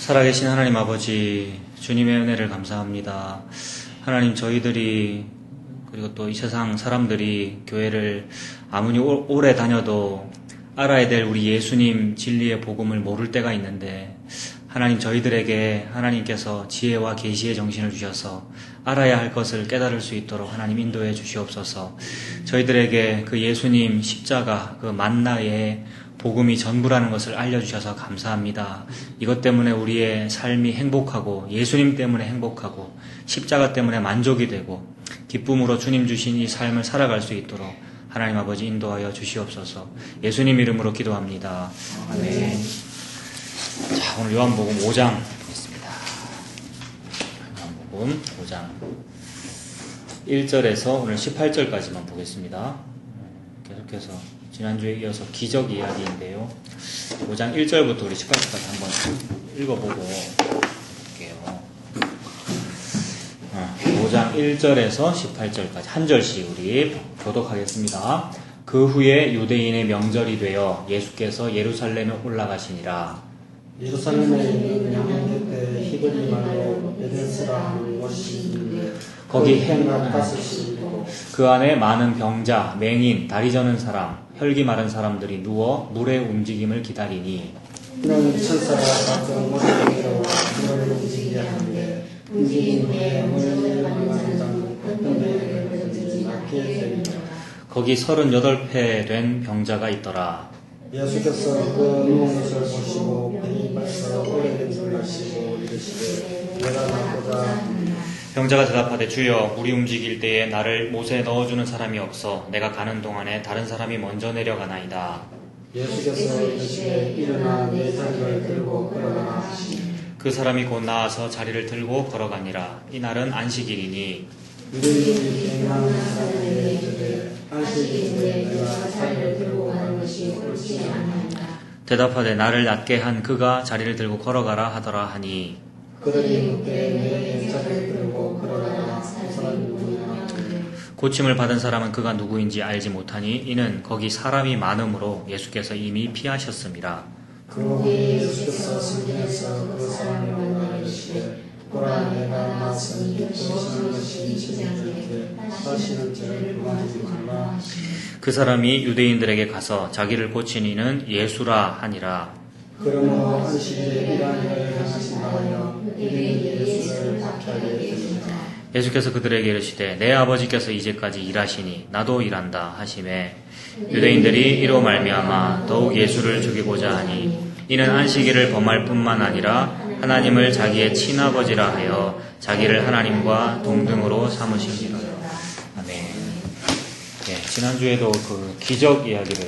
살아계신 하나님 아버지, 주님의 은혜를 감사합니다. 하나님, 저희들이 그리고 또 이 세상 사람들이 교회를 아무리 오래 다녀도 알아야 될 우리 예수님 진리의 복음을 모를 때가 있는데, 하나님, 저희들에게 하나님께서 지혜와 계시의 정신을 주셔서 알아야 할 것을 깨달을 수 있도록 하나님 인도해 주시옵소서. 저희들에게 그 예수님 십자가, 그 만나의 복음이 전부라는 것을 알려주셔서 감사합니다. 이것 때문에 우리의 삶이 행복하고, 예수님 때문에 행복하고, 십자가 때문에 만족이 되고, 기쁨으로 주님 주신 이 삶을 살아갈 수 있도록 하나님 아버지 인도하여 주시옵소서. 예수님 이름으로 기도합니다. 아멘. 자, 오늘 요한복음 5장 보겠습니다. 요한복음 5장 1절에서 오늘 18절까지만 보겠습니다. 계속해서 지난주에 이어서 기적 이야기인데요. 5장 1절부터 우리 18절까지 한번 읽어보고 볼게요. 5장 1절에서 18절까지 한 절씩 우리 교독하겠습니다. 그 후에 유대인의 명절이 되어 예수께서 예루살렘에 올라가시니라. 예루살렘에 있는 양문 때 히브리 말로 베데스라 하는 곳이 있는데 거기 행각 5이 있고 그 안에 많은 병자, 맹인, 다리 저는 사람, 혈기 마른 사람들이 누워 물의 움직임을 기다리니 이는 천사가 가끔 물을 내려와 물을 움직이게 하는데 움직인 후에 물을 내려가는 자는 어떤 배를 걸리지 않게 되리라. 거기 38회 된 병자가 있더라. 예수께서 그 누운 것을 보시고 병이 벌써 오래된 줄 아시고 이르시되 내가 낫고자. 병자가 대답하되 주여, 물이 움직일 때에 나를 못에 넣어주는 사람이 없어 내가 가는 동안에 다른 사람이 먼저 내려가나이다. 예수께서 이르시되 일어나 내 자리를 들고 걸어가라 하시니 그 사람이 곧 나아서 자리를 들고 걸어가니라. 이날은 안식일이니 유대인이 행하는 사람에게 이르되 안식일에 내가 자리를 들고 가는 것이 옳지 아니하니라. 대답하되 나를 낫게 한 그가 자리를 들고 걸어가라 하더라 하니 그들이 묻되 내게 자리를 들고 걸어가라 한 사람이 누구냐. 고침을 받은 사람은 그가 누구인지 알지 못하니 이는 거기 사람이 많음으로 예수께서 이미 피하셨음이라. 그 후에 예수께서 성전에서 그 사람을 만나 이르시되 보라 내가 나서니 보시는 것이 이치장에게 다시는 저를 도와주지 말라 하시니 그 사람이 유대인들에게 가서 자기를 고친 이는 예수라 하니라. 그러므로 안식일에 일하는 일을 하신다 하여 유대인이 예수를 박해하게 되니라. 예수께서 그들에게 이르시되 내 아버지께서 이제까지 일하시니 나도 일한다 하시매 유대인들이 이로 말미암아 더욱 예수를 죽이고자 하니 이는 안식일을 범할 뿐만 아니라 하나님을 자기의 친아버지라 하여 자기를 하나님과 동등으로 삼으시니라. 아멘. 네, 지난주에도 그 기적 이야기를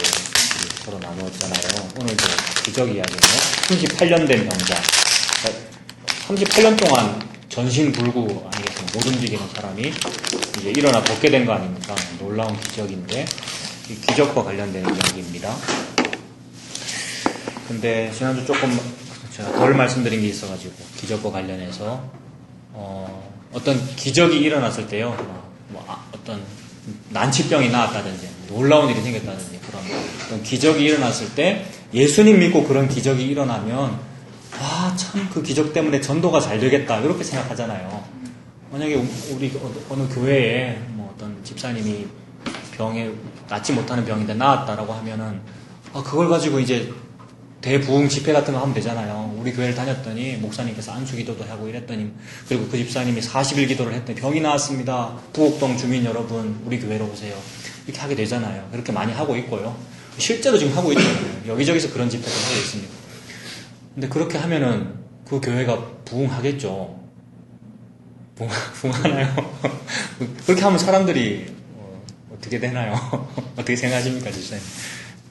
서로 나누었잖아요. 오늘도 기적 이야기는 38년 된 병자. 38년 동안 전신불구 아니겠습니까? 못 움직이는 사람이 이제 일어나 걷게 된 거 아닙니까? 놀라운 기적인데, 이 기적과 관련된 이야기입니다. 근데 지난주 조금 제가 덜 말씀드린 게 있어가지고, 기적과 관련해서, 어떤 기적이 일어났을 때요, 어떤 난치병이 나왔다든지, 놀라운 일이 생겼다든지, 그런 어떤 기적이 일어났을 때, 예수님 믿고 그런 기적이 일어나면, 참 그 기적 때문에 전도가 잘 되겠다, 이렇게 생각하잖아요. 만약에 우리 어느 교회에 뭐 어떤 집사님이 병에, 낫지 못하는 병인데 나았다라고 하면은, 그걸 가지고 이제 대부흥 집회 같은 거 하면 되잖아요. 우리 교회를 다녔더니 목사님께서 안수 기도도 하고 이랬더니, 그리고 그 집사님이 40일 기도를 했더니 병이 나았습니다. 부곡동 주민 여러분, 우리 교회로 오세요. 이렇게 하게 되잖아요. 그렇게 많이 하고 있고요. 실제로 지금 하고 있잖아요. 여기저기서 그런 집회를 하고 있습니다. 근데 그렇게 하면은 그 교회가 부흥하겠죠. 부흥하나요? 그렇게 하면 사람들이 어떻게 되나요? 어떻게 생각하십니까, 집사님?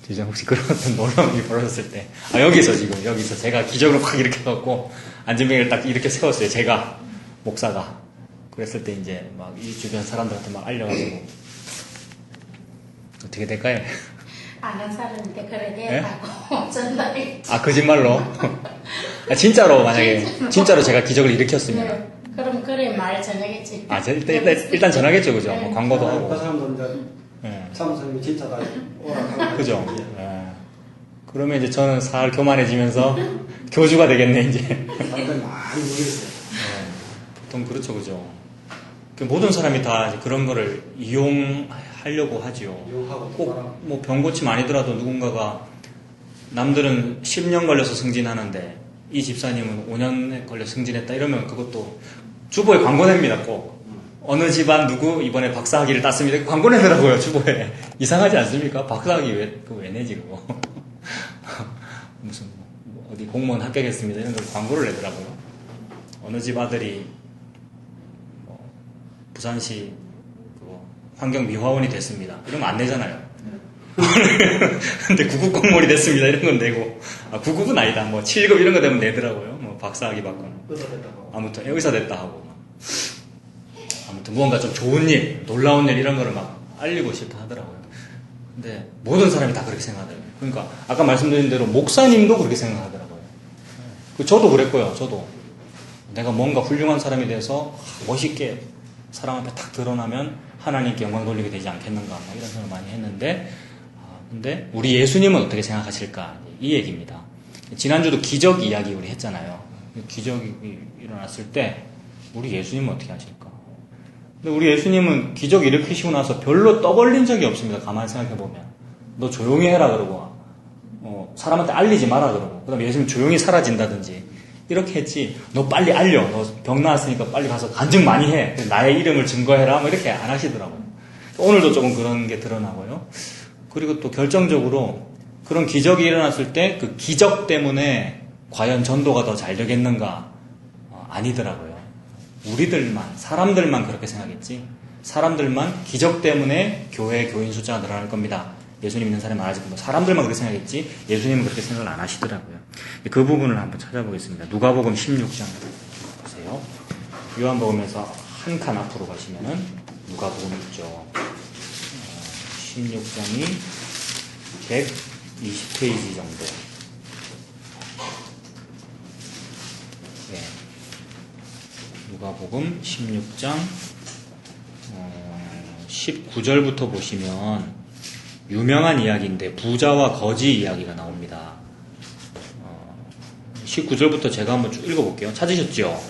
지금 혹시 그런 어떤 놀라운 일이 벌어졌을 때, 여기서 제가 기적으로 확 이렇게 해갖고, 안전뱅이를 딱 이렇게 세웠어요. 제가, 목사가. 그랬을 때 이제 막 이 주변 사람들한테 막 알려가지고, 어떻게 될까요? 아는 사람인데 그래 내라고 전달이. 거짓말로? 진짜로, 만약에, 진짜로 제가 기적을 일으켰으면. 네. 그럼 그래 말 전하겠지. 일단 전하겠죠, 그죠? 뭐 광고도 하고. 그 사람도 이제 사무장님이 진짜다 오락하는 그죠? 예. 그러면 이제 저는 살 교만해지면서 교주가 되겠네, 이제. 사람들이 많이 모르겠어요. 보통 그렇죠, 그죠. 모든 사람이 다 이제 그런 거를 이용하려고 하죠. 이용하고 꼭 뭐 병 고침 아니더라도 누군가가 남들은 10년 걸려서 승진하는데 이 집사님은 5년에 걸려 승진했다 이러면 그것도 주보에 광고 냅니다, 꼭. 어느 집안 누구 이번에 박사학위를 땄습니다. 광고 내더라고요, 주보에. 이상하지 않습니까? 박사학위 왜 내지, 그거. 무슨, 뭐 어디 공무원 합격했습니다. 이런 걸 광고를 내더라고요. 어느 집 아들이, 뭐 부산시 환경미화원이 됐습니다. 이러면 안 내잖아요. 근데 9급 공무원이 됐습니다. 이런 건 내고. 9급은 아니다. 뭐 7급 이런 거 되면 내더라고요. 뭐 박사학위 받거나. 의사 됐다고. 아무튼 의사 됐다 하고. 아무튼 무언가 좀 좋은 일, 놀라운 일 이런 거를 막 알리고 싶다 하더라고요. 근데 모든 사람이 다 그렇게 생각하더라고요. 그러니까 아까 말씀드린 대로 목사님도 그렇게 생각하더라고요. 저도 그랬고요. 저도 내가 뭔가 훌륭한 사람이 돼서 멋있게 사람 앞에 탁 드러나면 하나님께 영광 돌리게 되지 않겠는가 막 이런 생각을 많이 했는데, 근데 우리 예수님은 어떻게 생각하실까, 이 얘기입니다. 지난주도 기적 이야기 우리 했잖아요. 기적이 일어났을 때 우리 예수님은 어떻게 하실까? 근데 우리 예수님은 기적 일으키시고 나서 별로 떠벌린 적이 없습니다. 가만히 생각해보면. 너 조용히 해라 그러고, 사람한테 알리지 마라 그러고, 그 다음에 예수님 조용히 사라진다든지 이렇게 했지. 너 빨리 알려. 너 병 나았으니까 빨리 가서 간증 많이 해. 나의 이름을 증거해라. 뭐 이렇게 안 하시더라고요. 오늘도 조금 그런 게 드러나고요. 그리고 또 결정적으로 그런 기적이 일어났을 때 그 기적 때문에 과연 전도가 더 잘 되겠는가? 아니더라고요. 우리들만, 사람들만 그렇게 생각했지. 사람들만 기적 때문에 교회 교인 숫자가 늘어날 겁니다. 예수님 있는 사람이 많아질 겁니다. 사람들만 그렇게 생각했지 예수님은 그렇게 생각을 안 하시더라고요. 그 부분을 한번 찾아보겠습니다. 누가복음 16장 보세요. 요한복음에서 한 칸 앞으로 가시면은 누가복음 있죠. 16장이 120페이지 정도. 네. 누가복음 16장 19절부터 보시면 유명한 이야기인데 부자와 거지 이야기가 나옵니다. 19절부터 제가 한번 쭉 읽어볼게요. 찾으셨죠?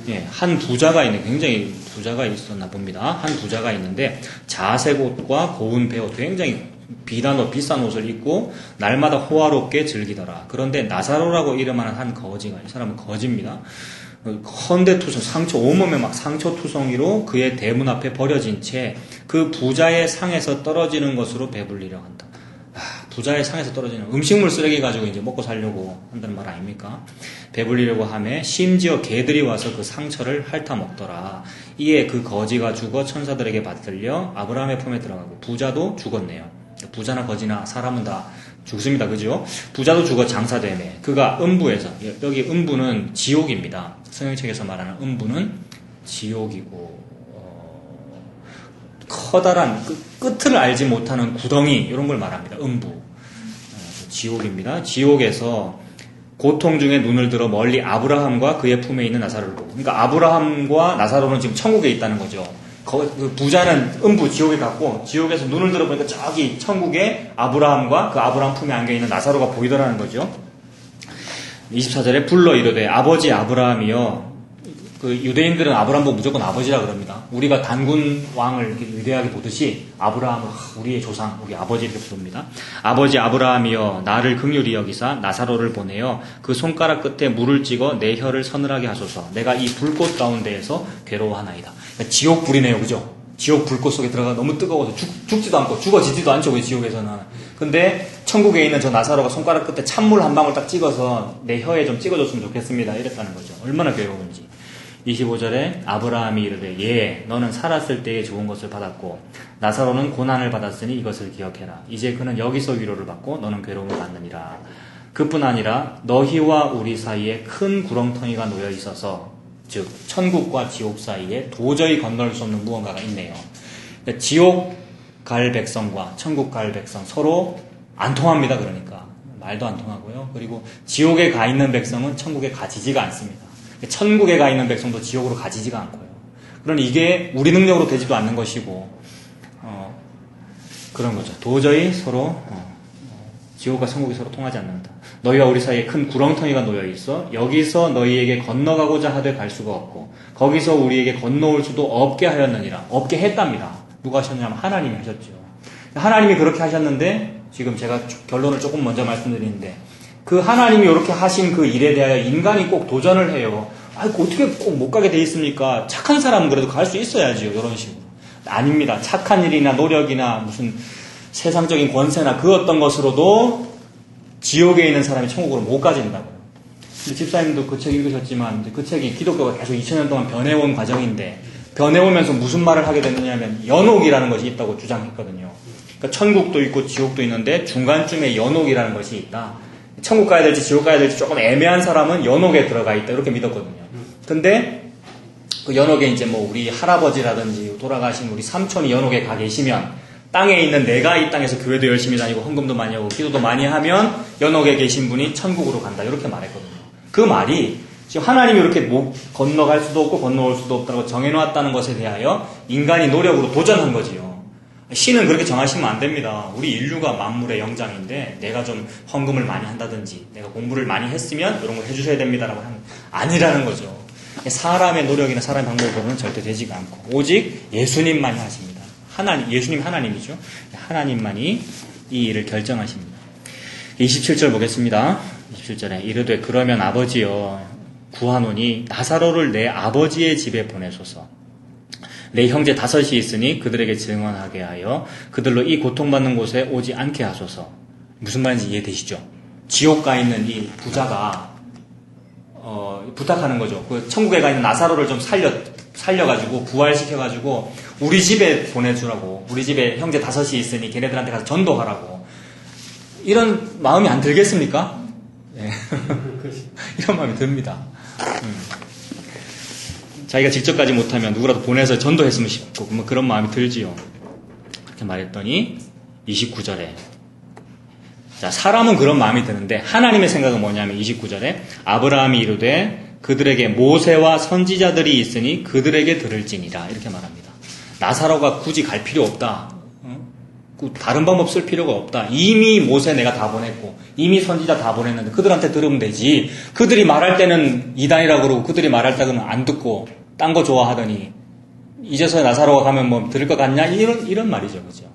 예, 한 부자가 있는, 굉장히 부자가 있었나 봅니다. 한 부자가 있는데 자색 옷과 고운 배옷, 굉장히 비싼 옷, 비싼 옷을 입고 날마다 호화롭게 즐기더라. 그런데 나사로라고 이름하는 한 거지가, 이 사람은 거지입니다. 헌데투성, 상처, 온몸에 막 상처투성이로 그의 대문 앞에 버려진 채 그 부자의 상에서 떨어지는 것으로 배불리려 한다. 부자의 상에서 떨어지는 음식물 쓰레기 가지고 이제 먹고 살려고 한다는 말 아닙니까? 배불리려고 하며 심지어 개들이 와서 그 상처를 핥아 먹더라. 이에 그 거지가 죽어 천사들에게 받들려 아브라함의 품에 들어가고 부자도 죽었네요. 부자나 거지나 사람은 다 죽습니다. 그죠? 부자도 죽어 장사되네. 그가 음부에서, 여기 음부는 지옥입니다. 성경책에서 말하는 음부는 지옥이고, 커다란 끝을 알지 못하는 구덩이 이런 걸 말합니다. 음부. 지옥입니다. 지옥에서 고통 중에 눈을 들어 멀리 아브라함과 그의 품에 있는 나사로를 보고, 그러니까 아브라함과 나사로는 지금 천국에 있다는 거죠. 그 부자는 음부 지옥에 갔고 지옥에서 눈을 들어보니까 저기 천국에 아브라함과 그 아브라함 품에 안겨있는 나사로가 보이더라는 거죠. 24절에 불러 이르되 아버지 아브라함이여. 그 유대인들은 아브라함 보고 무조건 아버지라 그럽니다. 우리가 단군 왕을 이렇게 위대하게 보듯이 아브라함을 우리의 조상, 우리 아버지 이렇게 부릅니다. 아버지 아브라함이여 나를 긍휼히 여기사 나사로를 보내어 그 손가락 끝에 물을 찍어 내 혀를 서늘하게 하소서. 내가 이 불꽃 가운데에서 괴로워하나이다. 그러니까 지옥 불이네요, 그죠? 지옥 불꽃 속에 들어가 너무 뜨거워서 죽지도 않고 죽어지지도 않죠, 우리 지옥에서는. 근데 천국에 있는 저 나사로가 손가락 끝에 찬물 한 방울 딱 찍어서 내 혀에 좀 찍어줬으면 좋겠습니다, 이랬다는 거죠. 얼마나 괴로운지. 25절에 아브라함이 이르되 예, 너는 살았을 때에 좋은 것을 받았고 나사로는 고난을 받았으니 이것을 기억해라. 이제 그는 여기서 위로를 받고 너는 괴로움을 받느니라. 그뿐 아니라 너희와 우리 사이에 큰 구렁텅이가 놓여 있어서, 즉 천국과 지옥 사이에 도저히 건널 수 없는 무언가가 있네요. 그러니까 지옥 갈 백성과 천국 갈 백성 서로 안 통합니다. 그러니까 말도 안 통하고요. 그리고 지옥에 가 있는 백성은 천국에 가지지가 않습니다. 천국에 가 있는 백성도 지옥으로 가지지가 않고요. 그러니 이게 우리 능력으로 되지도 않는 것이고, 그런 거죠. 도저히 서로 지옥과 천국이 서로 통하지 않는다. 너희와 우리 사이에 큰 구렁텅이가 놓여 있어 여기서 너희에게 건너가고자 하되 갈 수가 없고 거기서 우리에게 건너올 수도 없게 하였느니라. 없게 했답니다. 누가 하셨냐면 하나님이 하셨죠. 하나님이 그렇게 하셨는데 지금 제가 결론을 조금 먼저 말씀드리는데 그 하나님이 이렇게 하신 그 일에 대하여 인간이 꼭 도전을 해요. 어떻게 꼭 못 가게 돼 있습니까? 착한 사람은 그래도 갈 수 있어야지요. 이런 식으로. 아닙니다. 착한 일이나 노력이나 무슨 세상적인 권세나 그 어떤 것으로도 지옥에 있는 사람이 천국으로 못 가진다고요. 근데 집사님도 그 책 읽으셨지만 그 책이 기독교가 계속 2000년 동안 변해온 과정인데 변해오면서 무슨 말을 하게 됐느냐면 연옥이라는 것이 있다고 주장했거든요. 그러니까 천국도 있고 지옥도 있는데 중간쯤에 연옥이라는 것이 있다. 천국 가야 될지 지옥 가야 될지 조금 애매한 사람은 연옥에 들어가 있다. 이렇게 믿었거든요. 근데 그 연옥에 이제 뭐 우리 할아버지라든지 돌아가신 우리 삼촌이 연옥에 가 계시면 땅에 있는 내가 이 땅에서 교회도 열심히 다니고 헌금도 많이 하고 기도도 많이 하면 연옥에 계신 분이 천국으로 간다. 이렇게 말했거든요. 그 말이 지금 하나님이 이렇게 건너갈 수도 없고 건너올 수도 없다고 정해놓았다는 것에 대하여 인간이 노력으로 도전한 거지요. 신은 그렇게 정하시면 안 됩니다. 우리 인류가 만물의 영장인데 내가 좀 헌금을 많이 한다든지 내가 공부를 많이 했으면 이런 걸 해주셔야 됩니다라고 하는 아니라는 거죠. 사람의 노력이나 사람의 방법으로는 절대 되지가 않고 오직 예수님만이 하십니다. 예수님 하나님이죠. 하나님만이 이 일을 결정하십니다. 27절 보겠습니다. 27절에 이르되 그러면 아버지여 구하노니 나사로를 내 아버지의 집에 보내소서. 내 형제 5이 있으니 그들에게 증언하게 하여 그들로 이 고통받는 곳에 오지 않게 하소서. 무슨 말인지 이해되시죠? 지옥 가 있는 이 부자가 부탁하는 거죠. 그 천국에 가 있는 나사로를 좀 살려가지고 부활시켜가지고 우리 집에 보내주라고. 우리 집에 형제 5이 있으니 걔네들한테 가서 전도하라고. 이런 마음이 안 들겠습니까? 네. 이런 마음이 듭니다. 자기가 직접 가지 못하면 누구라도 보내서 전도했으면 싶고 뭐 그런 마음이 들지요. 그렇게 말했더니 29절에 자 사람은 그런 마음이 드는데 하나님의 생각은 뭐냐면 29절에 아브라함이 이르되 그들에게 모세와 선지자들이 있으니 그들에게 들을지니라 이렇게 말합니다. 나사로가 굳이 갈 필요 없다. 다른 방법 쓸 필요가 없다. 이미 모세 내가 다 보냈고 이미 선지자 다 보냈는데 그들한테 들으면 되지. 그들이 말할 때는 이단이라고 그러고 그들이 말할 때는 안 듣고 딴 거 좋아하더니 이제서야 나사로가 가면 뭐 들을 것 같냐? 이런 말이죠. 그죠?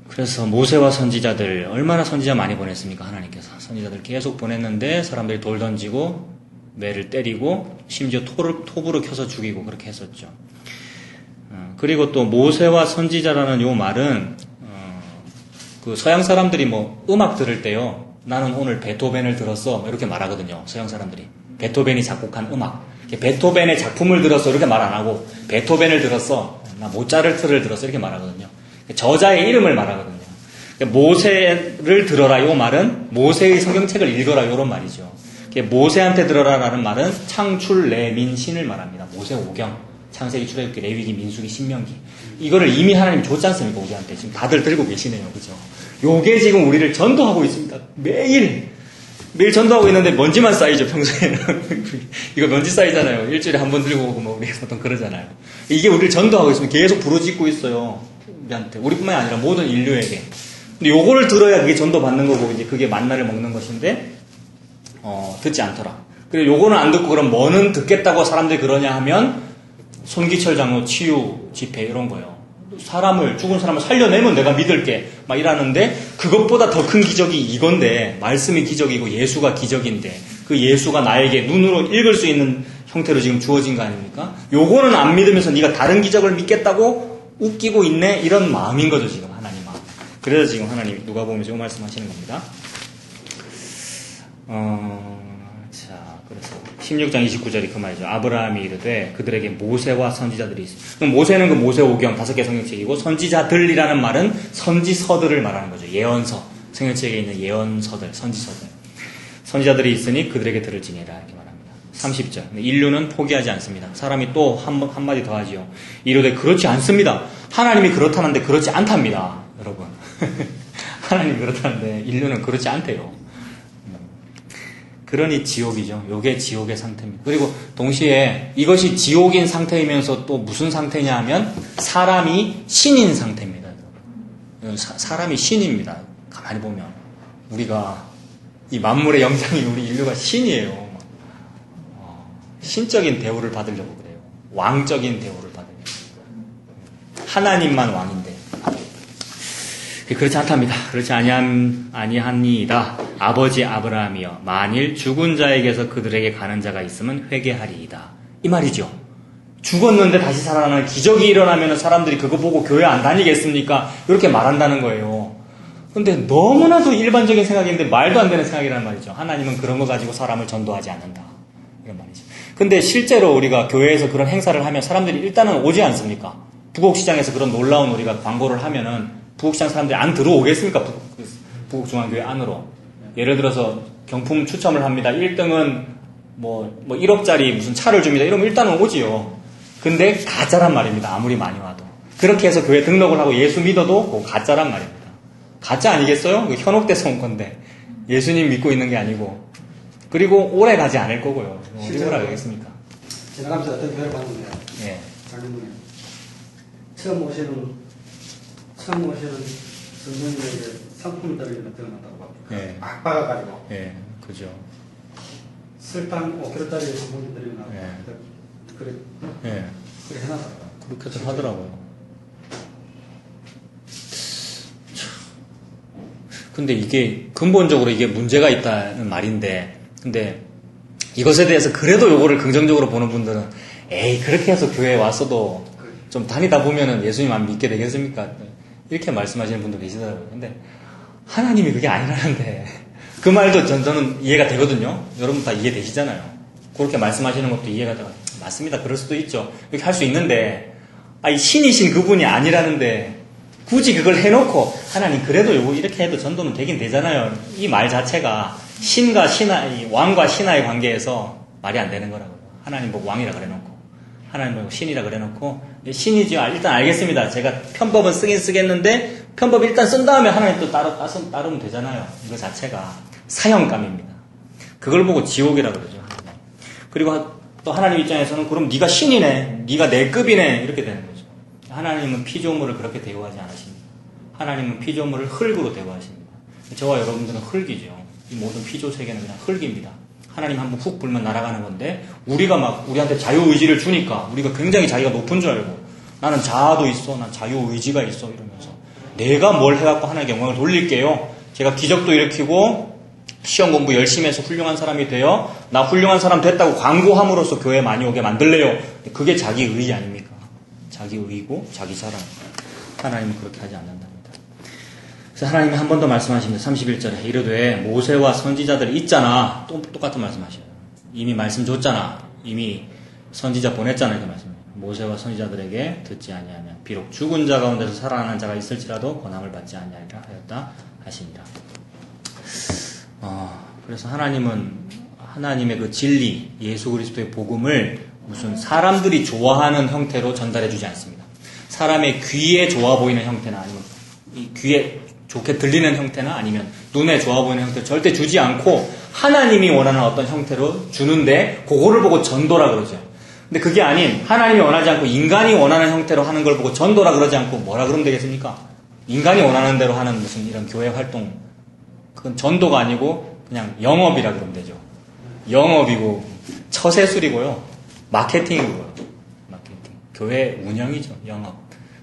그래서 모세와 선지자들 얼마나 선지자 많이 보냈습니까? 하나님께서 선지자들 계속 보냈는데 사람들이 돌 던지고 매를 때리고 심지어 톱으로 켜서 죽이고 그렇게 했었죠. 그리고 또 모세와 선지자라는 요 말은 그 서양 사람들이 뭐 음악 들을 때요 나는 오늘 베토벤을 들었어 이렇게 말하거든요. 서양 사람들이 베토벤이 작곡한 음악 베토벤의 작품을 들었어 이렇게 말 안 하고 베토벤을 들었어 나 모차르트를 들었어 이렇게 말하거든요. 저자의 이름을 말하거든요. 모세를 들어라 요 말은 모세의 성경책을 읽어라 이런 말이죠. 모세한테 들어라라는 말은 창출 레민 신을 말합니다. 모세 오경 창세기, 출애굽기, 레위기, 민수기, 신명기. 이거를 이미 하나님 줬지 않습니까? 우리한테. 지금 다들 들고 계시네요. 그죠? 요게 지금 우리를 전도하고 있습니다. 매일 전도하고 있는데 먼지만 쌓이죠, 평소에는. 이거 먼지 쌓이잖아요. 일주일에 한 번 들고 오고 뭐 우리 보통 그러잖아요. 이게 우리를 전도하고 있으면 계속 부르짖고 있어요. 우리한테. 우리뿐만이 아니라 모든 인류에게. 근데 요거를 들어야 그게 전도받는 거고 이제 그게 만나를 먹는 것인데 듣지 않더라. 그리고 요거는 안 듣고 그럼 뭐는 듣겠다고 사람들이 그러냐 하면 손기철 장로 치유 집회 이런 거요. 죽은 사람을 살려내면 내가 믿을게 막 이러는데 그것보다 더 큰 기적이 이건데 말씀이 기적이고 예수가 기적인데 그 예수가 나에게 눈으로 읽을 수 있는 형태로 지금 주어진 거 아닙니까? 요거는 안 믿으면서 네가 다른 기적을 믿겠다고 웃기고 있네 이런 마음인 거죠 지금 하나님 마음. 그래서 지금 하나님이 누가복음에서 이 말씀하시는 겁니다. 자, 그래서 16장 29절이 그 말이죠. 아브라함이 이르되 그들에게 모세와 선지자들이 있습니다. 그럼 모세는 그 모세오경 5개 성경책이고 선지자들이라는 말은 선지서들을 말하는 거죠. 예언서. 성경책에 있는 예언서들, 선지서들. 선지자들이 있으니 그들에게 들을지니라 이렇게 말합니다. 30절. 인류는 포기하지 않습니다. 사람이 또 한마디 더 하지요. 이르되 그렇지 않습니다. 하나님이 그렇다는데 그렇지 않답니다. 여러분. 하나님이 그렇다는데 인류는 그렇지 않대요. 그러니 지옥이죠. 요게 지옥의 상태입니다. 그리고 동시에 이것이 지옥인 상태이면서 또 무슨 상태냐 하면 사람이 신인 상태입니다. 사람이 신입니다. 가만히 보면 우리가 이 만물의 영장인 우리 인류가 신이에요. 신적인 대우를 받으려고 그래요. 왕적인 대우를 받으려고. 하나님만 왕인데. 그렇지 않답니다. 그렇지 아니하니이다. 아버지 아브라함이여 만일 죽은 자에게서 그들에게 가는 자가 있으면 회개하리이다. 이 말이죠. 죽었는데 다시 살아나는 기적이 일어나면 사람들이 그거 보고 교회 안 다니겠습니까? 이렇게 말한다는 거예요. 근데 너무나도 일반적인 생각인데 말도 안 되는 생각이라는 말이죠. 하나님은 그런 거 가지고 사람을 전도하지 않는다. 이런 말이죠. 근데 실제로 우리가 교회에서 그런 행사를 하면 사람들이 일단은 오지 않습니까? 부곡시장에서 그런 놀라운 우리가 광고를 하면은 부곡시장 사람들이 안 들어오겠습니까? 부곡중앙교회 안으로. 예를 들어서 경품 추첨을 합니다. 1등은 뭐 1억짜리 무슨 차를 줍니다. 이러면 일단은 오지요. 근데 가짜란 말입니다. 아무리 많이 와도. 그렇게 해서 교회 등록을 하고 예수 믿어도 그거 가짜란 말입니다. 가짜 아니겠어요? 현혹돼서 온 건데. 예수님 믿고 있는 게 아니고. 그리고 오래 가지 않을 거고요. 어디 오래 가겠습니까? 지나가면서 어떤 교회를 봤는데, 예. 작년에 처음 오시는 선생님에게 상품들이 나타났다고 봐요. 예. 막 박아가지고. 예. 그죠. 설탕 5kg짜리 상품들이 나왔고. 예. 그래 예. 해놨더라고요. 그렇게도 하더라고요. 근데 이게 근본적으로 이게 문제가 있다는 말인데, 근데 이것에 대해서 그래도 요거를 긍정적으로 보는 분들은 에이 그렇게 해서 교회에 왔어도 좀 다니다 보면은 예수님 안 믿게 되겠습니까? 이렇게 말씀하시는 분도 계시더라고요. 근데 하나님이 그게 아니라는데 그 말도 저는 이해가 되거든요. 여러분 다 이해되시잖아요. 그렇게 말씀하시는 것도 이해가 돼요. 맞습니다. 그럴 수도 있죠. 이렇게 할 수 있는데 이 신이신 그분이 아니라는데 굳이 그걸 해놓고 하나님 그래도 요거 이렇게 해도 전도는 되긴 되잖아요. 이 말 자체가 신과 신하, 왕과 신하의 관계에서 말이 안 되는 거라고요. 하나님 보고 왕이라 그래놓고 하나님 보고 신이라 그래놓고 신이죠. 일단 알겠습니다. 제가 편법은 쓰긴 쓰겠는데 편법 일단 쓴 다음에 하나님 또 따르면 되잖아요. 이거 자체가 사형감입니다. 그걸 보고 지옥이라 그러죠. 그리고 또 하나님 입장에서는 그럼 네가 신이네, 네가 내 급이네 이렇게 되는 거죠. 하나님은 피조물을 그렇게 대우하지 않으십니다. 하나님은 피조물을 흙으로 대우하십니다. 저와 여러분들은 흙이죠. 이 모든 피조 세계는 그냥 흙입니다. 하나님 한번 훅 불면 날아가는 건데 우리가 막 우리한테 자유의지를 주니까 우리가 굉장히 자기가 높은 줄 알고 나는 자아도 있어, 난 자유의지가 있어 이러면서 내가 뭘 해갖고 하나님께 영광을 돌릴게요. 제가 기적도 일으키고 시험 공부 열심히 해서 훌륭한 사람이 되어 나 훌륭한 사람 됐다고 광고함으로써 교회 많이 오게 만들래요. 그게 자기 의 아닙니까? 자기 의고 자기 사랑. 하나님은 그렇게 하지 않는답니다. 그래서 하나님이 한 번 더 말씀하십니다. 31절에 이르되 모세와 선지자들이 있잖아. 또 똑같은 말씀하셔요. 이미 말씀 줬잖아. 이미 선지자 보냈잖아. 이렇게 말씀해요. 모세와 선지자들에게 듣지 아니하면 비록 죽은 자 가운데서 살아나는 자가 있을지라도 권함을 받지 아니하리라 하였다 하십니다. 그래서 하나님은 하나님의 그 진리, 예수 그리스도의 복음을 무슨 사람들이 좋아하는 형태로 전달해 주지 않습니다. 사람의 귀에 좋아 보이는 형태나 아니면 이 귀에 좋게 들리는 형태나 아니면 눈에 좋아 보이는 형태를 절대 주지 않고 하나님이 원하는 어떤 형태로 주는데 그거를 보고 전도라 그러죠. 근데 그게 아닌 하나님이 원하지 않고 인간이 원하는 형태로 하는 걸 보고 전도라 그러지 않고 뭐라 그러면 되겠습니까? 인간이 원하는 대로 하는 무슨 이런 교회 활동, 그건 전도가 아니고 그냥 영업이라 그러면 되죠. 영업이고 처세술이고요. 마케팅이고요. 마케팅. 교회 운영이죠. 영업.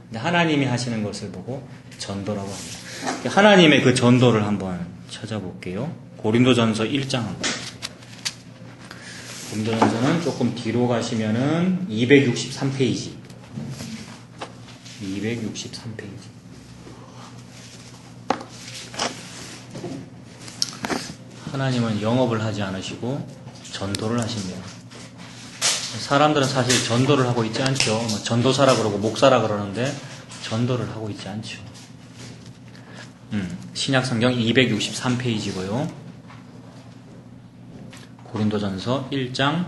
근데 하나님이 하시는 것을 보고 전도라고 합니다. 하나님의 그 전도를 한번 찾아볼게요. 고린도전서 1장 한번. 고린도전서는 조금 뒤로 가시면은 263페이지. 263페이지. 하나님은 영업을 하지 않으시고 전도를 하십니다. 사람들은 사실 전도를 하고 있지 않죠. 뭐 전도사라 그러고 목사라 그러는데 전도를 하고 있지 않죠. 신약성경 263페이지고요. 고린도전서 1장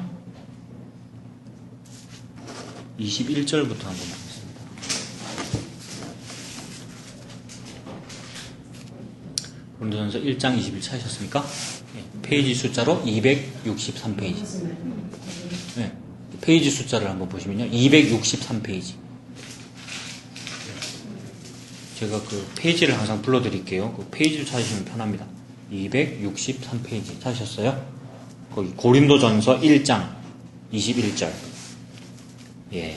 21절부터 한번 보겠습니다. 고린도전서 1장 21 찾으셨습니까? 페이지 숫자로 263페이지. 네, 페이지 숫자를 한번 보시면요. 263페이지. 제가 그 페이지를 항상 불러드릴게요. 그 페이지를 찾으시면 편합니다. 263페이지 찾으셨어요? 거기 고린도전서 1장 21절. 예.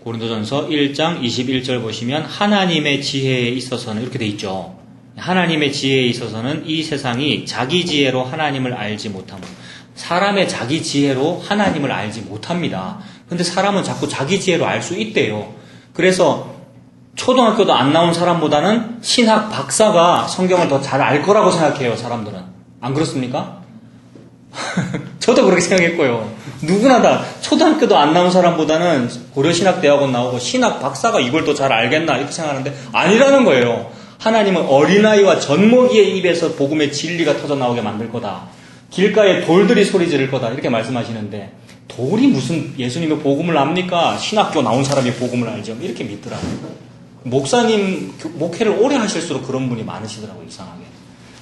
고린도전서 1장 21절 보시면 하나님의 지혜에 있어서는 이렇게 돼 있죠. 하나님의 지혜에 있어서는 이 세상이 자기 지혜로 하나님을 알지 못함으로. 사람의 자기 지혜로 하나님을 알지 못합니다. 근데 사람은 자꾸 자기 지혜로 알 수 있대요. 그래서 초등학교도 안 나온 사람보다는 신학 박사가 성경을 더 잘 알 거라고 생각해요, 사람들은. 안 그렇습니까? 저도 그렇게 생각했고요. 누구나 다 초등학교도 안 나온 사람보다는 고려신학대학원 나오고 신학 박사가 이걸 더 잘 알겠나 이렇게 생각하는데 아니라는 거예요. 하나님은 어린아이와 젖먹이의 입에서 복음의 진리가 터져나오게 만들 거다. 길가에 돌들이 소리 지를 거다. 이렇게 말씀하시는데 돌이 무슨 예수님의 복음을 압니까? 신학교 나온 사람이 복음을 알죠. 이렇게 믿더라고요. 목사님 목회를 오래 하실수록 그런 분이 많으시더라고요. 이상하게.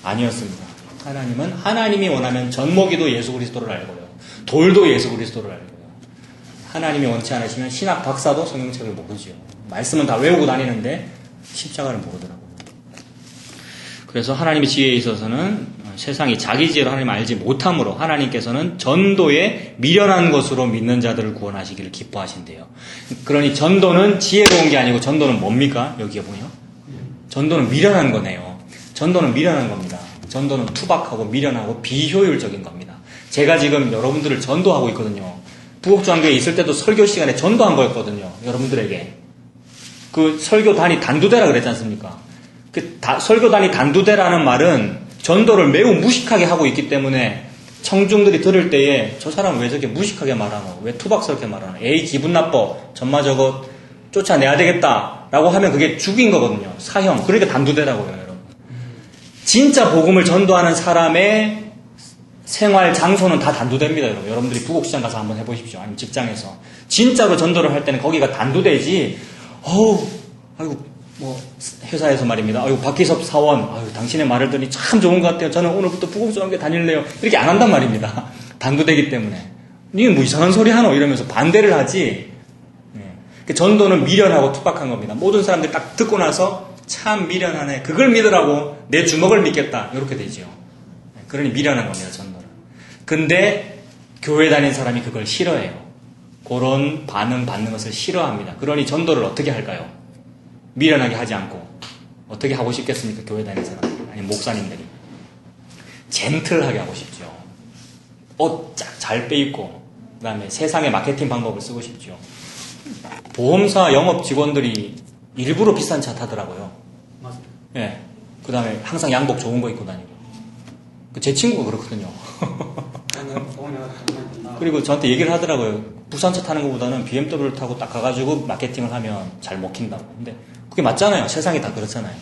아니었습니다. 하나님은 하나님이 원하면 젖먹이도 예수 그리스도를 알고요. 돌도 예수 그리스도를 알고요. 하나님이 원치 않으시면 신학 박사도 성경책을 모르죠. 말씀은 다 외우고 다니는데 십자가를 모르더라고요. 그래서 하나님의 지혜에 있어서는 세상이 자기 지혜로 하나님을 알지 못함으로 하나님께서는 전도에 미련한 것으로 믿는 자들을 구원하시기를 기뻐하신대요. 그러니 전도는 지혜로운 게 아니고 전도는 뭡니까? 여기에 보면 전도는 미련한 거네요. 전도는 미련한 겁니다. 전도는 투박하고 미련하고 비효율적인 겁니다. 제가 지금 여러분들을 전도하고 있거든요. 부곡주한교회에 있을 때도 설교 시간에 전도한 거였거든요. 여러분들에게. 그 설교단이 단두대라 그랬지 않습니까? 설교단이 단두대라는 말은 전도를 매우 무식하게 하고 있기 때문에 청중들이 들을 때에 저 사람은 왜 저렇게 무식하게 말하노? 왜 투박스럽게 말하노? 에이 기분 나빠. 전마 저거 쫓아내야 되겠다. 라고 하면 그게 죽인 거거든요. 사형. 그러니까 단두대라고요, 여러분. 진짜 복음을 전도하는 사람의 생활 장소는 다 단두대입니다, 여러분. 여러분들이 부곡시장 가서 한번 해보십시오. 아니면 직장에서. 진짜로 전도를 할 때는 거기가 단두대지. 아이고, 회사에서 말입니다. 아유, 박기섭 사원, 아유, 당신의 말을 들으니 참 좋은 것 같아요. 저는 오늘부터 부곡주한교회 다닐래요. 이렇게 안 한단 말입니다. 단두대기 때문에. 니는 뭐 이상한 소리 하노? 이러면서 반대를 하지. 전도는 미련하고 투박한 겁니다. 모든 사람들이 딱 듣고 나서 참 미련하네. 그걸 믿으라고 내 주먹을 믿겠다. 이렇게 되죠. 그러니 미련한 겁니다, 전도는. 근데 교회 다닌 사람이 그걸 싫어해요. 그런 반응 받는 것을 싫어합니다. 그러니 전도를 어떻게 할까요? 미련하게 하지 않고 어떻게 하고 싶겠습니까? 교회 다니는 사람들 아니 목사님들이 젠틀하게 하고 싶죠. 옷 잘 빼입고 그 다음에 세상의 마케팅 방법을 쓰고 싶죠. 보험사 영업 직원들이 일부러 비싼 차 타더라고요. 맞아요. 예. 그 다음에 항상 양복 좋은 거 입고 다니고 제 친구가 그렇거든요. 그리고 저한테 얘기를 하더라고요. 부산차 타는 것보다는 BMW를 타고 딱 가가지고 마케팅을 하면 잘 먹힌다고. 근데 그게 맞잖아요. 세상이 다 그렇잖아요.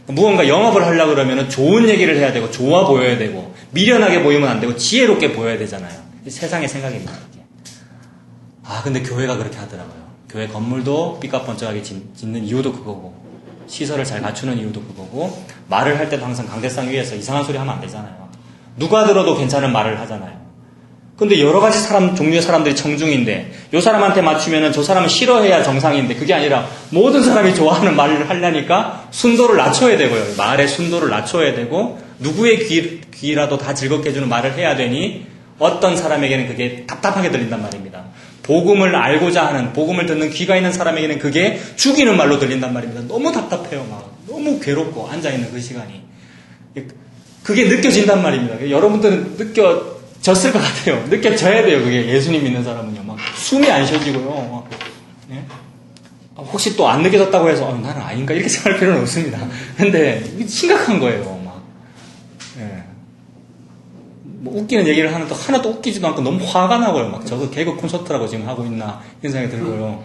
무언가 영업을 하려고 그러면 좋은 얘기를 해야 되고 좋아 보여야 되고 미련하게 보이면 안 되고 지혜롭게 보여야 되잖아요. 세상의 생각입니다. 근데 교회가 그렇게 하더라고요. 교회 건물도 삐까뻔쩍하게 짓는 이유도 그거고 시설을 잘 갖추는 이유도 그거고 말을 할 때도 항상 강대상 위에서 이상한 소리 하면 안 되잖아요. 누가 들어도 괜찮은 말을 하잖아요. 근데 여러 가지 종류의 사람들이 청중인데, 요 사람한테 맞추면은 저 사람은 싫어해야 정상인데, 그게 아니라 모든 사람이 좋아하는 말을 하려니까 순도를 낮춰야 되고요. 말의 순도를 낮춰야 되고, 누구의 귀라도 다 즐겁게 해주는 말을 해야 되니, 어떤 사람에게는 그게 답답하게 들린단 말입니다. 복음을 알고자 하는, 복음을 듣는 귀가 있는 사람에게는 그게 죽이는 말로 들린단 말입니다. 너무 답답해요, 막. 너무 괴롭고, 앉아있는 그 시간이. 그게 느껴진단 말입니다. 여러분들은 느껴졌을 것 같아요. 느껴져야 돼요, 그게. 예수님 믿는 사람은요. 막 숨이 안 쉬어지고요. 예? 혹시 또 안 느껴졌다고 해서, 나는 아닌가? 이렇게 생각할 필요는 없습니다. 근데, 이게 심각한 거예요, 막. 예. 뭐 웃기는 얘기를 하는 또 하나도 웃기지도 않고 너무 화가 나고요. 막 저거 개그 콘서트라고 지금 하고 있나? 이런 생각이 들고요.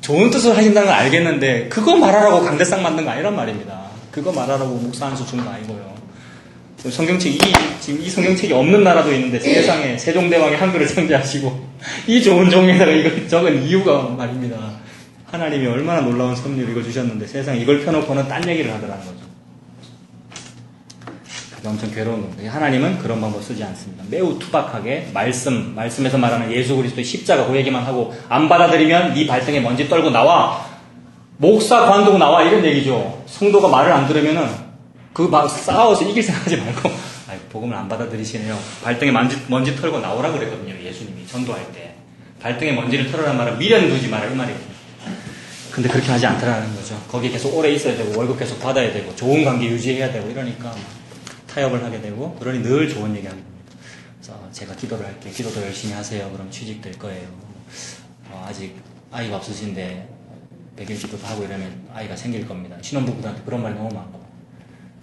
좋은 뜻을 하신다는 건 알겠는데, 그거 말하라고 강대상 만든 거 아니란 말입니다. 그거 말하라고 목사 한 수 준 거 아니고요. 성경책이, 지금 이 성경책이 없는 나라도 있는데 세상에 세종대왕이 한글을 창제하시고 이 좋은 종에다가 이걸 적은 이유가 말입니다. 하나님이 얼마나 놀라운 섭리를 이걸 주셨는데 세상에 이걸 펴놓고는 딴 얘기를 하더라는 거죠. 그게 엄청 괴로운 겁니다. 하나님은 그런 방법 쓰지 않습니다. 매우 투박하게 말씀에서 말하는 예수 그리스도의 십자가 그 얘기만 하고 안 받아들이면 네 발등에 먼지 떨고 나와. 목사 관두고 나와 이런 얘기죠. 성도가 말을 안 들으면은 싸워서 이길 생각하지 말고 복음을 안 받아들이시네요. 발등에 먼지 털고 나오라고 그랬거든요. 예수님이 전도할 때. 발등에 먼지를 털으라는 말은 미련 두지 마라 이 말이거든요. 근데 그렇게 하지 않더라는 거죠. 거기에 계속 오래 있어야 되고 월급 계속 받아야 되고 좋은 관계 유지해야 되고 이러니까 타협을 하게 되고 그러니 늘 좋은 얘기 하게 됩니다. 그래서 제가 기도를 할게요. 기도도 열심히 하세요. 그럼 취직될 거예요. 아직 아이가 없으신데 100일 기도도 하고 이러면 아이가 생길 겁니다. 신혼부부들한테 그런 말이 너무 많고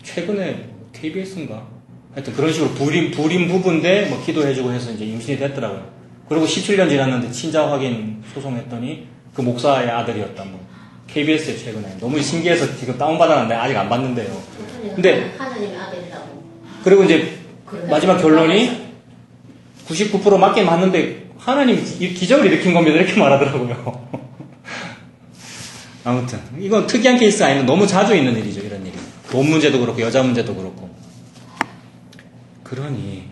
최근에 KBS인가 하여튼 그런 식으로 불임 부부인데 뭐 기도해주고 해서 이제 임신이 됐더라고요. 그리고 17년 지났는데 친자 확인 소송했더니 그 목사의 아들이었다. 뭐 KBS에 최근에 너무 신기해서 지금 다운받아놨는데 아직 안 봤는데요. 근데 하나님의 아들이라고. 그리고 이제 마지막 결론이 99% 맞긴 맞는데 하나님이 기적을 일으킨 겁니다. 이렇게 말하더라고요. 아무튼 이건 특이한 케이스가 아니고 너무 자주 있는 일이죠. 이런 일이. 돈 문제도 그렇고 여자 문제도 그렇고. 그러니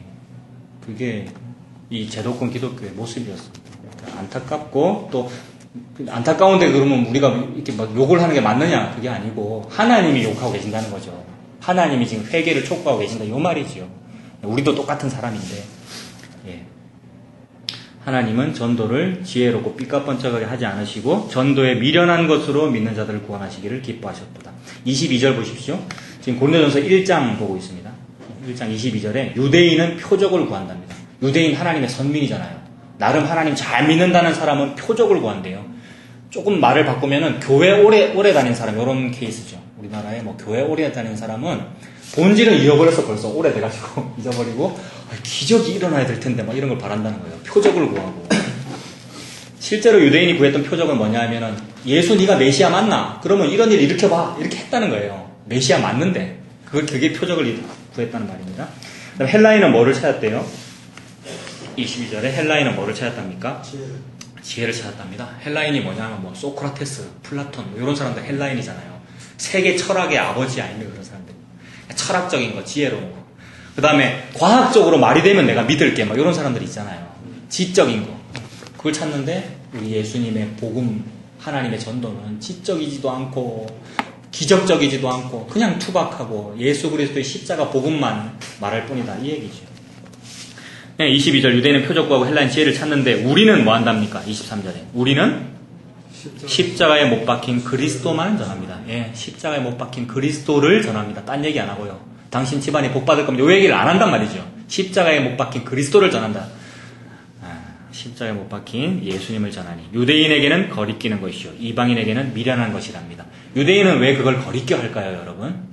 그게 이 제도권 기독교의 모습이었습니다. 안타깝고 또 안타까운데 그러면 우리가 이렇게 막 욕을 하는 게 맞느냐? 그게 아니고 하나님이 욕하고 계신다는 거죠. 하나님이 지금 회개를 촉구하고 계신다. 이 말이지요. 우리도 똑같은 사람인데 예. 하나님은 전도를 지혜롭고 삐까뻔쩍하게 하지 않으시고 전도에 미련한 것으로 믿는 자들을 구원하시기를 기뻐하셨도다. 22절 보십시오. 지금 고린도전서 1장 보고 있습니다. 1장 22절에 유대인은 표적을 구한답니다. 유대인 하나님의 선민이잖아요. 나름 하나님 잘 믿는다는 사람은 표적을 구한대요. 조금 말을 바꾸면은 교회 오래 다닌 사람 이런 케이스죠. 우리나라에 뭐 교회 오래 다닌 사람은 본질을 잃어버려서 벌써 오래돼가지고 잊어버리고 기적이 일어나야 될 텐데 막 이런 걸 바란다는 거예요. 표적을 구하고. 실제로 유대인이 구했던 표적은 뭐냐 하면은 예수 네가 메시아 맞나? 그러면 이런 일 일으켜봐. 이렇게 했다는 거예요. 메시아 맞는데. 그게 표적을 구했다는 말입니다. 그다음 헬라인은 뭐를 찾았대요? 22절에 헬라인은 뭐를 찾았답니까? 지혜를 찾았답니다. 헬라인이 뭐냐면 뭐 소크라테스, 플라톤 이런 사람들 헬라인이잖아요. 세계 철학의 아버지 아닙니까? 그런 사람들. 철학적인 거, 지혜로운 거. 그 다음에 과학적으로 말이 되면 내가 믿을게 막 이런 사람들 있잖아요. 지적인 거. 그걸 찾는데 우리 예수님의 복음, 하나님의 전도는 지적이지도 않고 기적적이지도 않고 그냥 투박하고 예수 그리스도의 십자가 복음만 말할 뿐이다. 이 얘기죠. 22절 유대인은 표적 구하고 헬라인 지혜를 찾는데 우리는 뭐 한답니까? 23절에 우리는 십자가에 못 박힌 그리스도만 전합니다. 예, 십자가에 못 박힌 그리스도를 전합니다. 딴 얘기 안 하고요. 당신 집안이 복 받을 겁니다. 이 얘기를 안 한단 말이죠. 십자가에 못 박힌 그리스도를 전한다. 십자가에 못 박힌 예수님을 전하니 유대인에게는 거리끼는 것이요 이방인에게는 미련한 것이랍니다. 유대인은 왜 그걸 거리껴 할까요, 여러분?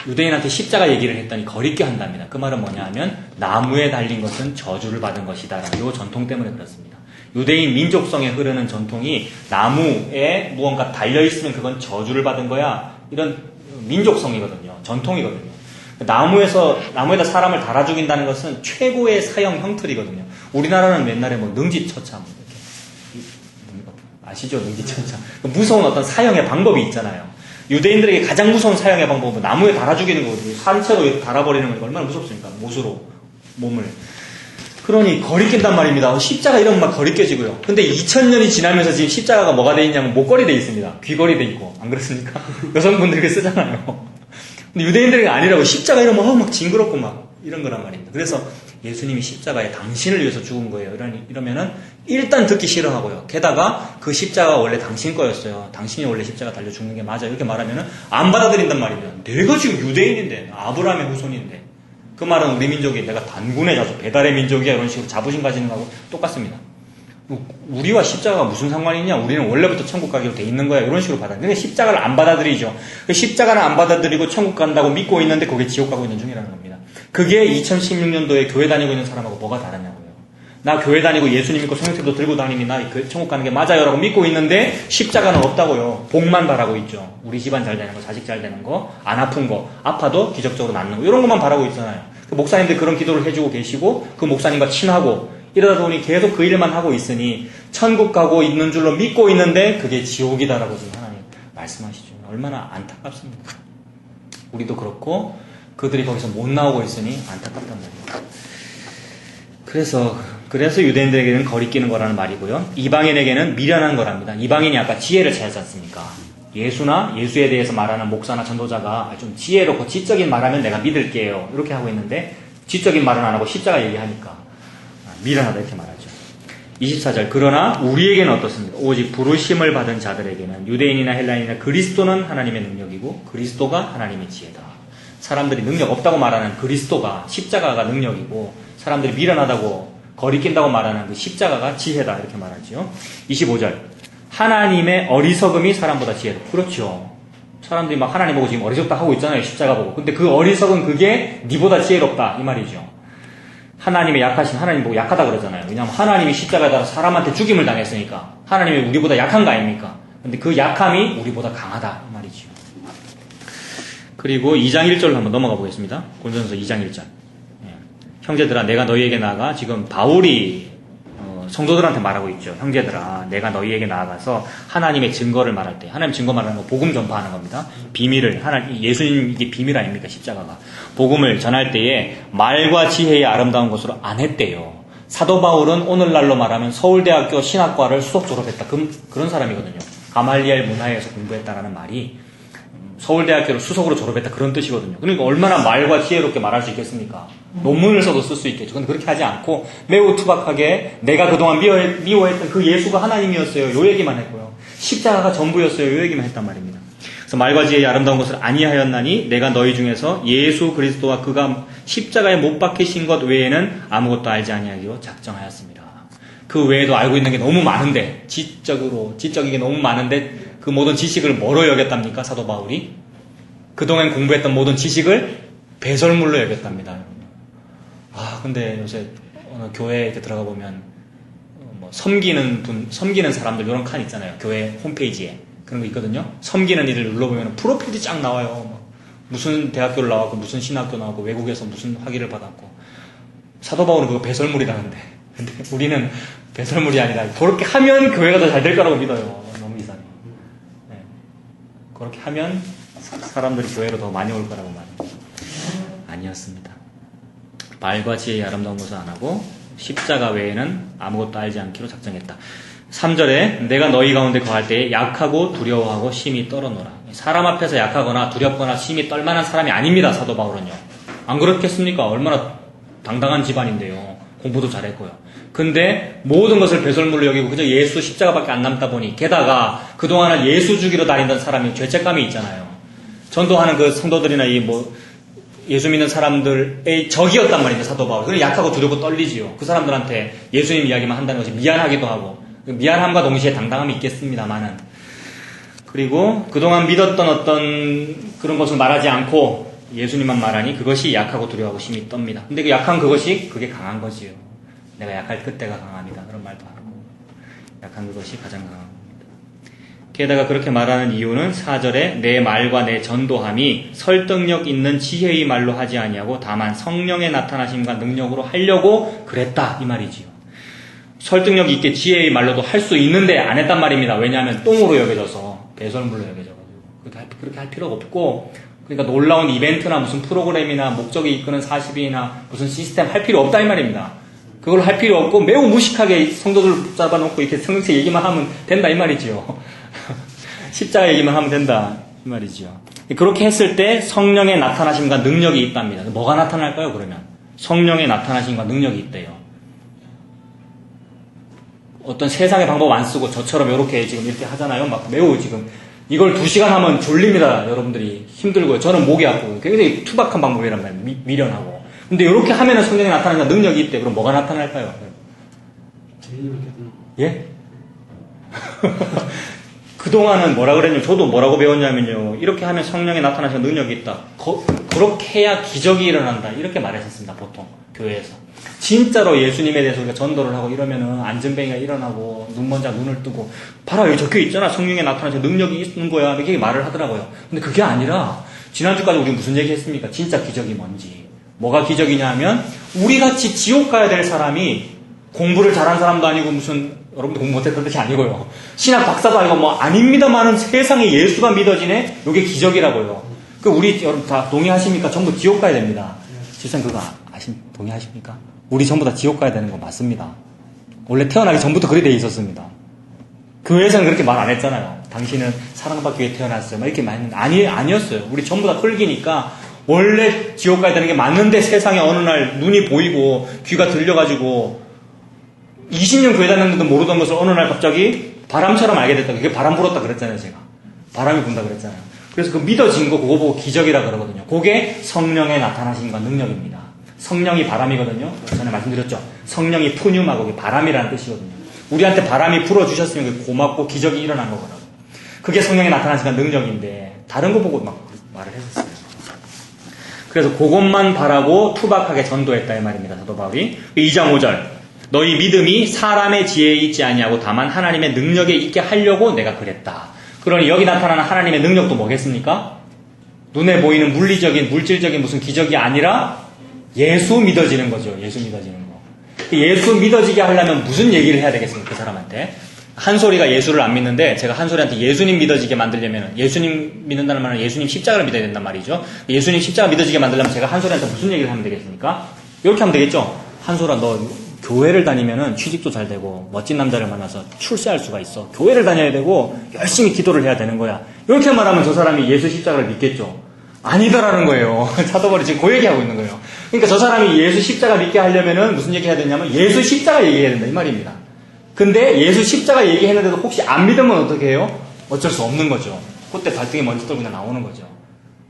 유대인한테 십자가 얘기를 했더니 거리껴 한답니다. 그 말은 뭐냐 하면 나무에 달린 것은 저주를 받은 것이다. 이 전통 때문에 그렇습니다. 유대인 민족성에 흐르는 전통이 나무에 무언가 달려있으면 그건 저주를 받은 거야. 이런 민족성이거든요. 전통이거든요. 나무에다 사람을 달아 죽인다는 것은 최고의 사형 형틀이거든요. 우리나라는 옛날에 뭐 능지처참 아시죠? 능지처참 무서운 어떤 사형의 방법이 있잖아요. 유대인들에게 가장 무서운 사형의 방법은 나무에 달아 죽이는 거거든요. 산채로 달아버리는 거 얼마나 무섭습니까? 못으로 몸을. 그러니 거리낀단 말입니다. 십자가 이러면 막 거리껴지고요. 근데 2000년이 지나면서 지금 십자가가 뭐가 돼 있냐면 목걸이 돼 있습니다. 귀걸이 돼 있고. 안 그렇습니까? 여성분들에게 쓰잖아요. 근데 유대인들에게 아니라고 십자가 이러면 막 징그럽고 막 이런 거란 말입니다. 그래서 예수님이 십자가에 당신을 위해서 죽은 거예요. 이러면은 일단 듣기 싫어하고요. 게다가 그 십자가가 원래 당신 거였어요. 당신이 원래 십자가 달려 죽는 게 맞아요. 이렇게 말하면은 안 받아들인단 말입니다. 내가 지금 유대인인데 아브라함의 후손인데 그 말은 우리 민족이 내가 단군의 자손, 배달의 민족이야 이런 식으로 자부심 가지는 거하고 똑같습니다. 우리와 십자가가 무슨 상관이 있냐? 우리는 원래부터 천국 가기로 돼 있는 거야. 이런 식으로 근데 십자가를 안 받아들이죠. 십자가를 안 받아들이고 천국 간다고 믿고 있는데 그게 지옥 가고 있는 중이라는 겁니다. 그게 2016년도에 교회 다니고 있는 사람하고 뭐가 다르냐고요. 나 교회 다니고 예수님 믿고 성령님도 들고 다니니 나 천국 가는 게 맞아요 라고 믿고 있는데 십자가는 없다고요. 복만 바라고 있죠. 우리 집안 잘 되는 거, 자식 잘 되는 거, 안 아픈 거, 아파도 기적적으로 낫는 거 이런 것만 바라고 있잖아요. 그 목사님들 그런 기도를 해주고 계시고 그 목사님과 친하고 이러다 보니 계속 그 일만 하고 있으니 천국 가고 있는 줄로 믿고 있는데 그게 지옥이다라고 지금 하나님 말씀하시죠. 얼마나 안타깝습니까? 우리도 그렇고 그들이 거기서 못 나오고 있으니 안타깝단 말이에요. 그래서 유대인들에게는 거리끼는 거라는 말이고요. 이방인에게는 미련한 거랍니다. 이방인이 아까 지혜를 찾았지 않습니까? 예수나 예수에 대해서 말하는 목사나 전도자가 좀 지혜롭고 지적인 말하면 내가 믿을게요. 이렇게 하고 있는데 지적인 말은 안 하고 십자가 얘기하니까 미련하다 이렇게 말하죠. 24절 그러나 우리에게는 어떻습니까? 오직 부르심을 받은 자들에게는 유대인이나 헬라인이나 그리스도는 하나님의 능력이고 그리스도가 하나님의 지혜다. 사람들이 능력 없다고 말하는 그리스도가 십자가가 능력이고 사람들이 미련하다고 거리낀다고 말하는 그 십자가가 지혜다 이렇게 말하죠. 25절 하나님의 어리석음이 사람보다 지혜롭다. 그렇죠. 사람들이 막 하나님 보고 지금 어리석다 하고 있잖아요. 십자가 보고. 근데 그 어리석은 그게 니보다 지혜롭다 이 말이죠. 하나님의 약하신 하나님 보고 약하다 그러잖아요. 왜냐하면 하나님이 십자가에 따라 사람한테 죽임을 당했으니까 하나님이 우리보다 약한 거 아닙니까? 근데 그 약함이 우리보다 강하다 이 말이죠. 그리고 2장 1절로 한번 넘어가 보겠습니다. 고린도전서 2장 1절. 형제들아 내가 너희에게 나아가 지금 바울이 성도들한테 말하고 있죠. 형제들아 내가 너희에게 나아가서 하나님의 증거를 말할 때 하나님 증거 말하는 거 복음 전파하는 겁니다. 비밀을 예수님 이게 비밀 아닙니까? 십자가가 복음을 전할 때에 말과 지혜의 아름다운 것으로 안 했대요. 사도 바울은 오늘날로 말하면 서울대학교 신학과를 수석 졸업했다. 그런 사람이거든요. 가말리엘 문화에서 공부했다라는 말이 서울대학교를 수석으로 졸업했다 그런 뜻이거든요. 그러니까 얼마나 말과 지혜롭게 말할 수 있겠습니까? 논문을 써도 쓸 수 있겠죠. 근데 그렇게 하지 않고 매우 투박하게 내가 그동안 미워했던 그 예수가 하나님이었어요. 요 얘기만 했고요. 십자가가 전부였어요. 요 얘기만 했단 말입니다. 그래서 말과 지혜의 아름다운 것을 아니하였나니 내가 너희 중에서 예수 그리스도와 그가 십자가에 못 박히신 것 외에는 아무것도 알지 아니하기로 작정하였습니다. 그 외에도 알고 있는 게 너무 많은데 지적인 게 너무 많은데 그 모든 지식을 뭐로 여겼답니까? 사도 바울이 그동안 공부했던 모든 지식을 배설물로 여겼답니다. 근데 요새 어느 교회에 이렇게 들어가 보면 섬기는 사람들 이런 칸 있잖아요. 교회 홈페이지에 그런 거 있거든요. 섬기는 이들 눌러보면 프로필이 쫙 나와요. 무슨 대학교를 나왔고 무슨 신학교 나왔고 외국에서 무슨 학위를 받았고. 사도 바울은 그거 배설물이라는데 근데 우리는 배설물이 아니라 그렇게 하면 교회가 더 잘 될 거라고 믿어요. 너무 이상해요. 네. 그렇게 하면 사람들이 교회로 더 많이 올 거라고 말해요. 아니었습니다. 말과 지혜의 아름다운 것을 안 하고 십자가 외에는 아무것도 알지 않기로 작정했다. 3절에 내가 너희 가운데 거할 때에 약하고 두려워하고 심히 떨어노라. 사람 앞에서 약하거나 두렵거나 심히 떨만한 사람이 아닙니다. 사도 바울은요. 안 그렇겠습니까? 얼마나 당당한 집안인데요. 공부도 잘했고요. 근데 모든 것을 배설물로 여기고 그저 예수 십자가밖에 안 남다 보니 게다가 그동안은 예수 죽이러 다니던 사람이 죄책감이 있잖아요. 전도하는 그 성도들이나 예수 믿는 사람들의 적이었단 말이죠. 사도 바울. 그래 약하고 두렵고 떨리지요. 그 사람들한테 예수님 이야기만 한다는 것이 미안하기도 하고 미안함과 동시에 당당함이 있겠습니다만은 그리고 그동안 믿었던 어떤 그런 것을 말하지 않고 예수님만 말하니 그것이 약하고 두려워하고 심히 떱니다. 근데 그 약한 그게 강한 거지요. 내가 약할 그때가 강합니다. 그런 말도 하고 약한 그것이 가장 강합니다. 게다가 그렇게 말하는 이유는 4절에 내 말과 내 전도함이 설득력 있는 지혜의 말로 하지 아니하고 다만 성령의 나타나심과 능력으로 하려고 그랬다 이 말이지요. 설득력 있게 지혜의 말로도 할 수 있는데 안 했단 말입니다. 왜냐하면 똥으로 여겨져서 배설물로 여겨져가지고 그렇게 할 필요가 없고 그러니까 놀라운 이벤트나 무슨 프로그램이나 목적이 이끄는 40일이나 무슨 시스템 할 필요 없다 이 말입니다. 그걸 할 필요 없고 매우 무식하게 성도들 붙잡아놓고 이렇게 성경책 얘기만 하면 된다 이 말이지요. 십자가 얘기만 하면 된다 이 말이지요. 그렇게 했을 때 성령의 나타나심과 능력이 있답니다. 뭐가 나타날까요 그러면? 성령의 나타나심과 능력이 있대요. 어떤 세상의 방법 안 쓰고 저처럼 이렇게 지금 이렇게 하잖아요. 막 매우 지금 이걸 2시간 하면 졸립니다. 여러분들이 힘들고요. 저는 목이 아프고 굉장히 투박한 방법이란 말이에요. 미련하고. 근데 이렇게 하면은 성령이 나타나니까 능력이 있대. 그럼 뭐가 나타날까요? 예? 그동안은 뭐라 그랬냐면 저도 뭐라고 배웠냐면요. 이렇게 하면 성령이 나타나서 능력이 있다. 그렇게 해야 기적이 일어난다. 이렇게 말했었습니다. 보통 교회에서. 진짜로 예수님에 대해서 우리가 전도를 하고 이러면은 안전뱅이가 일어나고 눈먼 자 눈을 뜨고 봐라 여기 적혀 있잖아. 성령에 나타나서 능력이 있는 거야. 이렇게 말을 하더라고요. 근데 그게 아니라 지난주까지 우리 무슨 얘기 했습니까? 진짜 기적이 뭔지. 뭐가 기적이냐 하면 우리같이 지옥 가야 될 사람이 공부를 잘한 사람도 아니고 무슨 여러분들 공부 못했던 뜻이 아니고요. 신학 박사도 아니고 뭐 아닙니다만은 세상에 예수가 믿어지네? 이게 기적이라고요. 그 우리 여러분 다 동의하십니까? 전부 지옥 가야 됩니다. 실상 그거 동의하십니까? 우리 전부 다 지옥 가야 되는 거 맞습니다. 원래 태어나기 전부터 그리 돼 있었습니다. 교회에서는 그렇게 말 안 했잖아요. 당신은 사랑받기 위해 태어났어요. 막 이렇게 많이 했는데 아니었어요. 우리 전부 다 흙이니까 원래 지옥 가야 되는 게 맞는데 세상에 어느 날 눈이 보이고 귀가 들려가지고 20년 교회 다녔는데도 모르던 것을 어느 날 갑자기 바람처럼 알게 됐다. 그게 바람 불었다 그랬잖아요, 제가. 바람이 분다 그랬잖아요. 그래서 그 믿어진 거 그거 보고 기적이라 그러거든요. 그게 성령의 나타나심과 능력입니다. 성령이 바람이거든요. 전에 말씀드렸죠. 성령이 푸뉴마고 그게 바람이라는 뜻이거든요. 우리한테 바람이 불어주셨으면 그게 고맙고 기적이 일어난 거거든요. 그게 성령의 나타나심과 능력인데 다른 거 보고 막 말을 했었어요. 그래서 그것만 바라고 투박하게 전도했다 이 말입니다. 사도 바울이 2장 5절 너희 믿음이 사람의 지혜에 있지 아니하고 다만 하나님의 능력에 있게 하려고 내가 그랬다. 그러니 여기 나타나는 하나님의 능력도 뭐겠습니까? 눈에 보이는 물리적인 물질적인 무슨 기적이 아니라 예수 믿어지는 거죠. 예수 믿어지는 거. 예수 믿어지게 하려면 무슨 얘기를 해야 되겠습니까? 그 사람한테. 한솔이가 예수를 안 믿는데 제가 한솔이한테 예수님 믿어지게 만들려면 예수님 믿는다는 말은 예수님 십자가를 믿어야 된단 말이죠. 예수님 십자가 믿어지게 만들려면 제가 한솔이한테 무슨 얘기를 하면 되겠습니까? 이렇게 하면 되겠죠. 한솔아 너 교회를 다니면은 취직도 잘 되고 멋진 남자를 만나서 출세할 수가 있어. 교회를 다녀야 되고 열심히 기도를 해야 되는 거야. 이렇게 말하면 저 사람이 예수 십자가를 믿겠죠. 아니더라는 거예요. 사도 바울이 지금 그 얘기하고 있는 거예요. 그러니까 저 사람이 예수 십자가 믿게 하려면은 무슨 얘기 해야 되냐면 예수 십자가 얘기해야 된다 이 말입니다. 근데 예수 십자가 얘기했는데도 혹시 안 믿으면 어떻게 해요? 어쩔 수 없는 거죠. 그때 발등에 먼지 떨고 그냥 나오는 거죠.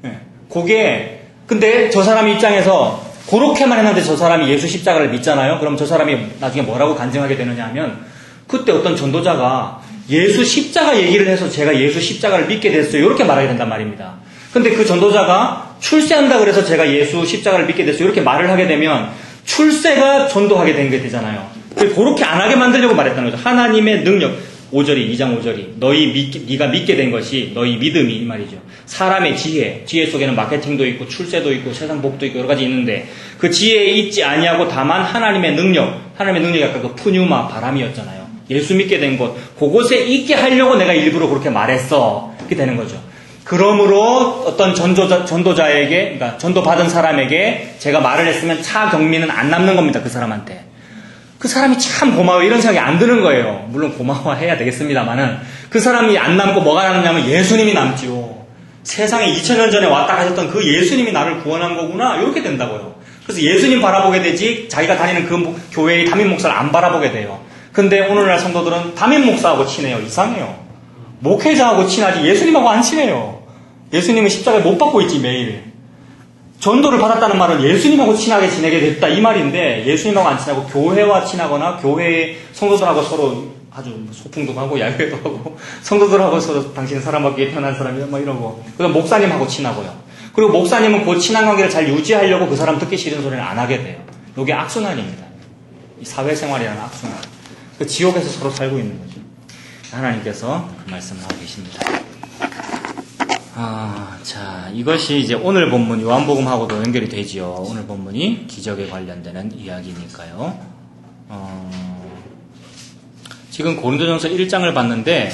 예. 그게 근데 저 사람 입장에서 그렇게만 했는데 저 사람이 예수 십자가를 믿잖아요. 그럼 저 사람이 나중에 뭐라고 간증하게 되느냐 하면 그때 어떤 전도자가 예수 십자가 얘기를 해서 제가 예수 십자가를 믿게 됐어요. 이렇게 말하게 된단 말입니다. 근데 그 전도자가 출세한다 그래서 제가 예수 십자가를 믿게 됐어요. 이렇게 말을 하게 되면 출세가 전도하게 된 게 되잖아요. 그렇게 안 하게 만들려고 말했다는 거죠. 하나님의 능력. 5절이 2장 5절이 네가 믿게 된 것이 너희 믿음이 이 말이죠. 사람의 지혜 속에는 마케팅도 있고 출세도 있고 세상 복도 있고 여러 가지 있는데 그 지혜에 있지 아니하고 다만 하나님의 능력이 아까 그 푸뉴마 바람이었잖아요. 예수 믿게 된 것 그곳에 있게 하려고 내가 일부러 그렇게 말했어. 이렇게 되는 거죠. 그러므로 어떤 전도자에게 그러니까 전도받은 사람에게 제가 말을 했으면 차 경미는 안 남는 겁니다. 그 사람한테. 그 사람이 참 고마워요. 이런 생각이 안 드는 거예요. 물론 고마워해야 되겠습니다만은 그 사람이 안 남고 뭐가 남냐면 예수님이 남지요. 세상에 2000년 전에 왔다 가셨던 그 예수님이 나를 구원한 거구나. 이렇게 된다고요. 그래서 예수님 바라보게 되지 자기가 다니는 그 교회의 담임 목사를 안 바라보게 돼요. 근데 오늘날 성도들은 담임 목사하고 친해요. 이상해요. 목회자하고 친하지 예수님하고 안 친해요. 예수님은 십자가에 못 받고 있지 매일. 전도를 받았다는 말은 예수님하고 친하게 지내게 됐다 이 말인데 예수님하고 안 친하고 교회와 친하거나 교회의 성도들하고 서로 아주 소풍도 가고 야유회도 하고 성도들하고 서로 당신은 사람받기 위해 태어난 사람이야 뭐 이러고 그다음 목사님하고 친하고요. 그리고 목사님은 그 친한 관계를 잘 유지하려고 그 사람 듣기 싫은 소리는 안 하게 돼요. 이게 악순환입니다. 이 사회생활이라는 악순환. 그 지옥에서 서로 살고 있는 거죠. 하나님께서 그 말씀을 하고 계십니다. 자, 이것이 이제 오늘 본문 요한복음하고도 연결이 되지요. 오늘 본문이 기적에 관련되는 이야기니까요. 지금 고린도전서 1장을 봤는데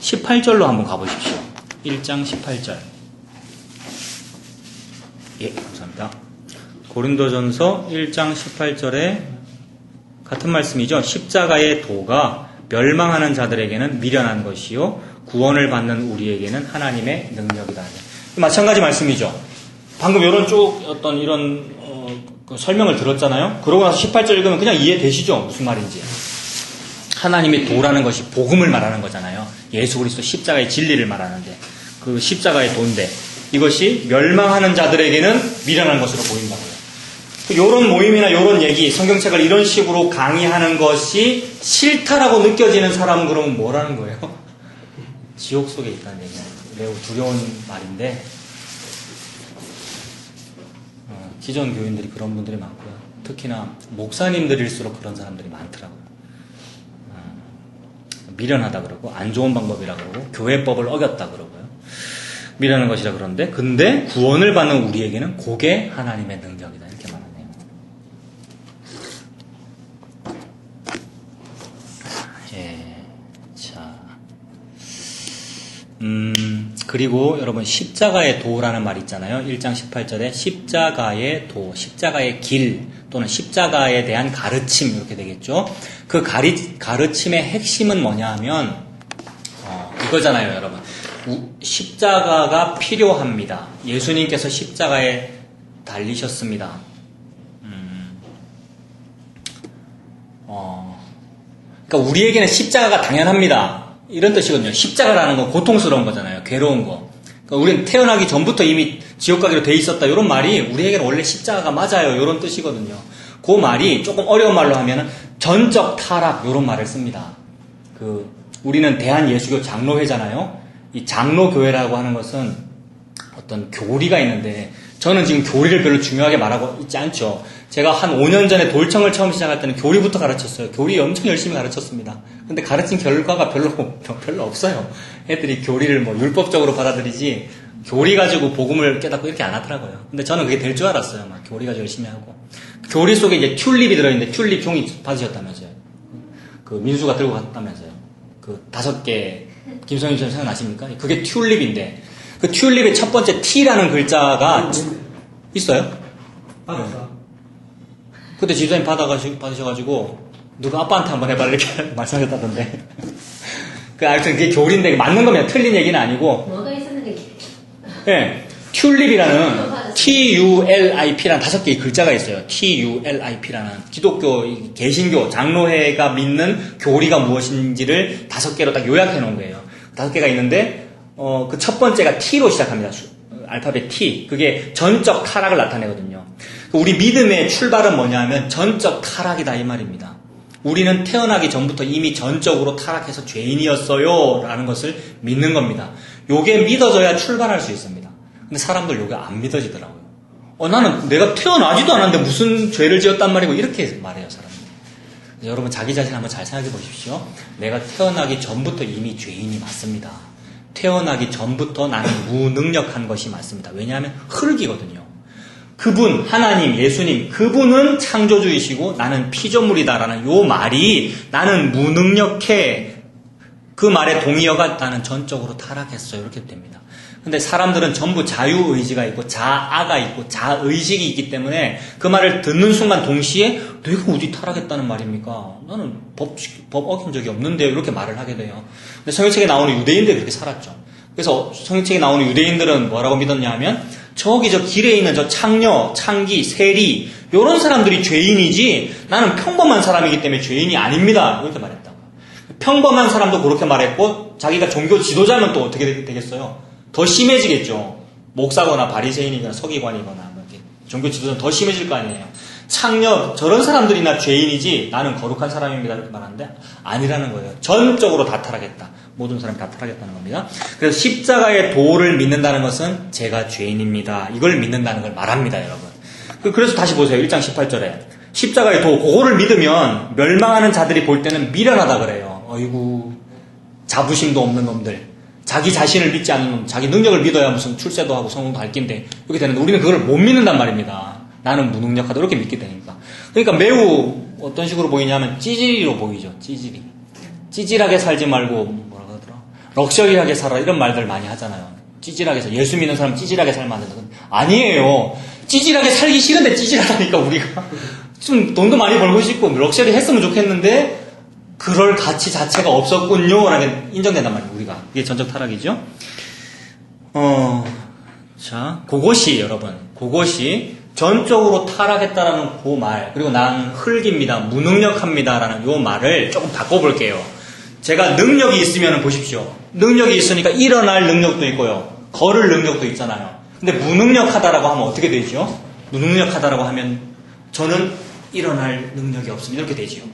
18절로 한번 가보십시오. 1장 18절. 예, 감사합니다. 고린도전서 1장 18절에 같은 말씀이죠. 십자가의 도가 멸망하는 자들에게는 미련한 것이요 구원을 받는 우리에게는 하나님의 능력이다. 마찬가지 말씀이죠. 방금 이런 쭉 어떤 이런 그 설명을 들었잖아요. 그러고 나서 18절 읽으면 그냥 이해되시죠? 무슨 말인지. 하나님의 도라는 것이 복음을 말하는 거잖아요. 예수 그리스도 십자가의 진리를 말하는데 그 십자가의 도인데 이것이 멸망하는 자들에게는 미련한 것으로 보인다고요. 이런 모임이나 이런 얘기, 성경책을 이런 식으로 강의하는 것이 싫다라고 느껴지는 사람은 그러면 뭐라는 거예요? 지옥 속에 있다는 얘기는 매우 두려운 말인데 기존 교인들이 그런 분들이 많고요. 특히나 목사님들일수록 그런 사람들이 많더라고요. 미련하다 그러고 안 좋은 방법이라 그러고 교회법을 어겼다 그러고요. 미련한 것이라 그러는데 근데 구원을 받는 우리에게는 그게 하나님의 능력이다 이렇게 말하네요. 그리고 여러분 십자가의 도라는 말 있잖아요. 1장 18절에 십자가의 도, 십자가의 길 또는 십자가에 대한 가르침 이렇게 되겠죠. 그 가르침의 핵심은 뭐냐 하면 이거잖아요, 여러분. 십자가가 필요합니다. 예수님께서 십자가에 달리셨습니다. 그러니까 우리에게는 십자가가 당연합니다. 이런 뜻이거든요. 십자가라는 건 고통스러운 거잖아요. 괴로운 거. 그러니까 우리는 태어나기 전부터 이미 지옥 가기로 돼 있었다. 이런 말이 우리에게는 원래 십자가가 맞아요. 이런 뜻이거든요. 그 말이 조금 어려운 말로 하면은 전적 타락 이런 말을 씁니다. 우리는 대한예수교 장로회잖아요. 이 장로교회라고 하는 것은 어떤 교리가 있는데 저는 지금 교리를 별로 중요하게 말하고 있지 않죠. 제가 한 5년 전에 돌청을 처음 시작할 때는 교리부터 가르쳤어요. 교리 엄청 열심히 가르쳤습니다. 근데 가르친 결과가 별로 없어요. 애들이 교리를 뭐 율법적으로 받아들이지 교리 가지고 복음을 깨닫고 이렇게 안 하더라고요. 근데 저는 그게 될 줄 알았어요. 막 교리 가지고 열심히 하고. 교리 속에 이제 튤립이 들어있는데 튤립 종이 받으셨다면서요. 민수가 들고 갔다면서요. 5개 김성윤 씨 생각나십니까? 그게 튤립인데 그 튤립의 첫 번째 T라는 글자가 있어요? 그때 지도자님 받으셔가지고 누가 아빠한테 한번 해봐라 이렇게 말씀하셨다던데 하여튼 그게 교리인데 맞는 겁니다. 틀린 얘기는 아니고 뭐가 있었는데 네, 튤립이라는 TULIP라는 5개의 글자가 있어요. TULIP라는 기독교, 개신교, 장로회가 믿는 교리가 무엇인지를 5개로 딱 요약해 놓은 거예요. 5개가 있는데 그 첫 번째가 T로 시작합니다. 알파벳 T. 그게 전적 타락을 나타내거든요. 우리 믿음의 출발은 뭐냐면 전적 타락이다 이 말입니다. 우리는 태어나기 전부터 이미 전적으로 타락해서 죄인이었어요 라는 것을 믿는 겁니다. 요게 믿어져야 출발할 수 있습니다. 근데 사람들 요게 안 믿어지더라고요. 나는 내가 태어나지도 않았는데 무슨 죄를 지었단 말이고 이렇게 말해요 사람들이. 여러분 자기 자신 한번 잘 생각해 보십시오. 내가 태어나기 전부터 이미 죄인이 맞습니다. 태어나기 전부터 나는 무능력한 것이 맞습니다. 왜냐하면 흙이거든요. 그분, 하나님, 예수님, 그분은 창조주이시고 나는 피조물이다라는 요 말이 나는 무능력해. 그 말에 동의어가 나는 전적으로 타락했어요. 이렇게 됩니다. 근데 사람들은 전부 자유의지가 있고 자아가 있고 자의식이 있기 때문에 그 말을 듣는 순간 동시에 내가 어디 타락했다는 말입니까? 나는 법 어긴 적이 없는데 이렇게 말을 하게 돼요. 근데 성경책에 나오는 유대인들이 그렇게 살았죠. 그래서 성경책에 나오는 유대인들은 뭐라고 믿었냐 하면 저기 저 길에 있는 저 창녀, 창기, 세리 이런 사람들이 죄인이지 나는 평범한 사람이기 때문에 죄인이 아닙니다. 이렇게 말했다고. 평범한 사람도 그렇게 말했고 자기가 종교 지도자면 또 어떻게 되겠어요? 더 심해지겠죠. 목사거나 바리새인이거나 서기관이거나 이렇게 종교 지도자는 더 심해질 거 아니에요. 창녀 저런 사람들이나 죄인이지 나는 거룩한 사람입니다 이렇게 말하는데 아니라는 거예요. 전적으로 다 타락했다. 모든 사람이 다 타락했다는 겁니다. 그래서 십자가의 도를 믿는다는 것은 제가 죄인입니다. 이걸 믿는다는 걸 말합니다, 여러분. 그래서 다시 보세요. 1장 18절에 십자가의 도 그거를 믿으면 멸망하는 자들이 볼 때는 미련하다 그래요. 어이구 자부심도 없는 놈들. 자기 자신을 믿지 않는 놈, 자기 능력을 믿어야 무슨 출세도 하고 성공도 할 낀데 이렇게 되는데 우리는 그걸 못 믿는단 말입니다. 나는 무능력하다 이렇게 믿게 되니까. 그러니까 매우 어떤 식으로 보이냐면 찌질이로 보이죠. 찌질하게 살지 말고 뭐라고 하더라? 럭셔리하게 살아 이런 말들 많이 하잖아요. 찌질하게 살 예수 믿는 사람 찌질하게 살면 안 된다. 아니에요. 찌질하게 살기 싫은데 찌질하다니까 우리가 좀 돈도 많이 벌고 싶고 럭셔리 했으면 좋겠는데 그럴 가치 자체가 없었군요. 라고 인정된단 말이에요, 우리가. 이게 전적 타락이죠. 자, 그것이, 여러분, 그것이 전적으로 타락했다라는 그 말, 그리고 난 흙입니다, 무능력합니다라는 요 말을 조금 바꿔볼게요. 제가 능력이 있으면 보십시오. 능력이 있으니까 일어날 능력도 있고요. 걸을 능력도 있잖아요. 근데 무능력하다라고 하면 어떻게 되죠? 무능력하다라고 하면 저는 일어날 능력이 없습니다. 이렇게 되지요.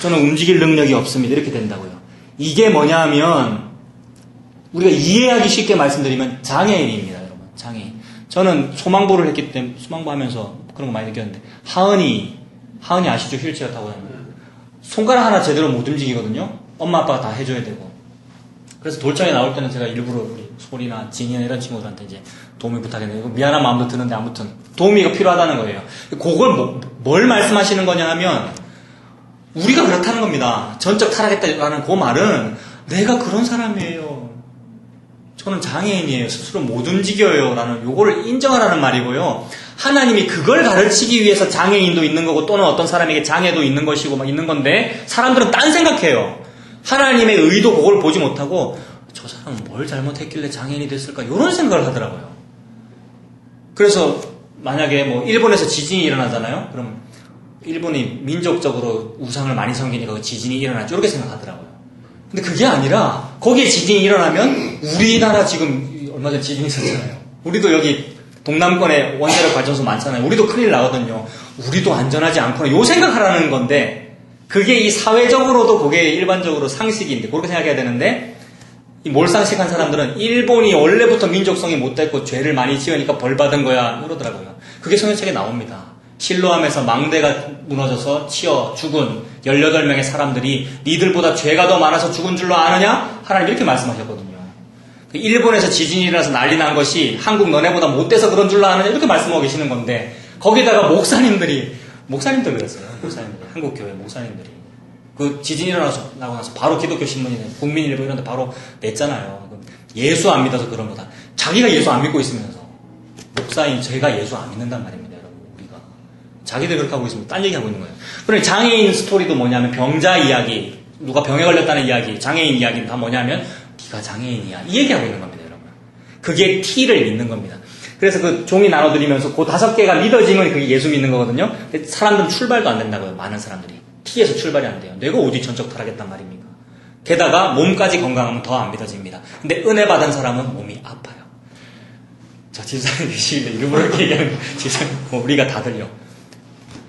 저는 움직일 능력이 없습니다. 이렇게 된다고요. 이게 뭐냐 하면 우리가 이해하기 쉽게 말씀드리면 장애인입니다. 여러분. 장애인. 저는 소망부를 했기 때문에 소망부 하면서 그런 거 많이 느꼈는데 하은이 아시죠? 휠체어 타고 다니는 손가락 하나 제대로 못 움직이거든요. 엄마 아빠가 다 해줘야 되고. 그래서 돌청에 나올 때는 제가 일부러 우리 소리나 진이나 이런 친구들한테 이제 도움을 부탁했는데 미안한 마음도 드는데 아무튼 도움이 필요하다는 거예요. 그걸 뭘 말씀하시는 거냐 하면 우리가 그렇다는 겁니다. 전적 타락했다라는 그 말은 내가 그런 사람이에요. 저는 장애인이에요. 스스로 못 움직여요. 라는 요거를 인정하라는 말이고요. 하나님이 그걸 가르치기 위해서 장애인도 있는 거고 또는 어떤 사람에게 장애도 있는 것이고 막 있는 건데 사람들은 딴 생각해요. 하나님의 의도 그걸 보지 못하고 저 사람은 뭘 잘못했길래 장애인이 됐을까? 이런 생각을 하더라고요. 그래서 만약에 뭐 일본에서 지진이 일어나잖아요. 그럼 일본이 민족적으로 우상을 많이 섬기니까 그 지진이 일어나죠. 이렇게 생각하더라고요. 근데 그게 아니라 거기에 지진이 일어나면 우리나라 지금 얼마 전에 지진이 있었잖아요. 우리도 여기 동남권에 원자력 발전소 많잖아요. 우리도 큰일 나거든요. 우리도 안전하지 않구나. 요 생각하라는 건데 그게 이 사회적으로도 그게 일반적으로 상식인데 그렇게 생각해야 되는데 이 몰상식한 사람들은 일본이 원래부터 민족성이 못됐고 죄를 많이 지으니까 벌 받은 거야 이러더라고요. 그게 성경책에 나옵니다. 실로암에서 망대가 무너져서 치어 죽은 18명의 사람들이 니들보다 죄가 더 많아서 죽은 줄로 아느냐? 하나님 이렇게 말씀하셨거든요. 일본에서 지진이 일어나서 난리 난 것이 한국 너네보다 못돼서 그런 줄로 아느냐? 이렇게 말씀하고 계시는 건데 거기다가 목사님들 그랬어요. 목사님들, 한국교회 목사님들이 그 지진이 일어나고 나서 바로 기독교 신문이나 국민일보 이런 데 바로 냈잖아요. 예수 안 믿어서 그런 거다. 자기가 예수 안 믿고 있으면서 목사인 제가 예수 안 믿는단 말입니다. 여러분 우리가 자기들 그렇게 하고 있으면 딴 얘기하고 있는 거예요. 그런데 장애인 스토리도 뭐냐면 병자 이야기, 누가 병에 걸렸다는 이야기, 장애인 이야기는 다 뭐냐면 네가 장애인이야 이 얘기하고 있는 겁니다. 여러분 그게 T를 믿는 겁니다. 그래서 그 종이 나눠드리면서 그 5개가 믿어지면 그게 예수 믿는 거거든요. 근데 사람들은 출발도 안 된다고요. 많은 사람들이 T에서 출발이 안 돼요. 내가 어디 전적탈하겠단 말입니까? 게다가 몸까지 건강하면 더 안 믿어집니다. 근데 은혜 받은 사람은 몸이 아파요. 자, 지사님 계시길래 일부러 이렇게 얘기하는 거 지사님 우리가 다 들려.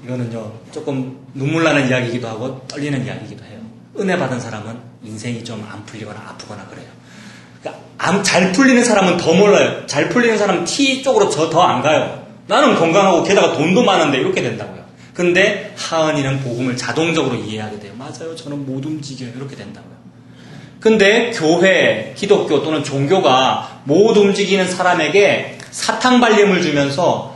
이거는요 조금 눈물 나는 이야기이기도 하고 떨리는 이야기이기도 해요. 은혜 받은 사람은 인생이 좀 안 풀리거나 아프거나 그래요. 그러니까 잘 풀리는 사람은 더 몰라요. 잘 풀리는 사람은 T 쪽으로 더 안 가요. 나는 건강하고 게다가 돈도 많은데 이렇게 된다고요. 근데 하은이는 복음을 자동적으로 이해하게 돼요. 맞아요. 저는 못 움직여요. 이렇게 된다고요. 근데 교회, 기독교 또는 종교가 못 움직이는 사람에게 사탕발림을 주면서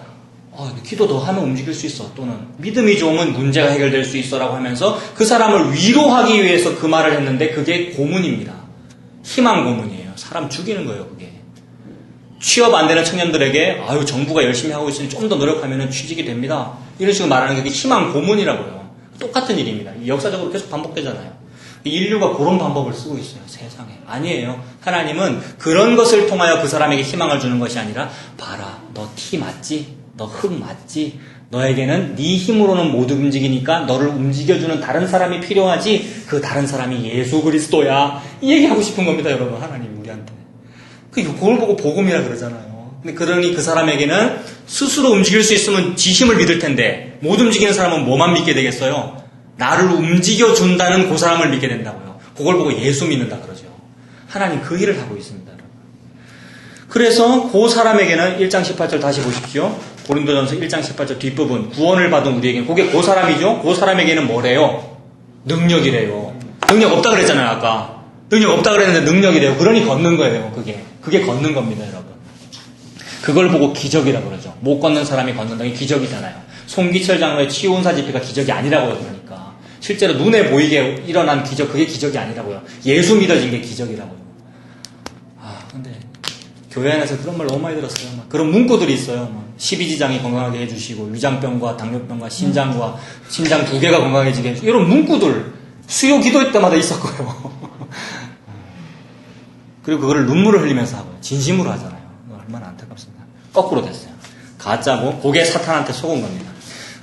기도 더 하면 움직일 수 있어. 또는 믿음이 좋으면 문제가 해결될 수 있어 라고 하면서 그 사람을 위로하기 위해서 그 말을 했는데 그게 고문입니다. 희망 고문이에요. 사람 죽이는 거예요. 그게. 취업 안 되는 청년들에게 정부가 열심히 하고 있으니 좀 더 노력하면 취직이 됩니다. 이런 식으로 말하는 게 희망 고문이라고요. 똑같은 일입니다. 역사적으로 계속 반복되잖아요. 인류가 그런 방법을 쓰고 있어요. 세상에. 아니에요. 하나님은 그런 것을 통하여 그 사람에게 희망을 주는 것이 아니라 봐라. 너 티 맞지? 너 흙 맞지? 너에게는 네 힘으로는 못 움직이니까 너를 움직여주는 다른 사람이 필요하지. 그 다른 사람이 예수 그리스도야. 이 얘기하고 싶은 겁니다. 여러분. 하나님 우리한테. 그걸 보고 복음이라 그러잖아요. 근데 그러니 그 사람에게는 스스로 움직일 수 있으면 지심을 믿을 텐데 못 움직이는 사람은 뭐만 믿게 되겠어요? 나를 움직여준다는 그 사람을 믿게 된다고요. 그걸 보고 예수 믿는다 그러죠. 하나님 그 일을 하고 있습니다. 그래서 그 사람에게는 1장 18절 다시 보십시오. 고린도전서 1장 18절 뒷부분 구원을 받은 우리에게는 그게 그 사람이죠. 그 사람에게는 뭐래요? 능력이래요. 능력 없다 그랬잖아요. 아까. 능력 없다 그랬는데 능력이래요. 그러니 걷는 거예요. 그게 걷는 겁니다. 여러분. 그걸 보고 기적이라고 그러죠. 못 걷는 사람이 걷는다는 게 기적이잖아요. 송기철 장로의 치유운사 집회가 기적이 아니라고요. 그러니까 실제로 눈에 보이게 일어난 기적 그게 기적이 아니라고요. 예수 믿어진 게 기적이라고요. 근데 교회 안에서 그런 말 너무 많이 들었어요. 그런 문구들이 있어요. 12지장이 건강하게 해주시고 위장병과 당뇨병과 신장 2개가 건강해지게 해주시고 이런 문구들 수요 기도회 때마다 있었고요. 그리고 그거를 눈물을 흘리면서 하고요. 진심으로 하잖아요. 얼마나 안타깝습니다. 거꾸로 됐어요. 가짜고 그게 사탄한테 속은 겁니다.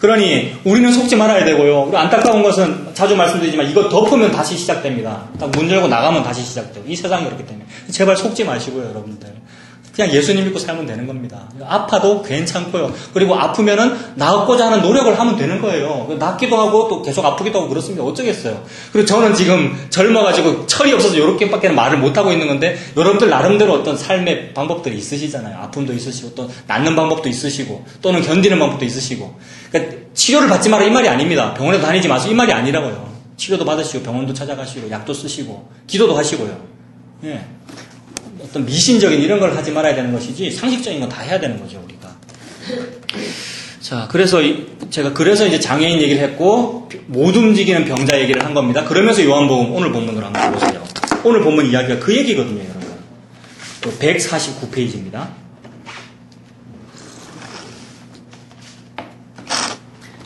그러니 우리는 속지 말아야 되고요. 우리 안타까운 것은 자주 말씀드리지만 이거 덮으면 다시 시작됩니다. 딱 문 열고 나가면 다시 시작돼요. 이 세상이 그렇기 때문에 제발 속지 마시고요. 여러분들. 그냥 예수님 믿고 살면 되는 겁니다. 아파도 괜찮고요. 그리고 아프면은 나았고자 하는 노력을 하면 되는 거예요. 낫기도 하고 또 계속 아프기도 하고 그렇습니다. 어쩌겠어요. 그리고 저는 지금 젊어가지고 철이 없어서 이렇게밖에 말을 못하고 있는 건데 여러분들 나름대로 어떤 삶의 방법들이 있으시잖아요. 아픔도 있으시고 또 낫는 방법도 있으시고 또는 견디는 방법도 있으시고 그러니까 치료를 받지 마라 이 말이 아닙니다. 병원에도 다니지 마세요. 이 말이 아니라고요. 치료도 받으시고 병원도 찾아가시고 약도 쓰시고 기도도 하시고요. 예. 어떤 미신적인 이런 걸 하지 말아야 되는 것이지 상식적인 건 다 해야 되는 거죠 우리가. 자, 그래서 제가 이제 장애인 얘기를 했고 못 움직이는 병자 얘기를 한 겁니다. 그러면서 요한복음 오늘 본문으로 한번 보세요. 오늘 본문 이야기가 그 얘기거든요, 여러분. 149페이지입니다.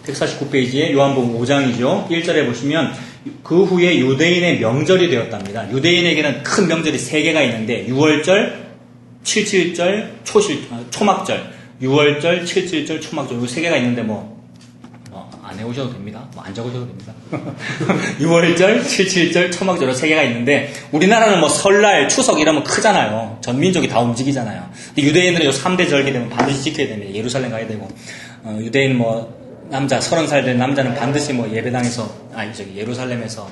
149페이지에 요한복음 5장이죠. 1절에 보시면 그 후에 유대인의 명절이 되었답니다. 유대인에게는 큰 명절이 3개가 있는데 6월절, 77절, 초막절, 6월절, 77절, 초막절 이 3개가 있는데 안 해오셔도 됩니다. 안 적으셔도 됩니다. 6월절, 77절, 초막절 3개가 있는데 우리나라는 설날, 추석 이러면 크잖아요. 전 민족이 다 움직이잖아요. 근데 유대인들은 요 3대 절기 되면 반드시 지켜야 됩니다. 예루살렘 가야 되고 유대인 남자 30살 된 남자는 반드시 예배당에서 예루살렘에서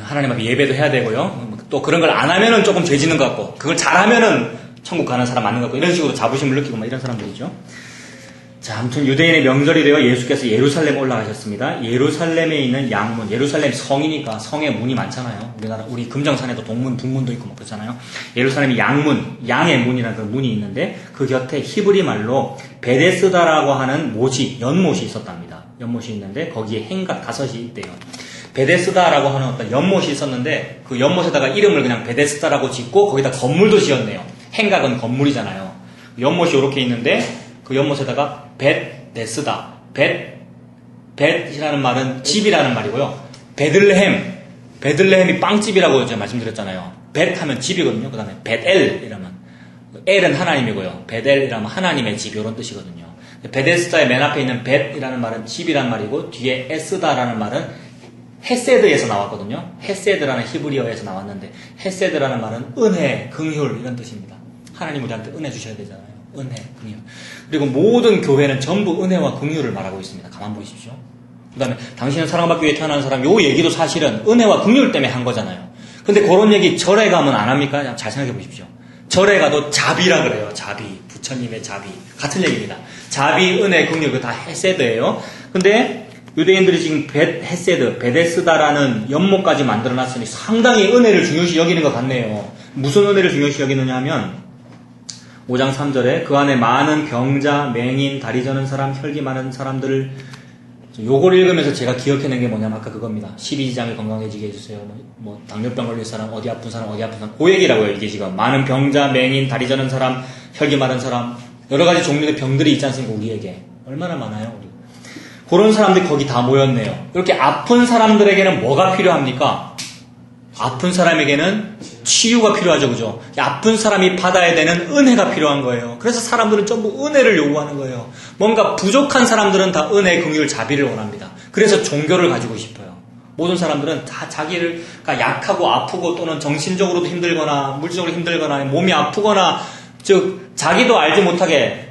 하나님 앞에 예배도 해야 되고요. 또 그런 걸 안 하면은 조금 죄 지는 것 같고 그걸 잘하면은 천국 가는 사람 맞는 것 같고 이런 식으로 자부심을 느끼고 이런 사람들이죠. 자, 아무튼 유대인의 명절이 되어 예수께서 예루살렘 올라가셨습니다. 예루살렘에 있는 양문, 예루살렘 성이니까 성에 문이 많잖아요. 우리 금정산에도 동문, 북문도 있고 그렇잖아요. 예루살렘이 양문, 양의 문이라는 그 문이 있는데 그 곁에 히브리 말로 베데스다라고 하는 연못이 있었답니다. 연못이 있는데 거기에 행각 5이 있대요. 베데스다라고 하는 어떤 연못이 있었는데 그 연못에다가 이름을 그냥 베데스다라고 짓고 거기다 건물도 지었네요. 행각은 건물이잖아요. 연못이 이렇게 있는데 그 연못에다가 베데스다. 벳이라는 말은 집이라는 말이고요. 베들레헴이 빵집이라고 제가 말씀드렸잖아요. 벳 하면 집이거든요. 그 다음에 벳엘 이러면 엘은 하나님이고요. 벳엘이라면 하나님의 집 이런 뜻이거든요. 베데스다의 맨 앞에 있는 벳이라는 말은 집이라는 말이고 뒤에 에스다라는 말은 헤세드에서 나왔거든요. 헤세드라는 히브리어에서 나왔는데 헤세드라는 말은 은혜, 긍휼 이런 뜻입니다. 하나님 우리한테 은혜 주셔야 되잖아요. 은혜, 긍휼. 그리고 모든 교회는 전부 은혜와 긍휼을 말하고 있습니다. 가만 보십시오. 그 다음에 당신은 사랑받기 위해 태어난 사람 요 얘기도 사실은 은혜와 긍휼 때문에 한 거잖아요. 근데 그런 얘기 절에 가면 안 합니까? 잘 생각해 보십시오. 절에 가도 자비라 그래요. 자비. 부처님의 자비. 같은 얘기입니다. 자비, 은혜, 긍휼 그거 다 헤세드예요. 근데 유대인들이 지금 베데스다라는 연못까지 만들어놨으니 상당히 은혜를 중요시 여기는 것 같네요. 무슨 은혜를 중요시 여기느냐 하면 5장 3절에 그 안에 많은 병자, 맹인, 다리 저는 사람, 혈기 많은 사람들을 요걸 읽으면서 제가 기억해낸 게 뭐냐면 아까 그겁니다. 12지장이 건강해지게 해주세요. 당뇨병 걸릴 사람, 어디 아픈 사람, 그 얘기라고요. 이게 지금 많은 병자, 맹인, 다리 저는 사람, 혈기 많은 사람 여러 가지 종류의 병들이 있지 않습니까? 우리에게. 얼마나 많아요. 우리. 그런 사람들이 거기 다 모였네요. 이렇게 아픈 사람들에게는 뭐가 필요합니까? 아픈 사람에게는 치유가 필요하죠. 그죠? 아픈 사람이 받아야 되는 은혜가 필요한 거예요. 그래서 사람들은 전부 은혜를 요구하는 거예요. 뭔가 부족한 사람들은 다 은혜, 긍휼, 자비를 원합니다. 그래서 종교를 가지고 싶어요. 모든 사람들은 다 자기가 약하고 아프고 또는 정신적으로도 힘들거나 물질적으로 힘들거나 몸이 아프거나 즉 자기도 알지 못하게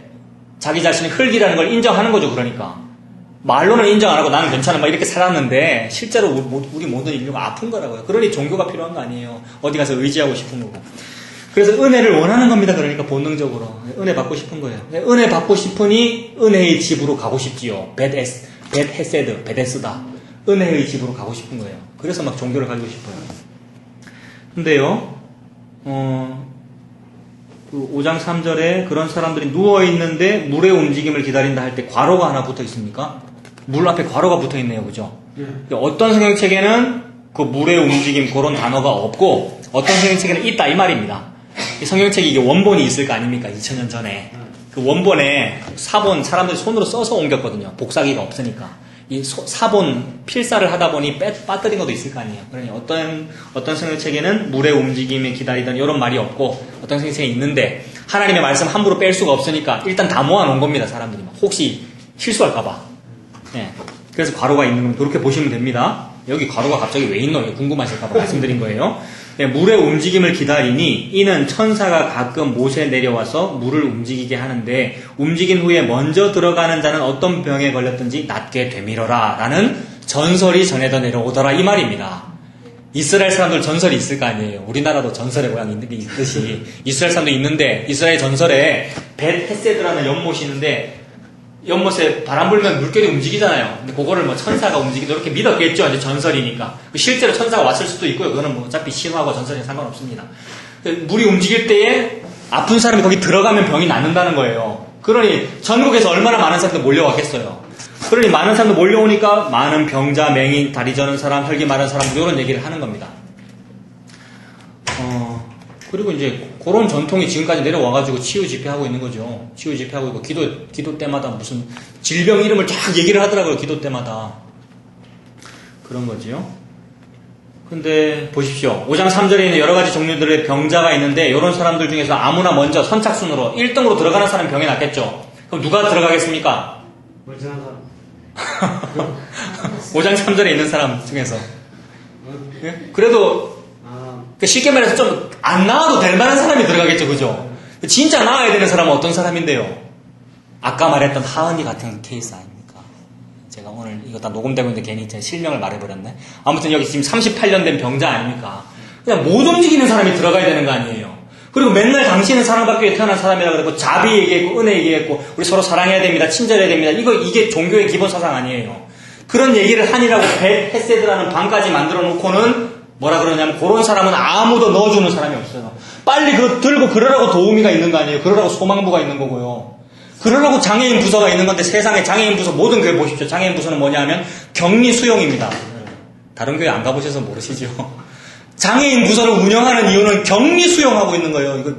자기 자신이 흙이라는 걸 인정하는 거죠. 그러니까 말로는 인정 안 하고 나는 괜찮아 막 이렇게 살았는데 실제로 우리 모든 인류가 아픈 거라고요. 그러니 종교가 필요한 거 아니에요. 어디 가서 의지하고 싶은 거고. 그래서 은혜를 원하는 겁니다. 그러니까 본능적으로 은혜 받고 싶은 거예요. 은혜 받고 싶으니 은혜의 집으로 가고 싶지요. 벳헤세드, 베데스다. 은혜의 집으로 가고 싶은 거예요. 그래서 막 종교를 가지고 싶어요. 근데요, 그 5장 3절에 그런 사람들이 누워있는데 물의 움직임을 기다린다 할 때 괄호가 하나 붙어 있습니까? 물 앞에 괄호가 붙어 있네요. 그죠? 어떤 성경책에는 그 물의 움직임 그런 단어가 없고 어떤 성경책에는 있다 이 말입니다. 이 성경책이 이게 원본이 있을 거 아닙니까? 2000년 전에. 그 원본에 사본 사람들이 손으로 써서 옮겼거든요. 복사기가 없으니까. 이 사본 필사를 하다 보니 빠뜨린 것도 있을 거 아니에요. 그러니 어떤 성경책에는 물의 움직임에 기다리던 이런 말이 없고 어떤 성경책에 있는데 하나님의 말씀 함부로 뺄 수가 없으니까 일단 다 모아놓은 겁니다. 사람들이 혹시 실수할까봐. 네. 그래서 괄호가 있는 건 그렇게 보시면 됩니다. 여기 괄호가 갑자기 왜 있노? 궁금하실까봐 말씀드린 거예요. 네, 물의 움직임을 기다리니 이는 천사가 가끔 못에 내려와서 물을 움직이게 하는데 움직인 후에 먼저 들어가는 자는 어떤 병에 걸렸든지 낫게 되밀어라 라는 전설이 전해져 내려오더라 이 말입니다. 이스라엘 사람들 전설이 있을 거 아니에요. 우리나라도 전설의 모양이 있는 게 있듯이 이스라엘 사람도 있는데 이스라엘 전설에 벳헤세드라는 연못이 있는데 연못에 바람 불면 물결이 움직이잖아요. 근데 그거를 천사가 움직이도 이렇게 믿었겠죠. 이제 전설이니까. 실제로 천사가 왔을 수도 있고요. 그거는 어차피 신화하고 전설이 상관없습니다. 물이 움직일 때에 아픈 사람이 거기 들어가면 병이 낫는다는 거예요. 그러니 전국에서 얼마나 많은 사람들 몰려왔겠어요. 그러니 많은 사람들 몰려오니까 많은 병자, 맹인, 다리 저는 사람, 혈기 마른 사람 이런 얘기를 하는 겁니다. 그리고 이제 그런 전통이 지금까지 내려와가지고 치유 집회하고 있는 거죠. 치유 집회하고 있고 기도 때마다 무슨 질병 이름을 쫙 얘기를 하더라고요. 기도 때마다. 그런 거지요. 근데 보십시오. 5장 3절에 있는 여러 가지 종류들의 병자가 있는데 이런 사람들 중에서 아무나 먼저 선착순으로 1등으로 들어가는 사람이 병에 낫겠죠. 그럼 누가 들어가겠습니까? 멀쩡한 사람. 5장 3절에 있는 사람 중에서. 예? 그래도 쉽게 말해서 좀 안 나와도 될 만한 사람이 들어가겠죠. 그죠? 진짜 나와야 되는 사람은 어떤 사람인데요? 아까 말했던 하은이 같은 케이스 아닙니까? 제가 오늘 이거 다 녹음되고 있는데 괜히 제 실명을 말해버렸네. 아무튼 여기 지금 38년 된 병자 아닙니까? 그냥 못 움직이는 사람이 들어가야 되는 거 아니에요. 그리고 맨날 당신은 사랑받기 위해 태어난 사람이라 그러고 자비 얘기했고 은혜 얘기했고 우리 서로 사랑해야 됩니다. 친절해야 됩니다. 이게 종교의 기본 사상 아니에요. 그런 얘기를 하니라고 헤세드라는 방까지 만들어 놓고는 뭐라 그러냐면 그런 사람은 아무도 넣어주는 사람이 없어요. 빨리 그거 들고 그러라고 도우미가 있는 거 아니에요. 그러라고 소망부가 있는 거고요. 그러라고 장애인 부서가 있는 건데 세상에 장애인 부서 모든 교회 보십시오. 장애인 부서는 뭐냐면 격리 수용입니다. 다른 교회 안 가보셔서 모르시죠. 장애인 부서를 운영하는 이유는 격리 수용하고 있는 거예요. 이거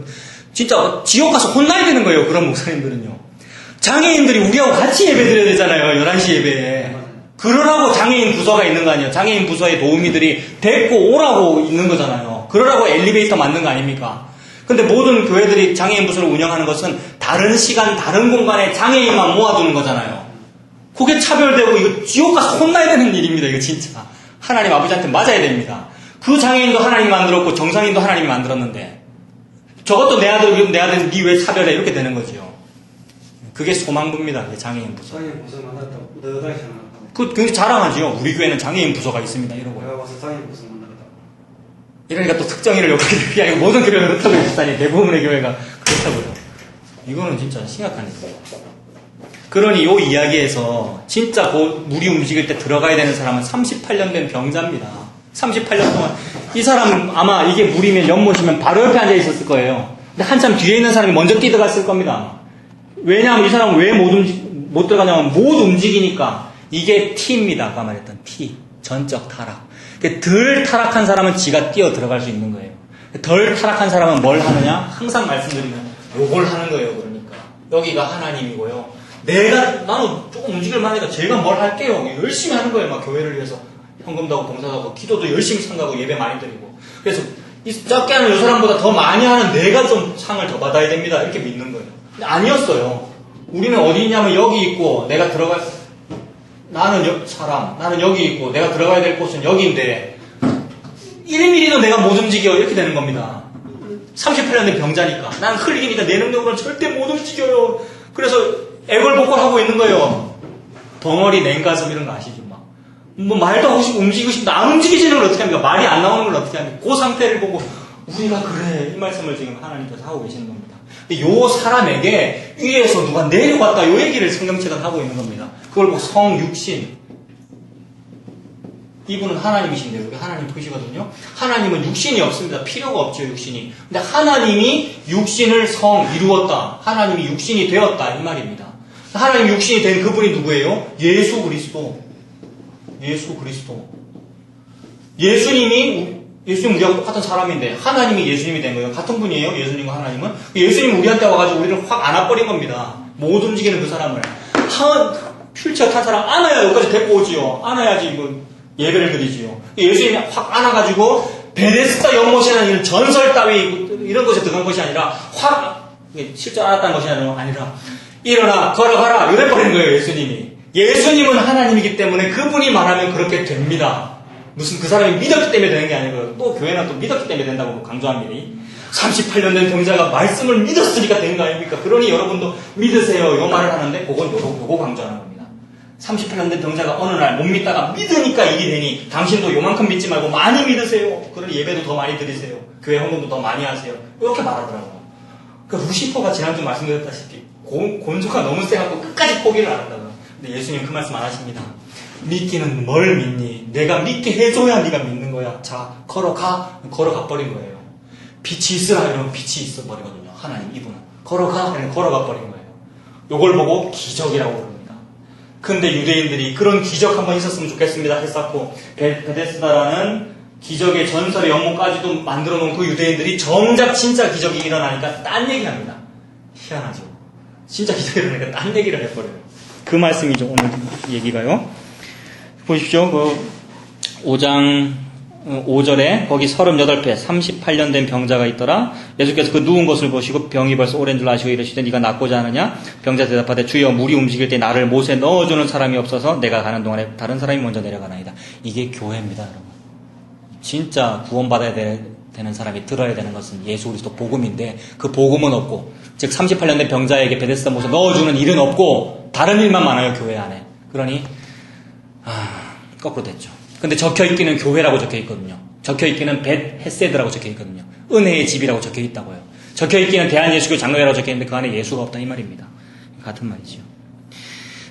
진짜 지옥 가서 혼나야 되는 거예요. 그런 목사님들은요. 장애인들이 우리하고 같이 예배 드려야 되잖아요. 11시 예배에. 그러라고 장애인 부서가 있는 거 아니에요. 장애인 부서의 도우미들이 데리고 오라고 있는 거잖아요. 그러라고 엘리베이터 만든 거 아닙니까? 근데 모든 교회들이 장애인 부서를 운영하는 것은 다른 시간, 다른 공간에 장애인만 모아두는 거잖아요. 그게 차별되고 이거 지옥 가서 혼나야 되는 일입니다. 이거 진짜. 하나님 아버지한테 맞아야 됩니다. 그 장애인도 하나님이 만들었고 정상인도 하나님이 만들었는데 저것도 내 아들, 내 아들, 니 왜 차별해? 이렇게 되는 거죠. 그게 소망부입니다. 장애인 부서. 장애인 부서 만났다고 뿌듯하게 생각하고. 그 굉장히 자랑하지요. 우리 교회는 장애인 부서가 있습니다. 이러고. 내가 와서 장애인 부서 만나겠다고. 이러니까 또 특정인을 욕하게 되는 게 아니고 모든 교회가 그렇다고 했다니 대부분의 교회가 그렇다고요. 이거는 진짜 심각한 일이에요. 그러니 이 이야기에서 진짜 물이 움직일 때 들어가야 되는 사람은 38년 된 병자입니다. 38년 동안 이 사람 아마 이게 물이면 연못이면 바로 옆에 앉아 있었을 거예요. 근데 한참 뒤에 있는 사람이 먼저 뛰어갔을 겁니다. 왜냐하면 이 사람은 왜 못 들어가냐면 못 움직이니까 이게 T입니다. 아까 말했던 T. 전적 타락. 덜 타락한 사람은 지가 뛰어 들어갈 수 있는 거예요. 덜 타락한 사람은 뭘 하느냐? 항상 말씀드리면 요걸 하는 거예요. 그러니까 여기가 하나님이고요. 나는 조금 움직일 만하니까 제가 뭘 할게요. 열심히 하는 거예요. 막 교회를 위해서 헌금도 하고 봉사도 하고 기도도 열심히 참가하고 예배 많이 드리고. 그래서 이 적게 하는 이 사람보다 더 많이 하는 내가 좀 상을 더 받아야 됩니다. 이렇게 믿는 거예요. 근데 아니었어요. 우리는 어디 있냐면 여기 있고 내가 나는 여기 있고 내가 들어가야 될 곳은 여기인데 1mm도 내가 못 움직여 이렇게 되는 겁니다. 38년 된 병자니까 난 흘리기니까 내 능력으로는 절대 못 움직여요. 그래서 애걸복걸하고 있는 거예요. 덩어리 냉가슴 이런 거 아시죠? 뭐 말도 하고 싶고 움직이고 싶은데 안 움직이시는 걸 어떻게 합니까? 말이 안 나오는 걸 어떻게 합니까? 그 상태를 보고 우리가 그래 이 말씀을 지금 하나님께서 하고 계시는 겁니다. 요 사람에게 위에서 누가 내려왔다 요 얘기를 성경책은 하고 있는 겁니다. 그걸 보고 성육신 이분은 하나님이신데 여기 하나님 보시거든요. 하나님은 육신이 없습니다. 필요가 없죠 육신이. 근데 하나님이 육신을 이루었다. 하나님이 육신이 되었다 이 말입니다. 하나님 육신이 된 그분이 누구예요? 예수 그리스도. 예수님 우리하고 똑같은 사람인데 하나님이 예수님이 된 거예요. 같은 분이에요. 예수님과 하나님은. 예수님 우리한테 와가지고 우리를 확 안아버린 겁니다. 못 움직이는 그 사람을. 휠체어 탄 사람 안아야 여기까지 데리고 오지요. 안아야지 이거 예배를 드리지요. 예수님이 확 안아가지고 베데스다 연못이라는 이런 전설 따위 이런 것에 들어간 것이 아니라 실제 알았다는 것이 아니라 일어나 걸어가라 이래버리는 거예요. 예수님은 하나님이기 때문에 그분이 말하면 그렇게 됩니다. 무슨 그 사람이 믿었기 때문에 되는 게 아니고요. 또 교회는 또 믿었기 때문에 된다고 강조합니다. 38년 된 병자가 말씀을 믿었으니까 된 거 아닙니까? 그러니 여러분도 믿으세요. 이 말을 하는데 그건 요거 강조하는 겁니다. 38년 된 병자가 어느 날 못 믿다가 믿으니까 이게 되니 당신도 요만큼 믿지 말고 많이 믿으세요. 그러니 예배도 더 많이 드리세요. 교회 헌금도 더 많이 하세요. 이렇게 말하더라고요. 그러니까 루시퍼가 지난주 말씀드렸다시피 곤조가 너무 세갖고 끝까지 포기를 안 한다고요. 근데 예수님 그 말씀 안 하십니다. 믿기는 뭘 믿니? 내가 믿게 해줘야 네가 믿는 거야. 자, 걸어가 버린 거예요. 빛이 있으라 이러면 빛이 있어 버리거든요. 하나님 이분은 걸어가 버린 거예요. 요걸 보고 기적이라고 부릅니다. 근데 유대인들이 그런 기적 한번 있었으면 좋겠습니다 했었고 베데스다라는 기적의 전설의 연못까지도 만들어 놓은 그 유대인들이 정작 진짜 기적이 일어나니까 딴 얘기합니다. 희한하죠. 진짜 기적이 일어나니까 딴 얘기를 해버려요. 그 말씀이죠. 오늘 얘기가요. 보십시오. 그 5장 5절에 거기 38배 38년 된 병자가 있더라. 예수께서 그 누운 것을 보시고 병이 벌써 오랜 줄 아시고 이르시되 네가 낫고자 하느냐? 병자 대답하되 주여 물이 움직일 때 나를 못에 넣어주는 사람이 없어서 내가 가는 동안에 다른 사람이 먼저 내려가나이다. 이게 교회입니다, 여러분. 진짜 구원받아야 되는 사람이 들어야 되는 것은 예수 그리스도 복음인데 그 복음은 없고, 즉 38년 된 병자에게 베데스다 못에 넣어주는 일은 없고 다른 일만 많아요, 교회 안에. 그러니 거꾸로 됐죠. 근데 적혀있기는 교회라고 적혀있거든요. 적혀있기는 벳 헤세드라고 적혀있거든요. 은혜의 집이라고 적혀있다고요. 적혀있기는 대한예수교 장로회라고 적혀있는데 그 안에 예수가 없다 이 말입니다. 같은 말이죠.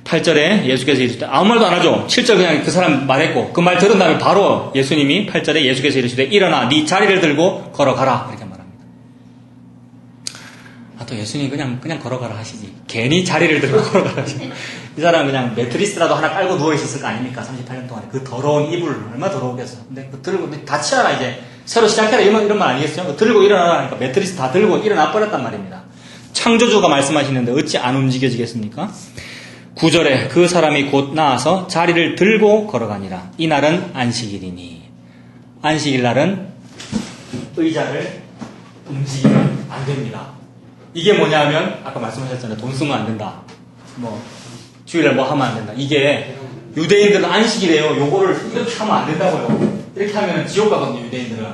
8절에 예수께서 이르시되 아무 말도 안 하죠. 7절 그냥 그 사람 말했고 그 말 들은 다음에 바로 예수님이 8절에 예수께서 이르시되 일어나 네 자리를 들고 걸어가라 이렇게 말합니다. 또 예수님이 그냥 걸어가라 하시지. 괜히 자리를 들고 걸어가라 하시지. 이 사람은 그냥 매트리스라도 하나 깔고 누워있었을 거 아닙니까? 38년 동안에. 그 더러운 이불을 얼마나 더러우겠어. 근데 그 들고, 같이 하라, 이제. 새로 시작해라, 이런 말 아니겠어요? 그 들고 일어나라 하니까 매트리스 다 들고 일어나 버렸단 말입니다. 창조주가 말씀하시는데 어찌 안 움직여지겠습니까? 9절에 그 사람이 곧 나와서 자리를 들고 걸어가니라. 이날은 안식일이니. 안식일 날은 의자를 움직이면 안 됩니다. 이게 뭐냐면, 아까 말씀하셨잖아요. 돈 쓰면 안 된다. 주일날 뭐 하면 안 된다. 이게 유대인들은 안식이래요. 요거를 이렇게 하면 안 된다고요. 이렇게 하면 지옥 가거든요, 유대인들은.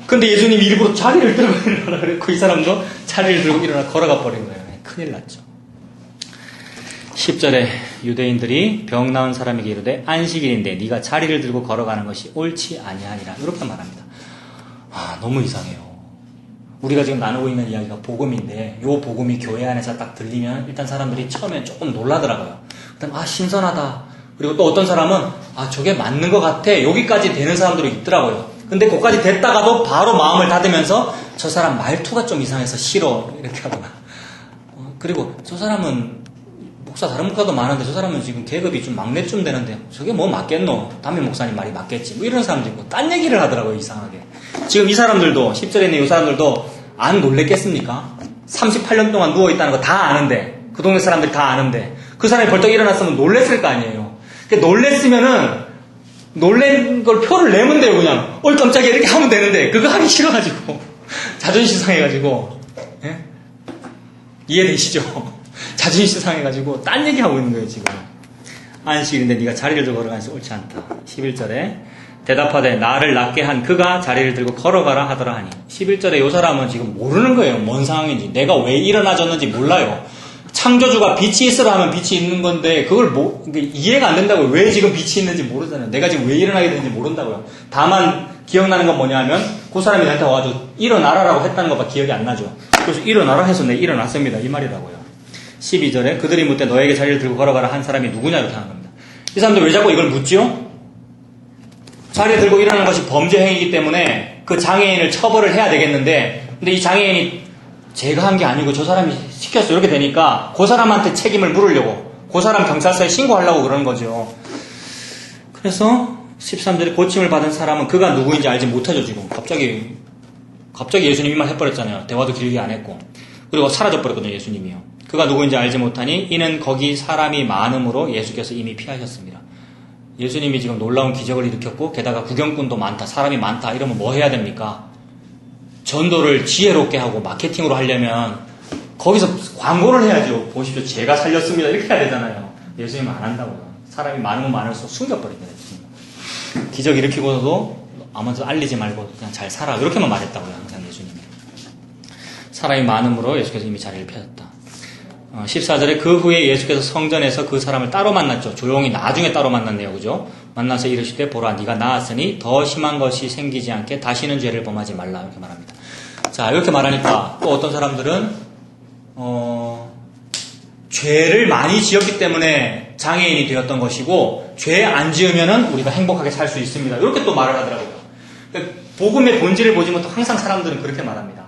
근데 예수님이 일부러 자리를 들고 일어나라 그랬고 이 사람도 자리를 들고 일어나 걸어가 버린 거예요. 큰일 났죠. 10절에 유대인들이 병 나은 사람에게 이르되 안식일인데 네가 자리를 들고 걸어가는 것이 옳지 아니하니라. 이렇게 말합니다. 너무 이상해요. 우리가 지금 나누고 있는 이야기가 복음인데 요 복음이 교회 안에서 딱 들리면 일단 사람들이 처음엔 조금 놀라더라고요. 그다음 신선하다. 그리고 또 어떤 사람은 저게 맞는 것 같아. 여기까지 되는 사람들이 있더라고요. 근데 거기까지 됐다가도 바로 마음을 닫으면서 저 사람 말투가 좀 이상해서 싫어 이렇게 하거나 그리고 저 사람은 다른 목사도 많은데 저 사람은 지금 계급이 좀 막내쯤 되는데 저게 뭐 맞겠노? 담임 목사님 말이 맞겠지. 이런 사람도 있고 딴 얘기를 하더라고요. 이상하게. 지금 이 사람들도 10절에 있는 이 사람들도 안 놀랬겠습니까? 38년 동안 누워있다는 거 다 아는데 그 동네 사람들이 다 아는데 그 사람이 벌떡 일어났으면 놀랬을 거 아니에요. 놀랬으면은 놀란 걸 표를 내면 돼요. 그냥 깜짝이야 이렇게 하면 되는데 그거 하기 싫어가지고 자존심 상해가지고 이해되시죠? 자존심 상해가지고 딴 얘기하고 있는 거예요 지금. 안식일인데 네가 자리를 들고 걸어가는 것이 옳지 않다. 11절에 대답하되 나를 낫게 한 그가 자리를 들고 걸어가라 하더라 하니 11절에 이 사람은 지금 모르는 거예요. 뭔 상황인지. 내가 왜 일어나졌는지 몰라요. 창조주가 빛이 있으라 하면 빛이 있는 건데 그걸 이해가 안 된다고요. 왜 지금 빛이 있는지 모르잖아요. 내가 지금 왜 일어나게 되는지 모른다고요. 다만 기억나는 건 뭐냐면 그 사람이 나한테 와가지고 일어나라라고 했다는 것밖에 기억이 안 나죠. 그래서 일어나라 해서 내 일어났습니다. 이 말이라고요. 12절에 그들이 묻되 너에게 자리를 들고 걸어가라 한 사람이 누구냐 이렇게 하는 겁니다. 이 사람들 왜 자꾸 이걸 묻지요? 자리에 들고 일어나는 것이 범죄 행위이기 때문에 그 장애인을 처벌을 해야 되겠는데 근데 이 장애인이 제가 한 게 아니고 저 사람이 시켰어 이렇게 되니까 그 사람한테 책임을 물으려고 그 사람 경찰서에 신고하려고 그러는 거죠. 그래서 13절에 고침을 받은 사람은 그가 누구인지 알지 못하죠. 지금 갑자기 예수님이 말 해버렸잖아요. 대화도 길게 안 했고 그리고 사라져버렸거든요. 예수님이요. 그가 누구인지 알지 못하니 이는 거기 사람이 많음으로 예수께서 이미 피하셨습니다. 예수님이 지금 놀라운 기적을 일으켰고 게다가 구경꾼도 많다, 사람이 많다 이러면 뭐 해야 됩니까? 전도를 지혜롭게 하고 마케팅으로 하려면 거기서 광고를 해야죠. 보십시오. 제가 살렸습니다. 이렇게 해야 되잖아요. 예수님은 안 한다고요. 사람이 많으면 많을수록 숨겨버리거든요. 기적 일으키고도 아무도 알리지 말고 그냥 잘 살아. 이렇게만 말했다고요. 항상 예수님이. 사람이 많음으로 예수께서 이미 자리를 펴셨다. 14절에 그 후에 예수께서 성전에서 그 사람을 따로 만났죠. 조용히 나중에 따로 만났네요. 그죠? 만나서 이르시되 보라 네가 나았으니 더 심한 것이 생기지 않게 다시는 죄를 범하지 말라 이렇게 말합니다. 자 이렇게 말하니까 또 어떤 사람들은 죄를 많이 지었기 때문에 장애인이 되었던 것이고 죄 안 지으면은 우리가 행복하게 살 수 있습니다. 이렇게 또 말을 하더라고요. 그러니까 복음의 본질을 보지만 또 항상 사람들은 그렇게 말합니다.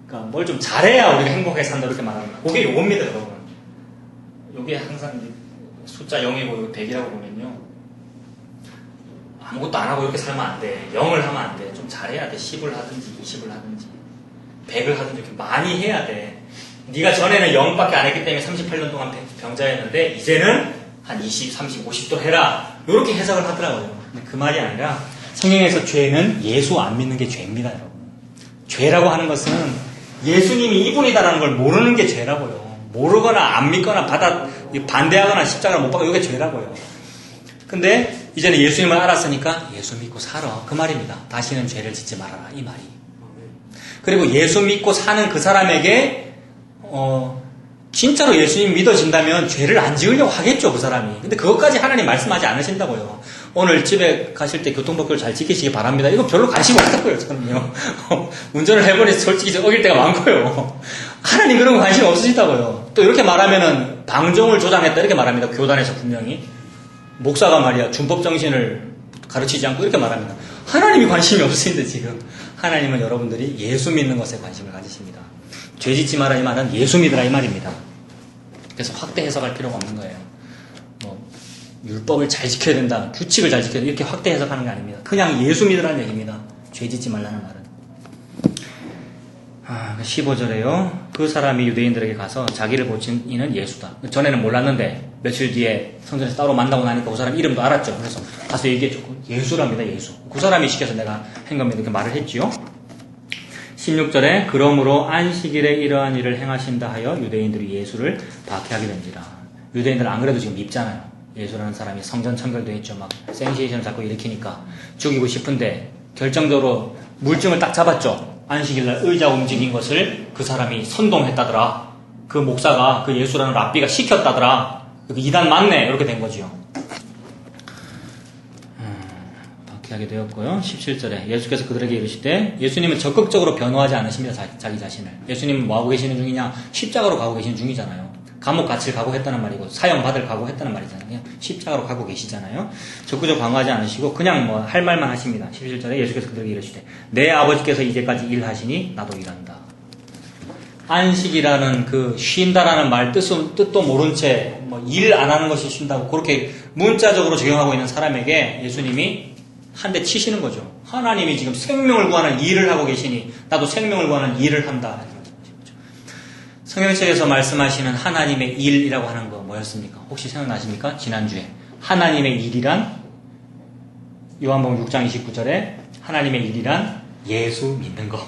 그러니까 뭘 좀 잘해야 우리가 행복하게 산다 이렇게 말합니다. 그게 요겁니다, 여러분. 요게 항상 숫자 0이고 100이라고 보면요. 아무것도 안 하고 이렇게 살면 안 돼. 0을 하면 안 돼. 좀 잘해야 돼. 10을 하든지 20을 하든지 100을 하든지 이렇게 많이 해야 돼. 네가 전에는 0밖에 안 했기 때문에 38년 동안 병자였는데 이제는 한 20, 30, 50도 해라. 이렇게 해석을 하더라고요. 근데 그 말이 아니라 성경에서 죄는 예수 안 믿는 게 죄입니다, 여러분. 죄라고 하는 것은 예수님이 이분이다라는 걸 모르는 게 죄라고요. 모르거나 안 믿거나 반대하거나 십자가를 못 박고 이게 죄라고요. 근데 이제는 예수님을 알았으니까 예수 믿고 살아. 그 말입니다. 다시는 죄를 짓지 말아라. 이 말이. 그리고 예수 믿고 사는 그 사람에게 진짜로 예수님 믿어진다면 죄를 안 지으려고 하겠죠, 그 사람이. 근데 그것까지 하나님 말씀하지 않으신다고요. 오늘 집에 가실 때 교통법규를 잘 지키시기 바랍니다. 이거 별로 관심 없다고요, 저는요. 운전을 해보니 솔직히 좀 어길 때가 많고요. 하나님 그런 거 관심 없으시다고요. 또 이렇게 말하면은 방종을 조장했다 이렇게 말합니다. 교단에서 분명히. 목사가 말이야 준법 정신을 가르치지 않고 이렇게 말합니다. 하나님이 관심이 없으신데 지금 하나님은 여러분들이 예수 믿는 것에 관심을 가지십니다. 죄 짓지 마라 이 말은 예수 믿으라 이 말입니다. 그래서 확대 해석할 필요가 없는 거예요. 율법을 잘 지켜야 된다, 규칙을 잘 지켜야 된다 이렇게 확대 해석하는 게 아닙니다. 그냥 예수 믿으라는 얘기입니다. 죄 짓지 말라는 말은. 15절에요. 그 사람이 유대인들에게 가서 자기를 고친 이는 예수다. 전에는 몰랐는데 며칠 뒤에 성전에서 따로 만나고 나니까 그 사람 이름도 알았죠. 그래서 가서 얘기해줬고 예수랍니다. 예수. 그 사람이 시켜서 내가 한 겁니다. 이렇게 말을 했지요. 16절에 그러므로 안식일에 이러한 일을 행하신다 하여 유대인들이 예수를 박해하게 된지라. 유대인들은 안 그래도 지금 밉잖아요. 예수라는 사람이 성전 청결도 했죠. 막 센세이션을 자꾸 일으키니까 죽이고 싶은데 결정적으로 물증을 딱 잡았죠. 안식일날 의자 움직인 것을 그 사람이 선동했다더라. 그 목사가 그 예수라는 랍비가 시켰다더라. 이단 맞네. 이렇게 된 거지요. 박해하게 되었고요. 17절에 예수께서 그들에게 이르시되 예수님은 적극적으로 변호하지 않으십니다. 자기 자신을. 예수님은 뭐 하고 계시는 중이냐? 십자가로 가고 계시는 중이잖아요. 감옥 갇힐 각오했다는 말이고 사형 받을 각오했다는 말이잖아요. 그냥 십자가로 가고 계시잖아요. 적극적으로 방어하지 않으시고 그냥 뭐 할 말만 하십니다. 11절에 예수께서 그들에게 이르시되 내 아버지께서 이제까지 일하시니 나도 일한다. 안식이라는 그 쉰다라는 말 뜻도 모른 채 뭐 일 안 하는 것이 쉰다고 그렇게 문자적으로 적용하고 있는 사람에게 예수님이 한 대 치시는 거죠. 하나님이 지금 생명을 구하는 일을 하고 계시니 나도 생명을 구하는 일을 한다. 성경책에서 말씀하시는 하나님의 일이라고 하는 거 뭐였습니까? 혹시 생각나십니까? 지난주에 하나님의 일이란 요한복음 6장 29절에 하나님의 일이란 예수 믿는 거.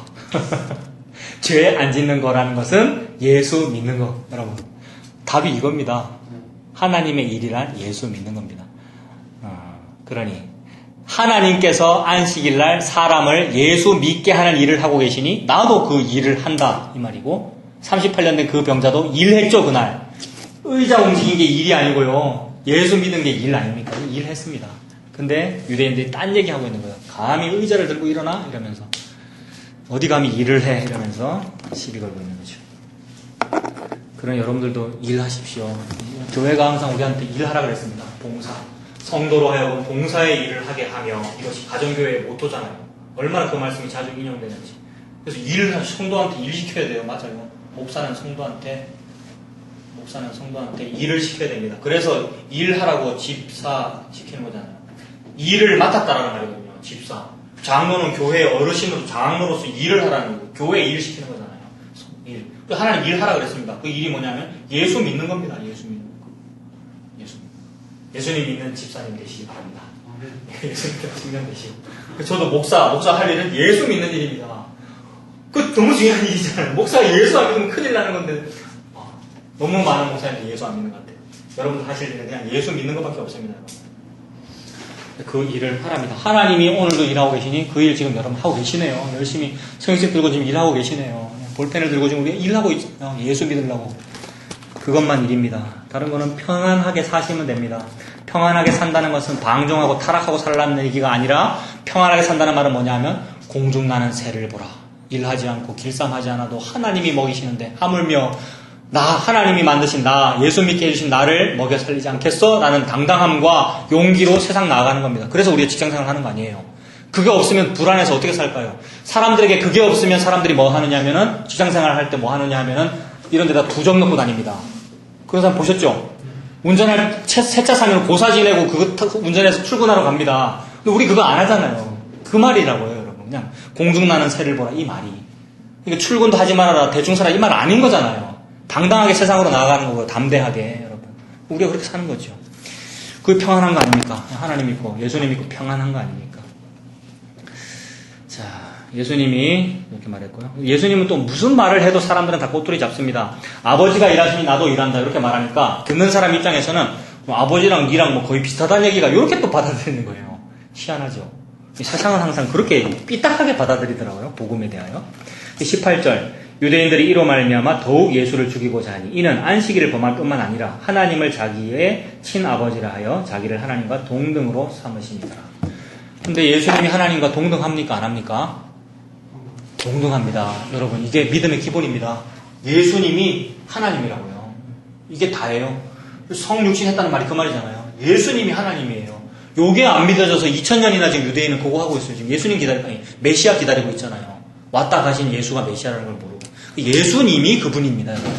죄 안 짓는 거라는 것은 예수 믿는 거. 여러분 답이 이겁니다. 하나님의 일이란 예수 믿는 겁니다. 그러니 하나님께서 안식일날 사람을 예수 믿게 하는 일을 하고 계시니 나도 그 일을 한다 이 말이고 38년 된 그 병자도 일했죠 그날. 의자 움직인 게 일이 아니고요. 예수 믿는 게 일 아닙니까? 일했습니다. 근데 유대인들이 딴 얘기하고 있는 거예요. 감히 의자를 들고 일어나? 이러면서 어디 감히 일을 해? 이러면서 시비 걸고 있는 거죠. 그러니 여러분들도 일하십시오. 교회가 항상 우리한테 일하라 그랬습니다. 봉사. 성도로 하여금 봉사의 일을 하게 하며 이것이 가정교회의 모토잖아요. 얼마나 그 말씀이 자주 인용되는지. 그래서 일을 성도한테 일 시켜야 돼요. 맞아요. 목사는 성도한테 일을 시켜야 됩니다. 그래서 일하라고 집사 시키는 거잖아요. 일을 맡았다라는 말이거든요. 집사. 장로는 교회의 어르신으로 장로로서 일을 하라는 거고 교회에 일 시키는 거잖아요. 일. 그 하나님 일하라 그랬습니다. 그 일이 뭐냐면 예수 믿는 겁니다. 예수 믿는 거. 예수님 믿는 집사님 되시기 바랍니다. 예수 믿는 증명 되시고. 저도 목사 할 일은 예수 믿는 일입니다. 그 너무 중요한 일이잖아요. 목사가 예수 안 믿으면 큰일 나는 건데 너무 많은 목사님들이 예수 안 믿는 것 같아요. 여러분들 하실 일은 그냥 예수 믿는 것밖에 없습니다. 그 일을 하랍니다. 하나님이 오늘도 일하고 계시니 그 일 지금 여러분 하고 계시네요. 열심히 성경책 들고 지금 일하고 계시네요. 볼펜을 들고 지금 일하고 있어요. 예수 믿으려고. 그것만 일입니다. 다른 거는 평안하게 사시면 됩니다. 평안하게 산다는 것은 방종하고 타락하고 살라는 얘기가 아니라 평안하게 산다는 말은 뭐냐면 공중나는 새를 보라. 일하지 않고 길쌈하지 않아도 하나님이 먹이시는데 하물며 하나님이 만드신 예수 믿게 해주신 나를 먹여 살리지 않겠어? 라는 당당함과 용기로 세상 나아가는 겁니다. 그래서 우리가 직장생활 하는 거 아니에요. 그게 없으면 불안해서 어떻게 살까요? 사람들에게 그게 없으면 사람들이 뭐 하느냐 하면은 직장생활 할 때 뭐 하느냐 하면은 이런 데다 부적 넣고 다닙니다. 그런 사람 보셨죠? 운전할 세차 사면 고사 지내고 그거 운전해서 출근하러 갑니다. 근데 우리 그거 안 하잖아요. 그 말이라고요, 여러분. 그냥 공중나는 새를 보라, 이 말이. 그러니까 출근도 하지 말아라, 대충 살아, 이 말 아닌 거잖아요. 당당하게 세상으로 나아가는 거고요, 담대하게, 여러분. 우리가 그렇게 사는 거죠. 그게 평안한 거 아닙니까? 하나님 믿고, 예수님 믿고 평안한 거 아닙니까? 자, 예수님이 이렇게 말했고요. 예수님은 또 무슨 말을 해도 사람들은 다 꼬투리 잡습니다. 아버지가 일하시니 나도 일한다, 이렇게 말하니까, 듣는 사람 입장에서는 뭐 아버지랑 니랑 뭐 거의 비슷하다는 얘기가 이렇게 또 받아들이는 거예요. 희한하죠. 세상은 항상 그렇게 삐딱하게 받아들이더라고요. 복음에 대하여. 18절 유대인들이 이로 말미암아 더욱 예수를 죽이고자 하니 이는 안식일을 범할 뿐만 아니라 하나님을 자기의 친아버지라 하여 자기를 하나님과 동등으로 삼으시니라. 근데 예수님이 하나님과 동등합니까? 안 합니까? 동등합니다. 여러분, 이게 믿음의 기본입니다. 예수님이 하나님이라고요. 이게 다예요. 성육신 했다는 말이 그 말이잖아요. 예수님이 하나님이에요. 요게 안 믿어져서 2000년이나 지금 유대인은 그거 하고 있어요. 지금 예수님 메시아 기다리고 있잖아요. 왔다 가신 예수가 메시아라는 걸 모르고. 예수님이 그분입니다. 여러분.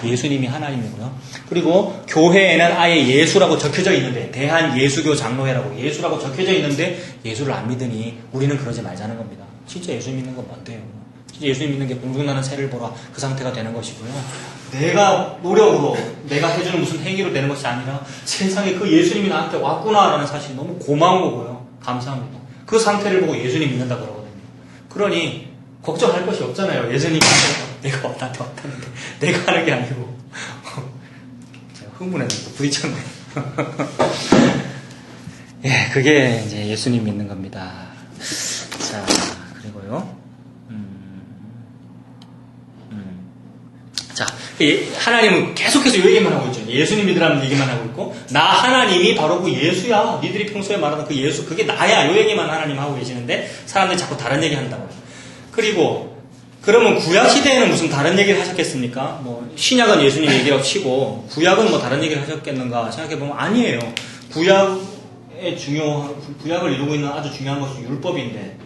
예수님이 하나님이고요. 그리고 교회에는 아예 예수라고 적혀져 있는데, 대한 예수교 장로회라고 예수라고 적혀져 있는데 예수를 안 믿으니 우리는 그러지 말자는 겁니다. 진짜 예수 믿는 건 뭔데요? 진짜 예수 믿는 게 공중나는 새를 보라, 그 상태가 되는 것이고요. 내가 노력으로, 내가 해주는 무슨 행위로 되는 것이 아니라 세상에 그 예수님이 나한테 왔구나라는 사실이 너무 고마운 거고요. 감사합니다. 그 상태를 보고 예수님 믿는다 그러거든요. 그러니 걱정할 것이 없잖아요. 예수님이 내가 나한테 왔다는데 내가 하는 게 아니고. 제가 흥분해서 부딪혔네. 예, 그게 이제 예수님 믿는 겁니다. 자, 그리고요. 자, 하나님은 계속해서 이 얘기만 하고 있죠. 예수님 믿으라는 얘기만 하고 있고, 나 하나님이 바로 그 예수야. 니들이 평소에 말하는 그 예수, 그게 나야. 이 얘기만 하나님 하고 계시는데, 사람들이 자꾸 다른 얘기 한다고요. 그리고, 그러면 구약시대에는 무슨 다른 얘기를 하셨겠습니까? 뭐, 신약은 예수님 얘기라고 치고, 구약은 뭐 다른 얘기를 하셨겠는가 생각해보면 아니에요. 구약을 이루고 있는 아주 중요한 것이 율법인데,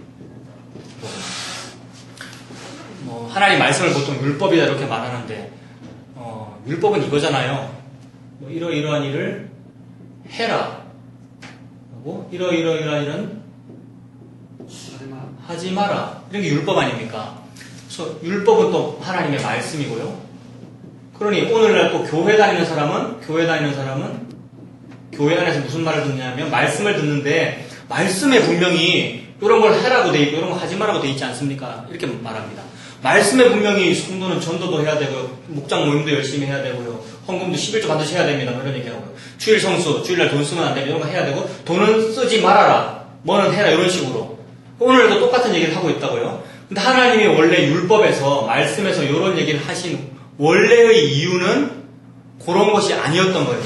하나님 말씀을 보통 율법이다 이렇게 말하는데, 율법은 이거잖아요. 뭐 이러이러한 일을 해라. 하고, 이러이러한 일은 하지 마라. 이런 게 율법 아닙니까? 그래서 율법은 또 하나님의 말씀이고요. 그러니 오늘날 또 교회 다니는 사람은 교회 안에서 무슨 말을 듣냐면 말씀을 듣는데 말씀에 분명히 이런 걸 해라고 돼 있고 이런 거 하지 말라고 돼 있지 않습니까? 이렇게 말합니다. 말씀에 분명히 성도는 전도도 해야 되고요. 목장 모임도 열심히 해야 되고요. 헌금도 11조 반드시 해야 됩니다. 뭐 이런 얘기하고요. 주일 성수, 주일날 돈 쓰면 안 됩니다. 이런 거 해야 되고 돈은 쓰지 말아라. 뭐는 해라. 이런 식으로. 오늘도 똑같은 얘기를 하고 있다고요. 근데 하나님이 원래 율법에서 말씀에서 이런 얘기를 하신 원래의 이유는 그런 것이 아니었던 거예요.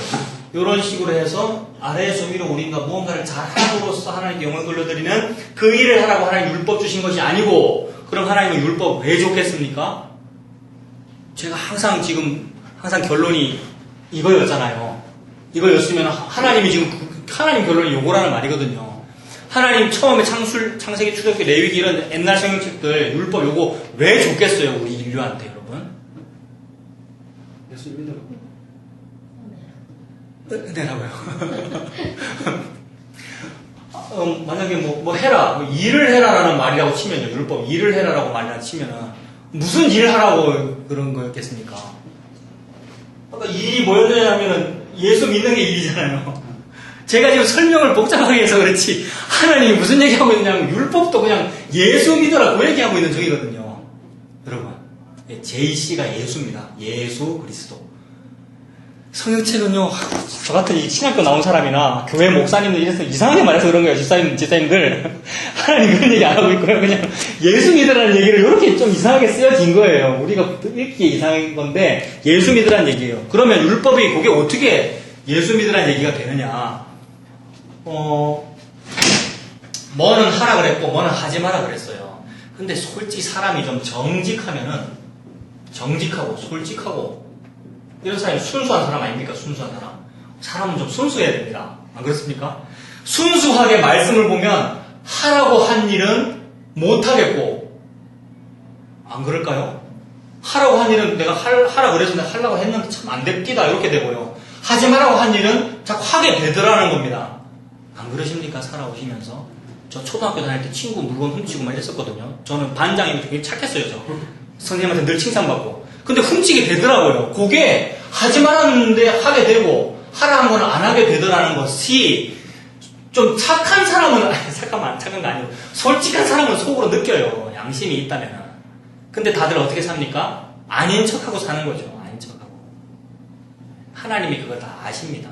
이런 식으로 해서 아래에서 위로 우리가 무언가를 잘 함으로써 하나님께 영광을 돌려드리는 그 일을 하라고 하나님 율법 주신 것이 아니고, 그럼 하나님은 율법 왜 줬겠습니까? 제가 항상 결론이 이거였잖아요. 이거였으면 하나님 결론이 요거라는 말이거든요. 하나님 처음에 창세기, 출애굽기, 레위기 이런 옛날 성경책들 율법 요거 왜 줬겠어요? 우리 인류한테, 여러분? 예수님 믿으라고. 은혜라고요. 만약에 뭐 해라, 일을 해라라는 말이라고 치면요, 율법 일을 해라라고 말이라고 치면은 무슨 일을 하라고 그런 거였겠습니까? 아까 일이 뭐였냐면은 예수 믿는 게 일이잖아요. 제가 지금 설명을 복잡하게 해서 그렇지 하나님이 무슨 얘기하고 있냐면 율법도 그냥 예수 믿으라고 얘기하고 있는 중이거든요. 여러분, JC가 예수입니다. 예수 그리스도. 성경책은요, 저 같은 이 신학교 나온 사람이나 교회 목사님들 이래서 이상하게 말해서 그런 거예요. 집사님들. 하나님 그런 얘기 안 하고 있고요. 그냥 예수 믿으라는 얘기를 이렇게 좀 이상하게 쓰여진 거예요. 우리가 읽기에 이상한 건데, 예수 믿으라는 얘기예요. 그러면 율법이 그게 어떻게 예수 믿으라는 얘기가 되느냐. 뭐는 하라 그랬고, 뭐는 하지 마라 그랬어요. 근데 솔직히 사람이 좀 정직하고, 솔직하고, 이런 사람이 순수한 사람 아닙니까? 순수한 사람. 사람은 좀 순수해야 됩니다. 안 그렇습니까? 순수하게 말씀을 보면 하라고 한 일은 못하겠고, 안 그럴까요? 하라고 한 일은 내가 하라 그래서 내가 하려고 했는데 참 안 됩디다 이렇게 되고요. 하지 말라고 한 일은 자꾸 하게 되더라는 겁니다. 안 그러십니까? 살아오시면서. 저 초등학교 다닐 때 친구 물건 훔치고 막 이랬었거든요. 저는 반장이 되게 착했어요, 저. 선생님한테 늘 칭찬받고. 근데 훔치게 되더라고요. 그게 하지 말았는데 하게 되고, 하라는 건 안 하게 되더라는 것이 좀 착한 사람은, 착한 거 아니고, 솔직한 사람은 속으로 느껴요. 양심이 있다면. 근데 다들 어떻게 삽니까? 아닌 척하고 사는 거죠. 아닌 척하고. 하나님이 그걸 다 아십니다.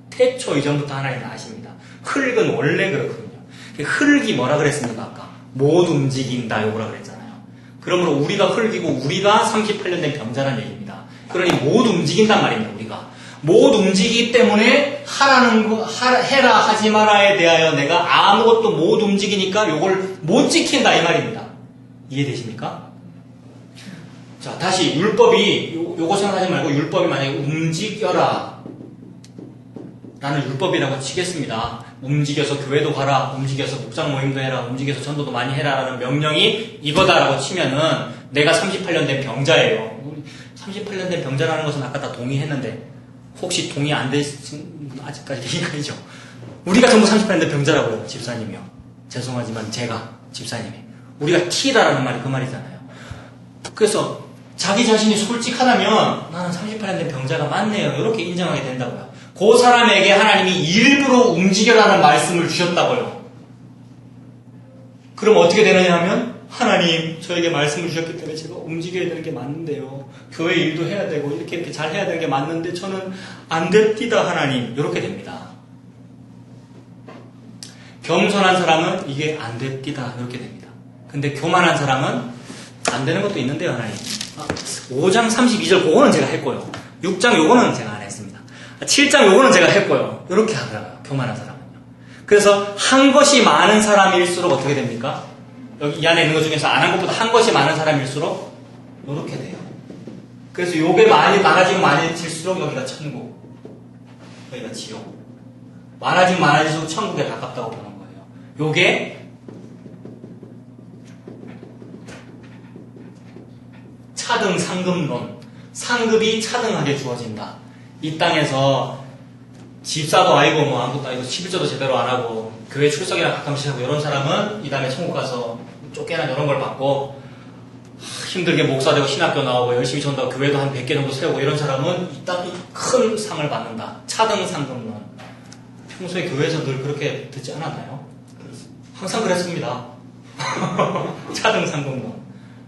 태초 이전부터 하나님은 아십니다. 흙은 원래 그렇거든요. 흙이 뭐라 그랬습니까? 아까 못 움직인다 요거라 그랬잖아요. 그러므로 우리가 흙이고 우리가 38년 된 병자라는 얘기입니다. 그러니 못 움직인단 말입니다. 우리가 못 움직이기 때문에 하라는 거 해라 하지 마라에 대하여 내가 아무것도 못 움직이니까 요걸 못 지킨다 이 말입니다. 이해되십니까? 자, 다시 율법이 요거 생각하지 말고 율법이 만약에 움직여라 라는 율법이라고 치겠습니다. 움직여서 교회도 가라, 움직여서 목장 모임도 해라, 움직여서 전도도 많이 해라 라는 명령이 이거다라고 치면은 내가 38년 된 병자예요. 38년 된 병자라는 것은 아까 다 동의했는데 혹시 동의 안 되신 분 아직까지 계시죠? 우리가 전부 38년 된 병자라고요. 집사님이요. 죄송하지만 제가 집사님이 우리가 T다라는 말이 그 말이잖아요. 그래서 자기 자신이 솔직하다면 나는 38년 된 병자가 맞네요. 이렇게 인정하게 된다고요. 그 사람에게 하나님이 일부러 움직여라는 말씀을 주셨다고요. 그럼 어떻게 되느냐 하면 하나님 저에게 말씀을 주셨기 때문에 제가 움직여야 되는 게 맞는데요. 교회 일도 해야 되고 이렇게 잘 해야 되는 게 맞는데 저는 안 됩니다 하나님. 이렇게 됩니다. 겸손한 사람은 이게 안 됩니다. 이렇게 됩니다. 근데 교만한 사람은 안 되는 것도 있는데요 하나님. 5장 32절 그거는 제가 했고요. 6장 요거는 제가 안 했습니다. 7장 요거는 제가 했고요. 이렇게 하더라고요. 교만한 사람은요. 그래서 한 것이 많은 사람일수록 어떻게 됩니까? 여기 이 안에 있는 것 중에서 안 한 것보다 한 것이 많은 사람일수록 이렇게 돼요. 그래서 요게 많아지고 많아질수록 여기가 천국, 여기가 지옥. 많아지면 많아질수록 천국에 가깝다고 보는 거예요. 요게 차등 상급론. 상급이 차등하게 주어진다. 이 땅에서 집사도 아니고 뭐 아무것도 아니고 11조도 제대로 안 하고 교회 출석이나 가끔씩 하고 이런 사람은 이 다음에 천국 가서 쫓겨나 이런 걸 받고 힘들게 목사되고 신학교 나오고 열심히 전도하고 교회도 한 100개 정도 세우고 이런 사람은 이 땅이 큰 상을 받는다. 차등 상급론. 평소에 교회에서 늘 그렇게 듣지 않았나요? 항상 그랬습니다. 차등 상급론.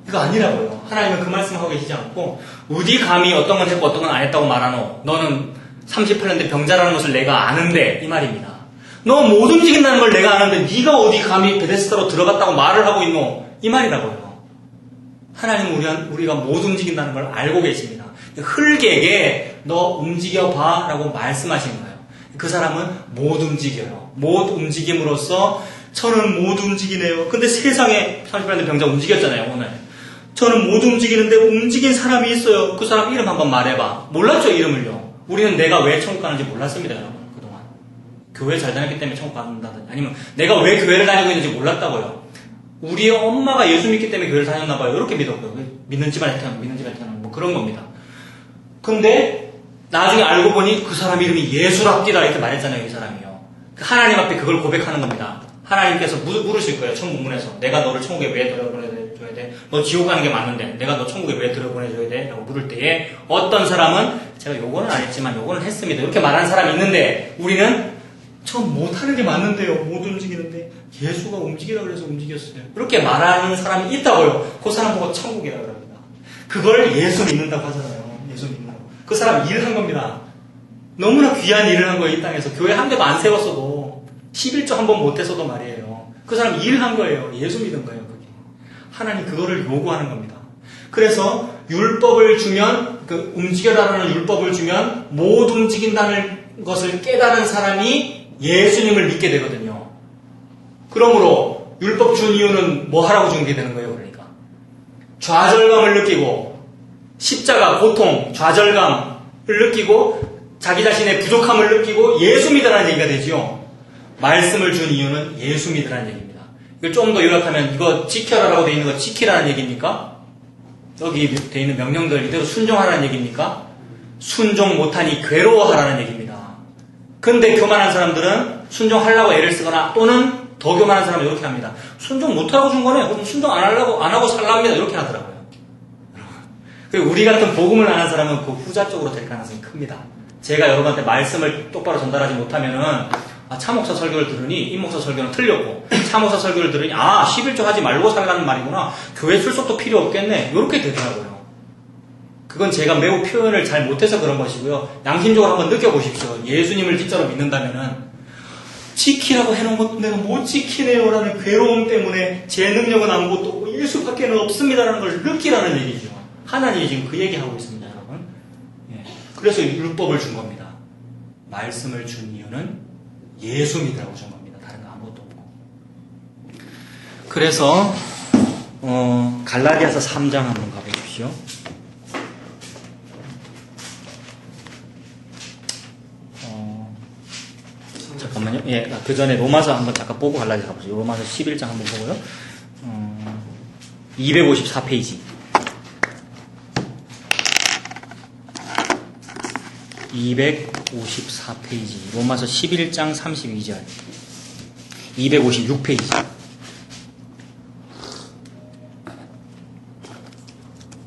이거 아니라고요. 하나님은 그 말씀하고 계시지 않고 어디 감히 어떤 건 했고 어떤 건 안 했다고 말하노. 너는 38년 된 병자라는 것을 내가 아는데 이 말입니다. 너 못 움직인다는 걸 내가 아는데 네가 어디 감히 베데스다로 들어갔다고 말을 하고 있노. 이 말이라고요. 하나님은 우리가 못 움직인다는 걸 알고 계십니다. 흙에게 너 움직여봐 라고 말씀하시는 거예요. 그 사람은 못 움직여요. 못 움직임으로써 저는 못 움직이네요. 근데 세상에 38년 된 병자 움직였잖아요 오늘. 저는 못 움직이는데 움직인 사람이 있어요. 그 사람 이름 한번 말해봐. 몰랐죠 이름을요. 우리는 내가 왜 천국 가는지 몰랐습니다 여러분. 그동안 교회 잘 다녔기 때문에 천국 간다든지 아니면 내가 왜 교회를 다니고 있는지 몰랐다고요. 우리 엄마가 예수 믿기 때문에 교회를 다녔나 봐요. 이렇게 믿었고요. 믿는 집안에 태어나고 믿는 집안에 태어나고 뭐 그런 겁니다. 근데 나중에 알고 보니 그 사람 이름이 예수랍디다 이렇게 말했잖아요. 이 사람이요. 하나님 앞에 그걸 고백하는 겁니다. 하나님께서 물으실 거예요. 천국문에서 내가 너를 천국에 왜 들어보내줘야 돼? 너 지옥 가는 게 맞는데 내가 너 천국에 왜 들어보내줘야 돼? 라고 물을 때에 어떤 사람은 제가 요거는 안 했지만 요거는 했습니다. 이렇게 말하는 사람이 있는데 우리는 저 못하는 게 맞는데요. 못 움직이는데 예수가 움직이라 그래서 움직였어요. 이렇게 말하는 사람이 있다고요. 그 사람 보고 천국이라고 합니다. 그걸 예수 믿는다고 하잖아요. 예수 믿는다고. 그 사람 일을 한 겁니다. 너무나 귀한 일을 한 거예요. 이 땅에서. 교회 한 대도 안 세웠어도 11조 한 번 못했어도 말이에요. 그 사람 일을 한 거예요. 예수 믿은 거예요. 그게. 하나님 그거를 요구하는 겁니다. 그래서 율법을 주면 그 움직여라라는 율법을 주면 못 움직인다는 것을 깨달은 사람이 예수님을 믿게 되거든요. 그러므로 율법 준 이유는 뭐 하라고 준 게 되는 거예요. 그러니까 좌절감을 느끼고 십자가, 고통, 좌절감을 느끼고 자기 자신의 부족함을 느끼고 예수 믿으라는 얘기가 되죠. 말씀을 준 이유는 예수 믿으라는 얘기입니다. 이걸 좀 더 요약하면 이거 지켜라라고 되어 있는 거 지키라는 얘기입니까? 여기 되어 있는 명령들 이대로 순종하라는 얘기입니까? 순종 못하니 괴로워하라는 얘기입니다. 근데 교만한 사람들은 순종하려고 애를 쓰거나 또는 더 교만한 사람은 이렇게 합니다. 순종 못하고 준 거네. 그럼 순종 안 하고 살랍니다. 이렇게 하더라고요. 그리고 우리 같은 복음을 아는 사람은 그 후자 쪽으로 될 가능성이 큽니다. 제가 여러분한테 말씀을 똑바로 전달하지 못하면은 차 목사 설교를 들으니 임 목사 설교는 틀렸고 차 목사 설교를 들으니 11조 하지 말고 살라는 말이구나. 교회 출석도 필요 없겠네. 이렇게 되더라고요. 그건 제가 매우 표현을 잘 못해서 그런 것이고요. 양심적으로 한번 느껴보십시오. 예수님을 진짜로 믿는다면은 지키라고 해놓은 것도 내가 못 지키네요라는 괴로움 때문에 제 능력은 아무것도 없고 예수밖에는 없습니다라는 걸 느끼라는 얘기죠. 하나님이 지금 그 얘기하고 있습니다, 여러분. 예. 그래서 율법을 준 겁니다. 말씀을 준 이유는 예수 믿으라고 준 겁니다. 다른 거 아무것도 없고. 그래서 갈라디아서 3장 한번 가보십시오. 잠깐만요. 예, 그 전에 로마서 한번 잠깐 보고 갈라디아 가보죠. 로마서 11장 한번 보고요. 254페이지. 254페이지. 로마서 11장 32절. 256페이지.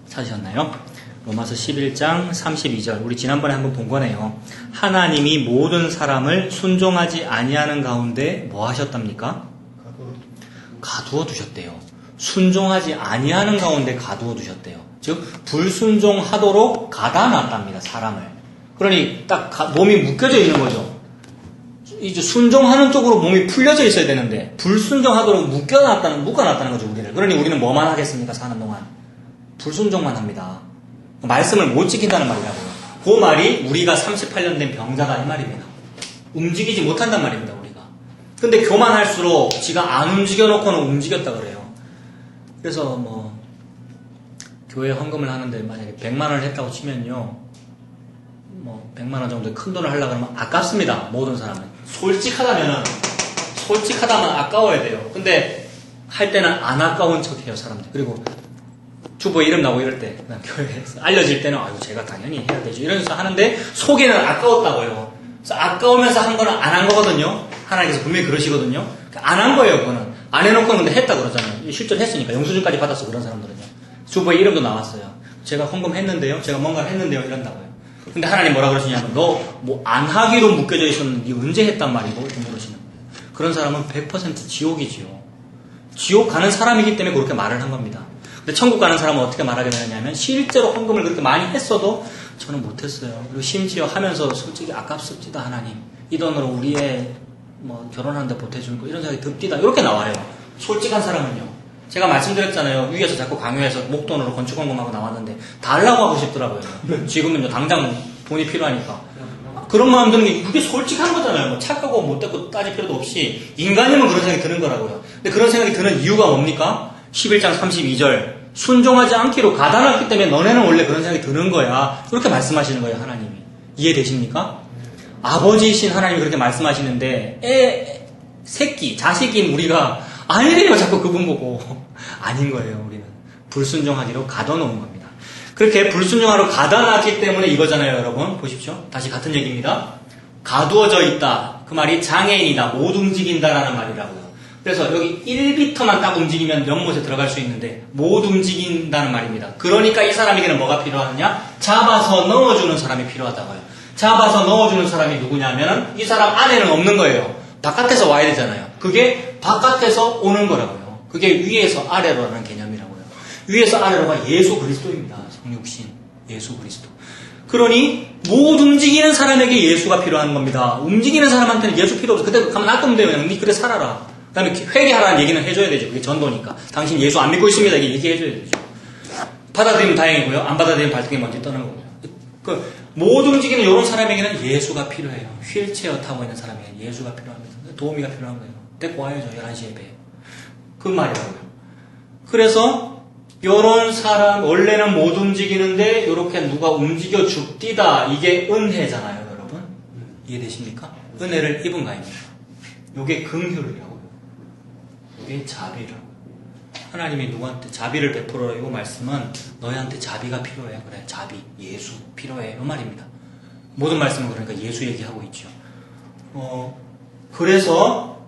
찾으셨나요? 로마서 11장 32절. 우리 지난번에 한번 본 거네요. 하나님이 모든 사람을 순종하지 아니하는 가운데 뭐 하셨답니까? 가두어 두셨대요. 순종하지 아니하는 가운데 가두어 두셨대요. 즉 불순종하도록 가다 놨답니다. 사람을. 그러니 딱 몸이 묶여져 있는 거죠. 이제 순종하는 쪽으로 몸이 풀려져 있어야 되는데 불순종하도록 묶어놨다는 거죠. 우리를. 그러니 우리는 뭐만 하겠습니까? 사는 동안 불순종만 합니다. 말씀을 못 지킨다는 말이라고요. 그 말이 우리가 38년 된 병자다 이 말입니다. 움직이지 못한단 말입니다. 우리가. 근데 교만할수록 지가 안 움직여놓고는 움직였다 그래요. 그래서 뭐 교회 헌금을 하는데 만약에 100만 원을 했다고 치면요, 뭐 100만 원 정도의 큰 돈을 하려고 하면 아깝습니다. 모든 사람은. 솔직하다면 아까워야 돼요. 근데 할 때는 안 아까운 척해요, 사람들. 그리고 주보 이름 나오고 이럴 때, 그냥 교회에서 알려질 때는, 아유, 제가 당연히 해야 되죠. 이러면서 하는데, 속에는 아까웠다고요. 그래서 아까우면서 한 거는 안 한 거거든요. 하나님께서 분명히 그러시거든요. 안 한 거예요, 그거는. 안 해놓고는 근데 했다 그러잖아요. 실제로 했으니까. 영수증까지 받았어, 그런 사람들은요. 주보에 이름도 나왔어요. 제가 헌금했는데요. 제가 뭔가를 했는데요. 이런다고요. 근데 하나님 뭐라 그러시냐면, 너 뭐 안 하기로 묶여져 있었는데, 언제 했단 말이고? 이렇게 물으시는 거예요. 그런 사람은 100% 지옥이지요. 지옥 가는 사람이기 때문에 그렇게 말을 한 겁니다. 근데 천국 가는 사람은 어떻게 말하게 되느냐면 실제로 헌금을 그렇게 많이 했어도 저는 못했어요. 그리고 심지어 하면서 솔직히 아깝습니다. 하나님 이 돈으로 우리의 뭐 결혼하는데 보태줄 거 이런 생각이 듭디다. 이렇게 나와요. 솔직한 사람은요. 제가 말씀드렸잖아요. 위에서 자꾸 강요해서 목돈으로 건축 헌금하고 나왔는데 달라고 하고 싶더라고요. 지금은요 당장 돈이 필요하니까. 그런 마음 드는 게 그게 솔직한 거잖아요. 뭐 착하고 못됐고 따질 필요도 없이 인간이면 그런 생각이 드는 거라고요. 근데 그런 생각이 드는 이유가 뭡니까? 11장 32절 순종하지 않기로 가다놨기 때문에 너네는 원래 그런 생각이 드는 거야. 그렇게 말씀하시는 거예요. 하나님이. 이해되십니까? 아버지이신 하나님이 그렇게 말씀하시는데 새끼, 자식인 우리가 아니래요. 자꾸 그분 보고. 아닌 거예요. 우리는 불순종하기로 가둬놓은 겁니다. 그렇게 불순종하러 가다놨기 때문에 이거잖아요. 여러분 보십시오. 다시 같은 얘기입니다. 가두어져 있다. 그 말이 장애인이다. 못 움직인다라는 말이라고요. 그래서 여기 1비터만 딱 움직이면 연못에 들어갈 수 있는데 못 움직인다는 말입니다. 그러니까 이 사람에게는 뭐가 필요하느냐? 잡아서 넣어주는 사람이 필요하다고요. 잡아서 넣어주는 사람이 누구냐면 이 사람 안에는 없는 거예요. 바깥에서 와야 되잖아요. 그게 바깥에서 오는 거라고요. 그게 위에서 아래로라는 개념이라고요. 위에서 아래로가 예수 그리스도입니다. 성육신 예수 그리스도. 그러니 못 움직이는 사람에게 예수가 필요한 겁니다. 움직이는 사람한테는 예수 필요 없어. 그때 가면 놔두면 돼요. 그냥 니 그래 살아라. 그 다음에 회개하라는 얘기는 해줘야 되죠. 그게 전도니까. 당신 예수 안 믿고 있습니다. 이게 얘기해줘야 되죠. 받아들이면 다행이고요. 안 받아들이면 발등에 먼지 떠는 거고요. 못 움직이는 이런 사람에게는 예수가 필요해요. 휠체어 타고 있는 사람에게는 예수가 필요합니다. 도우미가 필요한 거예요. 데리고 와야죠. 11시 예배에. 그 말이라고요. 그래서 이런 사람 원래는 못 움직이는데 이렇게 누가 움직여 줍디다. 이게 은혜잖아요. 여러분. 이해되십니까? 은혜를 입은 가입니다. 이게 긍휼이라고요. 이게 자비라고. 하나님이 누구한테 자비를 베풀어라. 이 말씀은 너희한테 자비가 필요해. 그래, 자비, 예수 필요해. 이 말입니다. 모든 말씀은 그러니까 예수 얘기하고 있죠. 그래서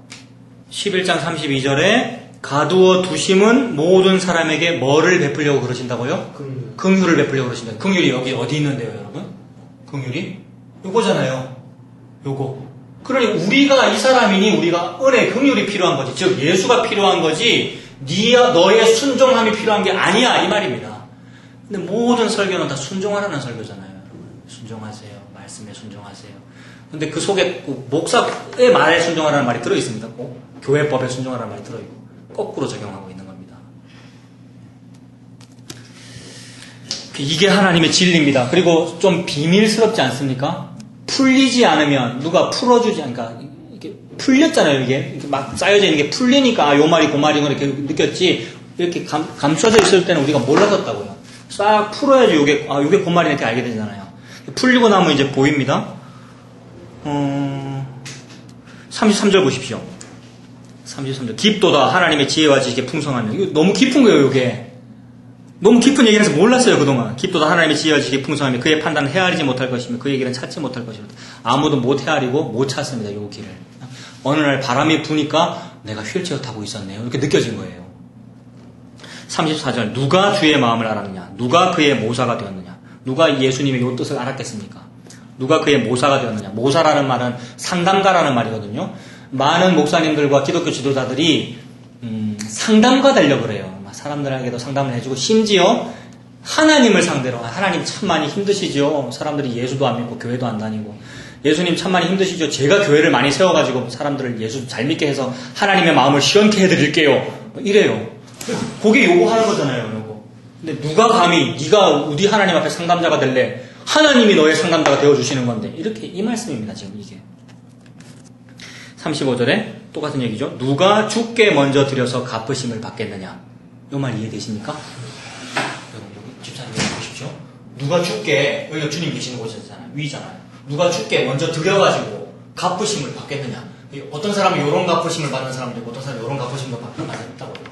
11장 32절에 가두어 두심은 모든 사람에게 뭐를 베풀려고 그러신다고요? 긍휼을 베풀려고 그러신다. 긍휼이 여기 어디 있는데요, 여러분? 긍휼이? 요거잖아요. 요거. 그러니 우리가 이 사람이니 우리가 은혜, 긍휼이 필요한 거지. 즉 예수가 필요한 거지 너의 순종함이 필요한 게 아니야 이 말입니다. 근데 모든 설교는 다 순종하라는 설교잖아요, 여러분. 순종하세요. 말씀에 순종하세요. 근데 그 속에 목사의 말에 순종하라는 말이 들어있습니다. 꼭 교회법에 순종하라는 말이 들어있고 거꾸로 적용하고 있는 겁니다. 이게 하나님의 진리입니다. 그리고 좀 비밀스럽지 않습니까? 풀리지 않으면 누가 풀어주지 않으니까 이게 풀렸잖아요. 이게 막 쌓여져 있는 게 풀리니까 요 말이 그 말이구나 이렇게 느꼈지 이렇게 감춰져 있을 때는 우리가 몰랐었다고요. 싹 풀어야지 요게 그 말이네 이렇게 알게 되잖아요. 풀리고 나면 이제 보입니다. 33절 보십시오. 33절. 깊도다 하나님의 지혜와 지식의 풍성하며. 이거 너무 깊은 거예요, 이게. 너무 깊은 얘기라서 몰랐어요, 그동안. 깊도다 하나님의 지혜와 지식의 풍성하며 그의 판단은 헤아리지 못할 것이며 그의 길은 찾지 못할 것이며 아무도 못 헤아리고 못 찾습니다, 요 길을. 어느 날 바람이 부니까 내가 휠체어 타고 있었네요. 이렇게 느껴진 거예요. 34절. 누가 주의 마음을 알았느냐? 누가 그의 모사가 되었느냐? 누가 예수님의 요 뜻을 알았겠습니까? 누가 그의 모사가 되었느냐? 모사라는 말은 상담가라는 말이거든요. 많은 목사님들과 기독교 지도자들이 상담가 되려고 그래요. 사람들에게도 상담을 해주고 심지어 하나님을 상대로 하나님 참 많이 힘드시죠. 사람들이 예수도 안 믿고 교회도 안 다니고 예수님 참 많이 힘드시죠. 제가 교회를 많이 세워가지고 사람들을 예수 잘 믿게 해서 하나님의 마음을 시원케 해드릴게요. 이래요. 그게 요구하는 거잖아요. 요거. 근데 누가 감히 네가 우리 하나님 앞에 상담자가 될래? 하나님이 너의 상담자가 되어주시는 건데 이렇게 이 말씀입니다. 지금 이게 35절에 똑같은 얘기죠. 누가 주께 먼저 드려서 갚으심을 받겠느냐? 이 말 이해되십니까? 여기 집사님 보십시오. 누가 주께 여기가 주님 계시는 곳이잖아요. 위잖아요. 누가 주께 먼저 드려가지고 갚으심을 받겠느냐? 어떤 사람은 요런 갚으심을 받는 사람도 있고 어떤 사람은 요런 갚으심을 받는 사람도 있다고 해요.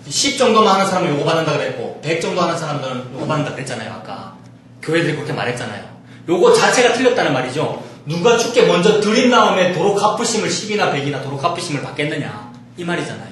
10 정도만 하는 사람은 요거 받는다 그랬고 100 정도 하는 사람들은 요거 받는다 그랬잖아요. 아까 교회들이 그렇게 말했잖아요. 요거 자체가 틀렸다는 말이죠. 누가 주께 먼저 드린 다음에 도로 갚으심을 10이나 100이나 도로 갚으심을 받겠느냐 이 말이잖아요.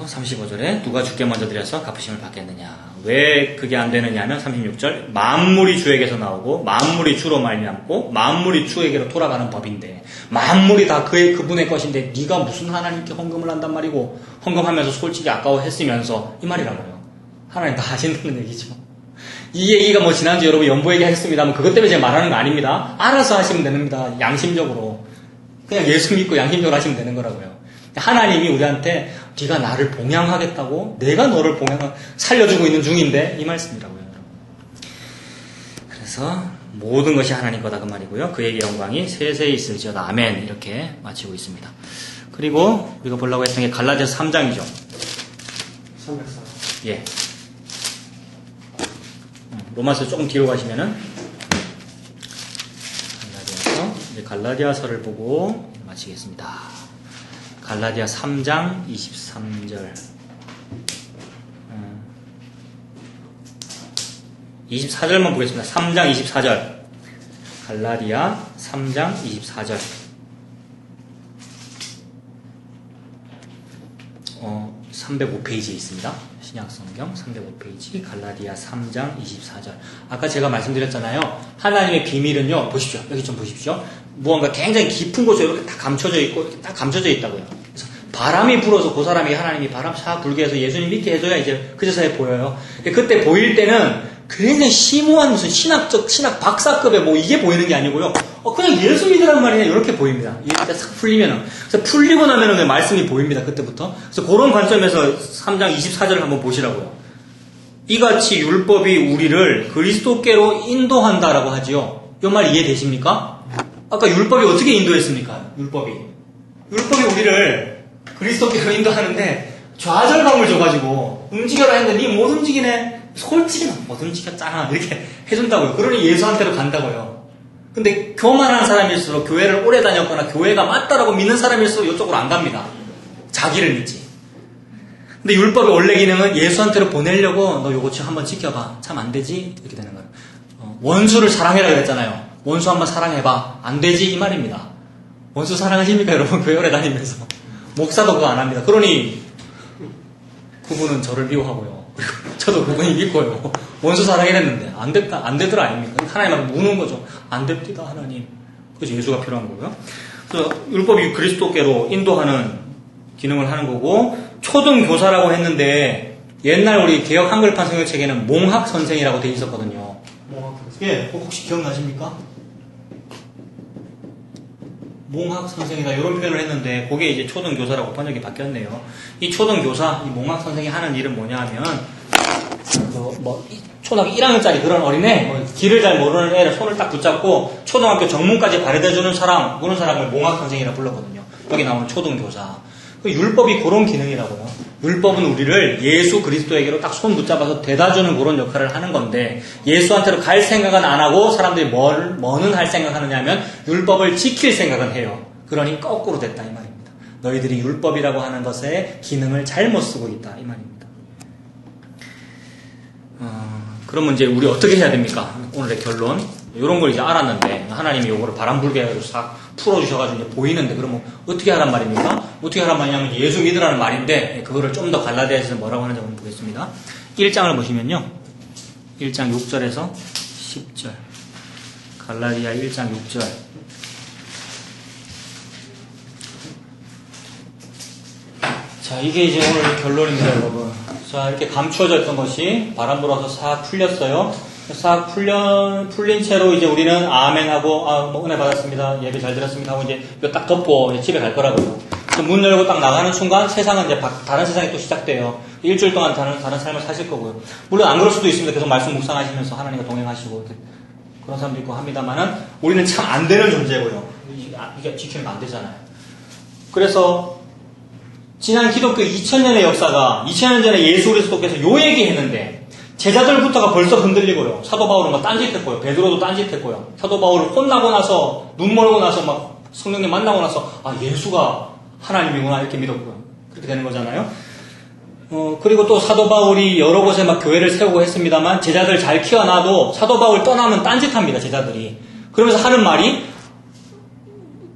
35절에 누가 주께 먼저 드려서 갚으심을 받겠느냐. 왜 그게 안 되느냐면 36절 만물이 주에게서 나오고 만물이 주로 말미암고 만물이 주에게로 돌아가는 법인데 만물이 다 그분의 것인데 네가 무슨 하나님께 헌금을 한단 말이고 헌금하면서 솔직히 아까워했으면서 이 말이라고요. 하나님 다 하신다는 얘기죠. 이 얘기가 뭐 지난주 여러분 연보 얘기 하셨습니다만 그것 때문에 제가 말하는 거 아닙니다. 알아서 하시면 됩니다. 양심적으로 그냥 예수 믿고 양심적으로 하시면 되는 거라고요. 하나님이 우리한테 네가 나를 봉양하겠다고 내가 너를 살려주고 있는 중인데 이 말씀이라고요. 그래서 모든 것이 하나님 거다 그 말이고요. 그에게 영광이 세세히 있을지어다. 아멘. 이렇게 마치고 있습니다. 그리고 우리가 보려고 했던 게 갈라디아서 3장이죠. 304. 예. 로마서 조금 뒤로 가시면은 갈라디아서를 보고 마치겠습니다. 갈라디아 3장 23절 24절만 보겠습니다. 3장 24절 갈라디아 3장 24절 305페이지에 있습니다. 신약성경 305페이지 갈라디아 3장 24절 아까 제가 말씀드렸잖아요. 하나님의 비밀은요. 보십시오. 여기 좀 보십시오. 무언가 굉장히 깊은 곳에 이렇게 딱 감춰져 있고 딱 감춰져 있다고요. 그래서 바람이 불어서 그 사람이 하나님이 바람 싹 불게 해서 예수님 믿게 해줘야 이제 그 세상에 보여요. 그때 보일 때는 굉장히 심오한 무슨 신학 박사급의 뭐 이게 보이는 게 아니고요. 그냥 예수 믿으란 말이냐 이렇게 보입니다. 이게 싹 풀리면은. 그래서 풀리고 나면은 그 말씀이 보입니다. 그때부터. 그래서 그런 관점에서 3장 24절을 한번 보시라고요. 이같이 율법이 우리를 그리스도께로 인도한다라고 하지요. 이 말 이해되십니까? 아까 율법이 어떻게 인도했습니까? 율법이 우리를 그리스도께로 인도하는데 좌절감을 줘가지고 움직여라 했는데 니 못 움직이네. 솔직히 못 움직였잖아 이렇게 해준다고요. 그러니 예수한테로 간다고요. 근데 교만한 사람일수록 교회를 오래 다녔거나 교회가 맞다라고 믿는 사람일수록 이쪽으로 안 갑니다. 자기를 믿지. 근데 율법의 원래 기능은 예수한테로 보내려고 너 요거 한번 지켜봐. 참 안 되지? 이렇게 되는 거예요. 원수를 사랑해라 그랬잖아요. 원수 한번 사랑해봐. 안 되지 이 말입니다. 원수 사랑하십니까 여러분? 교회 오래 다니면서. 목사도 그거 안 합니다. 그러니 그분은 저를 미워하고요. 저도 그분이 믿고요. 원수 사랑이랬는데 안 되더라 아닙니까? 하나님 앞에 무는 거죠. 안 됩니다 하나님. 그래서 예수가 필요한 거고요. 그래서 율법이 그리스도께로 인도하는 기능을 하는 거고, 초등교사라고 했는데 옛날 우리 개혁 한글판 성경책에는 몽학 선생이라고 돼 있었거든요. 몽학 선생. 예, 혹시 기억나십니까? 몽학 선생이다 이런 표현을 했는데 그게 이제 초등교사라고 번역이 바뀌었네요. 이 초등교사, 이 몽학 선생이 하는 일은 뭐냐 하면 초등학교 1학년짜리 그런 어린애, 길을 잘 모르는 애를 손을 딱 붙잡고 초등학교 정문까지 발휘해주는 사람, 그런 사람을 몽학 선생이라 불렀거든요. 여기 나오는 초등교사. 율법이 그런 기능이라고요. 율법은 우리를 예수 그리스도에게로 딱 손 붙잡아서 대다주는 그런 역할을 하는 건데, 예수한테로 갈 생각은 안 하고 사람들이 뭐는 할 생각하느냐 하면 율법을 지킬 생각은 해요. 그러니 거꾸로 됐다 이 말입니다. 너희들이 율법이라고 하는 것의 기능을 잘못 쓰고 있다 이 말입니다. 그러면 이제 우리 어떻게 해야 됩니까? 오늘의 결론. 이런 걸 이제 알았는데 하나님이 요거를 바람불게 해가지고 싹 풀어주셔가지고 이제 보이는데, 그러면 어떻게 하란 말입니까? 어떻게 하란 말이냐면 예수 믿으라는 말인데, 그거를 좀 더 갈라디아에서 뭐라고 하는지 한번 보겠습니다. 1장을 보시면요, 1장 6절에서 10절, 갈라디아 1장 6절. 자, 이게 이제 오늘 결론입니다 여러분. 자, 이렇게 감추어져 있던 것이 바람 불어서 싹 풀렸어요. 싹 풀린 채로 이제 우리는 아멘하고, 은혜 받았습니다. 예배 잘 들었습니다. 하고 이제 이거 딱 덮고 이제 집에 갈 거라고요. 문 열고 딱 나가는 순간 세상은 이제 다른 세상이 또 시작돼요. 일주일 동안 다른 삶을 사실 거고요. 물론 안 그럴 수도 있습니다. 계속 말씀 묵상하시면서 하나님과 동행하시고 그런 사람도 있고 합니다만은 우리는 참 안 되는 존재고요. 이게 지키면 안 되잖아요. 그래서 지난 기독교 2000년의 역사가 2000년 전에 예수 그리스도께서 요 얘기했는데 제자들부터가 벌써 흔들리고요. 사도 바울은 막 딴짓했고요. 베드로도 딴짓했고요. 사도 바울을 혼나고 나서 눈 멀고 나서 막 성령님 만나고 나서 예수가 하나님이구나 이렇게 믿었고요. 그렇게 되는 거잖아요. 그리고 또 사도 바울이 여러 곳에 막 교회를 세우고 했습니다만 제자들 잘 키워놔도 사도 바울 떠나면 딴짓합니다. 제자들이. 그러면서 하는 말이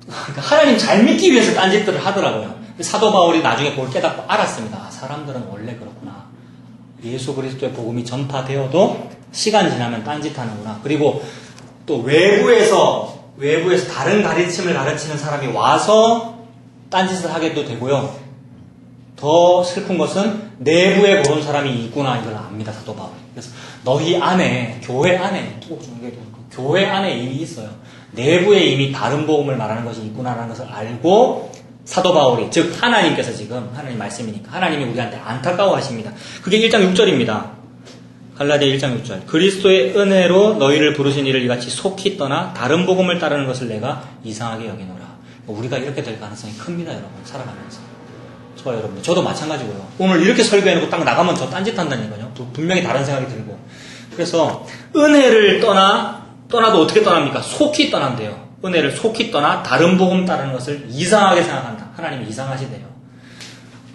하나님 잘 믿기 위해서 딴짓들을 하더라고요. 사도 바울이 나중에 그걸 깨닫고 알았습니다. 사람들은 원래 그렇구나. 예수 그리스도의 복음이 전파되어도 시간 지나면 딴짓하는구나. 그리고 또 외부에서 다른 가르침을 가르치는 사람이 와서 딴짓을 하게도 되고요. 더 슬픈 것은 내부에 그런 사람이 있구나 이걸 압니다. 사도 바울이. 그래서 너희 안에, 교회 안에, 교회 안에 이미 있어요. 내부에 이미 다른 복음을 말하는 것이 있구나라는 것을 알고 사도 바울이, 즉 하나님께서 지금, 하나님 말씀이니까 하나님이 우리한테 안타까워하십니다. 그게 1장 6절입니다. 갈라디아 1장 6절. 그리스도의 은혜로 너희를 부르신 이를 이같이 속히 떠나 다른 복음을 따르는 것을 내가 이상하게 여기노라. 우리가 이렇게 될 가능성이 큽니다, 여러분. 살아가면서. 좋아요, 여러분. 저도 마찬가지고요. 오늘 이렇게 설교해놓고 딱 나가면 저 딴짓한다니까요. 분명히 다른 생각이 들고. 그래서 은혜를 떠나도 어떻게 떠납니까? 속히 떠난대요. 은혜를 속히 떠나 다른 복음 따르는 것을 이상하게 생각한다. 하나님이 이상하시대요.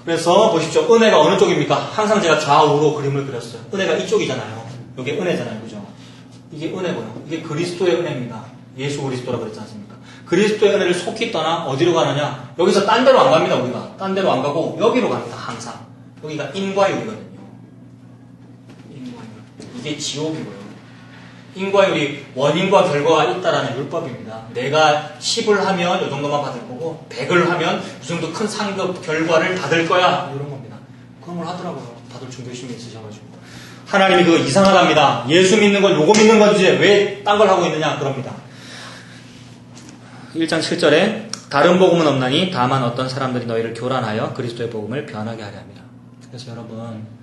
그래서 보십시오. 은혜가 어느 쪽입니까? 항상 제가 좌우로 그림을 그렸어요. 은혜가 이쪽이잖아요. 이게 은혜잖아요. 그죠? 이게 은혜고요. 이게 그리스도의 은혜입니다. 예수 그리스도라고 그랬지 않습니까? 그리스도의 은혜를 속히 떠나 어디로 가느냐? 여기서 딴 데로 안 갑니다. 우리가. 딴 데로 안 가고 여기로 갑니다. 항상. 여기가 인과율이거든요. 인과율. 이게 지옥이고요. 인과율이 원인과 결과가 있다라는 율법입니다. 내가 10을 하면 이 정도만 받을 거고 100을 하면 이 정도 큰 상급 결과를 받을 거야. 이런 겁니다. 그런 걸 하더라고요. 다들 중교심이 있으셔가지고. 하나님이 그거 이상하답니다. 예수 믿는 건 요거 믿는 건지 왜 딴 걸 하고 있느냐 그럽니다. 1장 7절에 다른 복음은 없나니 다만 어떤 사람들이 너희를 교란하여 그리스도의 복음을 변하게 하려 합니다. 그래서 여러분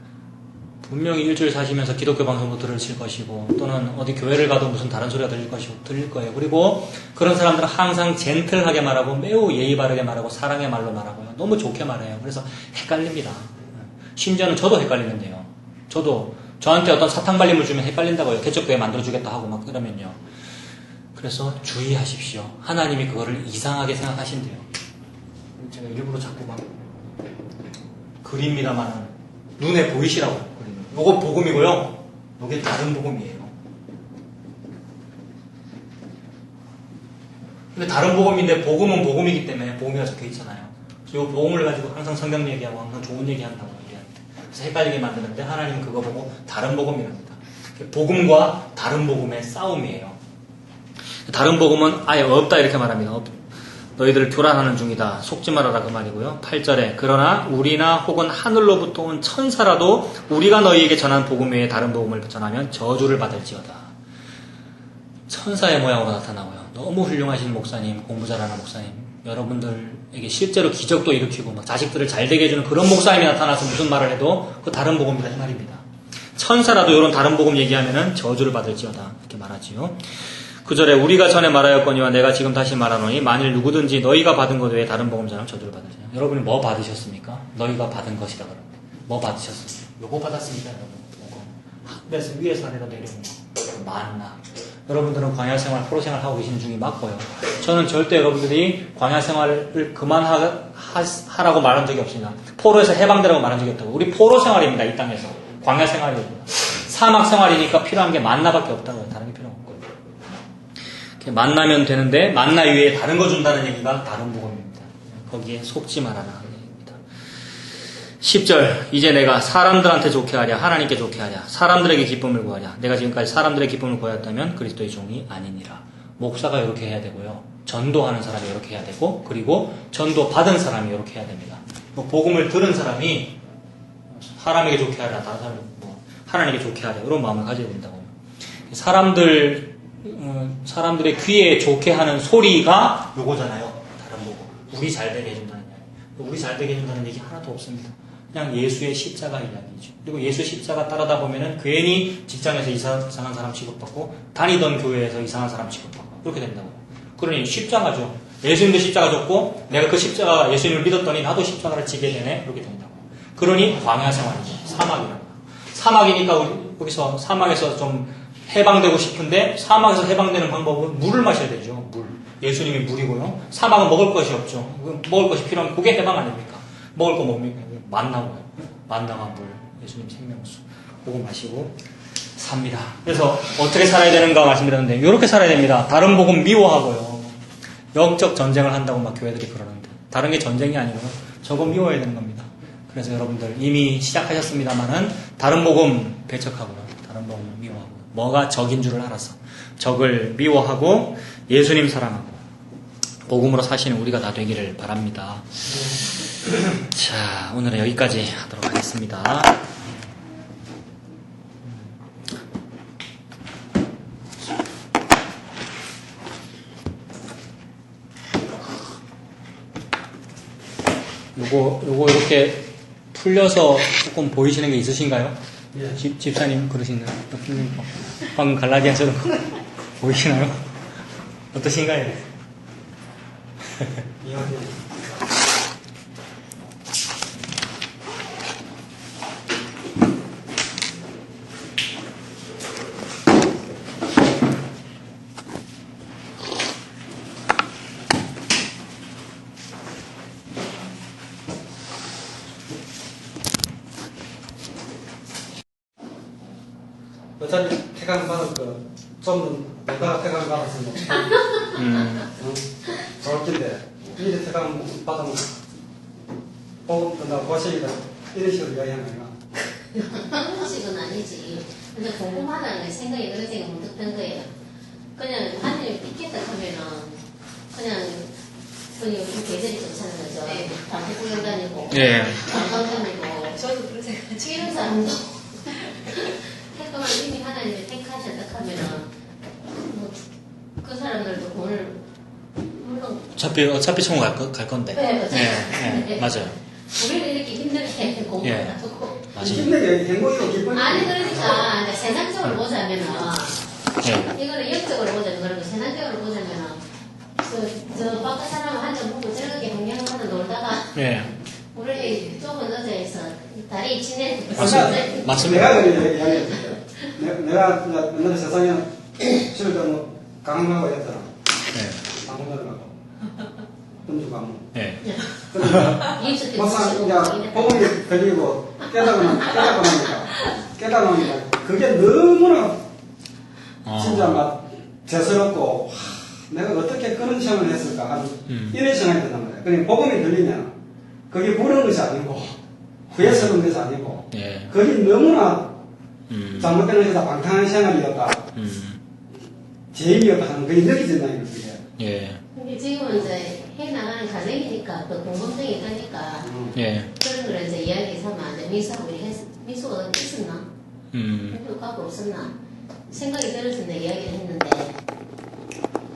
분명히 일주일 사시면서 기독교 방송도 들으실 것이고 또는 어디 교회를 가도 무슨 다른 소리가 들릴 거예요. 그리고 그런 사람들은 항상 젠틀하게 말하고 매우 예의 바르게 말하고 사랑의 말로 말하고요. 너무 좋게 말해요. 그래서 헷갈립니다. 심지어는 저도 헷갈리는데요. 저도 저한테 어떤 사탕 발림을 주면 헷갈린다고요. 개척교회 만들어주겠다 하고 막 그러면요. 그래서 주의하십시오. 하나님이 그거를 이상하게 생각하신대요. 제가 일부러 자꾸 막 그립니다만 눈에 보이시라고요. 요거 복음이고요. 요게 다른 복음이에요. 근데 다른 복음인데 복음은 복음이기 때문에 복음이가 적혀 있잖아요. 이 복음을 가지고 항상 성경 얘기하고 항상 좋은 얘기한다고 얘기하는데 그래서 헷갈리게 만드는데 하나님은 그거 보고 다른 복음이랍니다. 복음과 다른 복음의 싸움이에요. 다른 복음은 아예 없다 이렇게 말합니다. 너희들을 교란하는 중이다. 속지 말아라 그 말이고요. 8절에 그러나 우리나 혹은 하늘로부터 온 천사라도 우리가 너희에게 전한 복음 외에 다른 복음을 전하면 저주를 받을지어다. 천사의 모양으로 나타나고요. 너무 훌륭하신 목사님, 공부 잘하는 목사님, 여러분들에게 실제로 기적도 일으키고 막 자식들을 잘 되게 해주는 그런 목사님이 나타나서 무슨 말을 해도 그 다른 복음이다 이 말입니다. 천사라도 이런 다른 복음 얘기하면은 저주를 받을지어다 이렇게 말하지요. 9절에 우리가 전에 말하였거니와 내가 지금 다시 말하노니 만일 누구든지 너희가 받은 것 외에 다른 복음 전하면 저주를 받으시냐. 여러분이 뭐 받으셨습니까? 너희가 받은 것이다 그러는데 뭐 받으셨습니까? 요거 받았습니다 여러분. 요거 하늘에서 위에서 아래로 내려온 거 만나. 여러분들은 광야 생활, 포로 생활 하고 계시는 중이 맞고요. 저는 절대 여러분들이 광야 생활을 그만하라고 말한 적이 없습니다. 포로에서 해방되라고 말한 적이 없다고. 우리 포로 생활입니다. 이 땅에서. 광야 생활입니다. 사막 생활이니까 필요한 게 만나밖에 없다고요. 다른 게 필요 없고요. 만나면 되는데 만나 위에 다른 거 준다는 얘기가 다른 복음입니다. 거기에 속지 말아라 하는 얘기입니다. 10절 이제 내가 사람들한테 좋게 하랴 하나님께 좋게 하랴 사람들에게 기쁨을 구하랴 내가 지금까지 사람들의 기쁨을 구하였다면 그리스도의 종이 아니니라. 목사가 이렇게 해야 되고요. 전도하는 사람이 이렇게 해야 되고 그리고 전도 받은 사람이 이렇게 해야 됩니다. 복음을 들은 사람이 사람에게 좋게 하랴 다른 사람이 하나님께 좋게 하랴 이런 마음을 가져야 된다고요. 사람들의 귀에 좋게 하는 소리가 요거잖아요. 다른 복음. 우리 잘 되게 해준다는 이야기. 우리 잘 되게 해준다는 얘기 하나도 없습니다. 그냥 예수의 십자가 이야기죠. 그리고 예수 십자가 따르다 보면은 괜히 직장에서 이상한 사람 취급받고 다니던 교회에서 이상한 사람 취급받고 그렇게 된다고요. 그러니 십자가죠. 예수님도 십자가 졌고 내가 그 십자가 예수님을 믿었더니 나도 십자가를 지게 되네. 그렇게 된다고요. 그러니 광야 생활이죠. 사막이라고. 사막이니까 우리 여기서 사막에서 좀 해방되고 싶은데 사막에서 해방되는 방법은 물을 마셔야 되죠. 물. 예수님이 물이고요. 사막은 먹을 것이 없죠. 먹을 것이 필요하면 그게 해방 아닙니까? 먹을 거 뭡니까? 만나고요. 만나와 물. 예수님 생명수. 그거 마시고 삽니다. 그래서 어떻게 살아야 되는가 말씀드렸는데 이렇게 살아야 됩니다. 다른 복음 미워하고요. 영적 전쟁을 한다고 막 교회들이 그러는데 다른 게 전쟁이 아니고요. 저거 미워야 되는 겁니다. 그래서 여러분들 이미 시작하셨습니다만은 다른 복음 배척하고요. 다른 복음 미워하고 뭐가 적인 줄을 알아서 적을 미워하고 예수님 사랑하고 복음으로 사시는 우리가 다 되기를 바랍니다. 자, 오늘은 여기까지 하도록 하겠습니다. 요거 이렇게 풀려서 조금 보이시는 게 있으신가요? 예. 집사님 그러시나요? 방금 갈라디아처럼 보이시나요? 어떠신가요? 어차피 태강 받을 거좀 내가 태강 받았으면 좋을 텐데 이제 태강 받으면 복음 끝나고 고생이다 이런 식으로 이야기하는 거야. 그런 식은 아니지. 근데 궁금하다는 게 생각이 그런 생각이 문득 든 거예요. 그냥 하늘이 삐겠다 하면은 그냥 요즘 계절이 좋다는 거죠. 담배 구경 다니고 예. 관광 다니고 저도 그런 생각. 이런 사람도 택감을 이미 하나님이 택하셨다 하면은 그 사람들도 돈을 물론 어차피 천국 갈 건데. 네, 예, 맞아요. 우리를 이렇게 힘들게 공부를 하고 맞아요. 힘들게 행복이고 기쁨이 아니 그러니까 이제 세상적으로 보자면은 예. 이거는 영적으로 보자면 그러고 세상적으로 보자면은 저 바깥 사람 한잔 보고 즐겁게 공양하다 놀다가 예. 우리 좁은 의자에서 다리 지내 맞습니다. 내가 그렇게 이야기했을 때 내가 옛날에 세상에 집에 뭐 강릉하고 했잖아. 예. 강릉 가고 금주 강릉. 예. 막상 이제 복음이 들리고 깨닫고 나니까 그게 너무나 진짜 막 죄스럽고 내가 어떻게 끊을 어떤 체험을 했을까 하는 이런 생각이 든단 말이에요. 그러니까 복음이 들리면 그게 부러운 것이 아니고 후회스러운 것이 아니고 예. 그게 너무나 잘못된 것이다, 방탕한 생활이었다, 죄인이었다 하는 그게 느껴진다는 거죠. 예. 근데 지금은 이제 해나가는 가정이니까 또 궁금증이 크니까 예. 그런 걸 이제 이야기 삼아 이제 미수하고 우리 미수가 있었나? 학교 갖고 없었나? 생각이 들어서 내 이야기를 했는데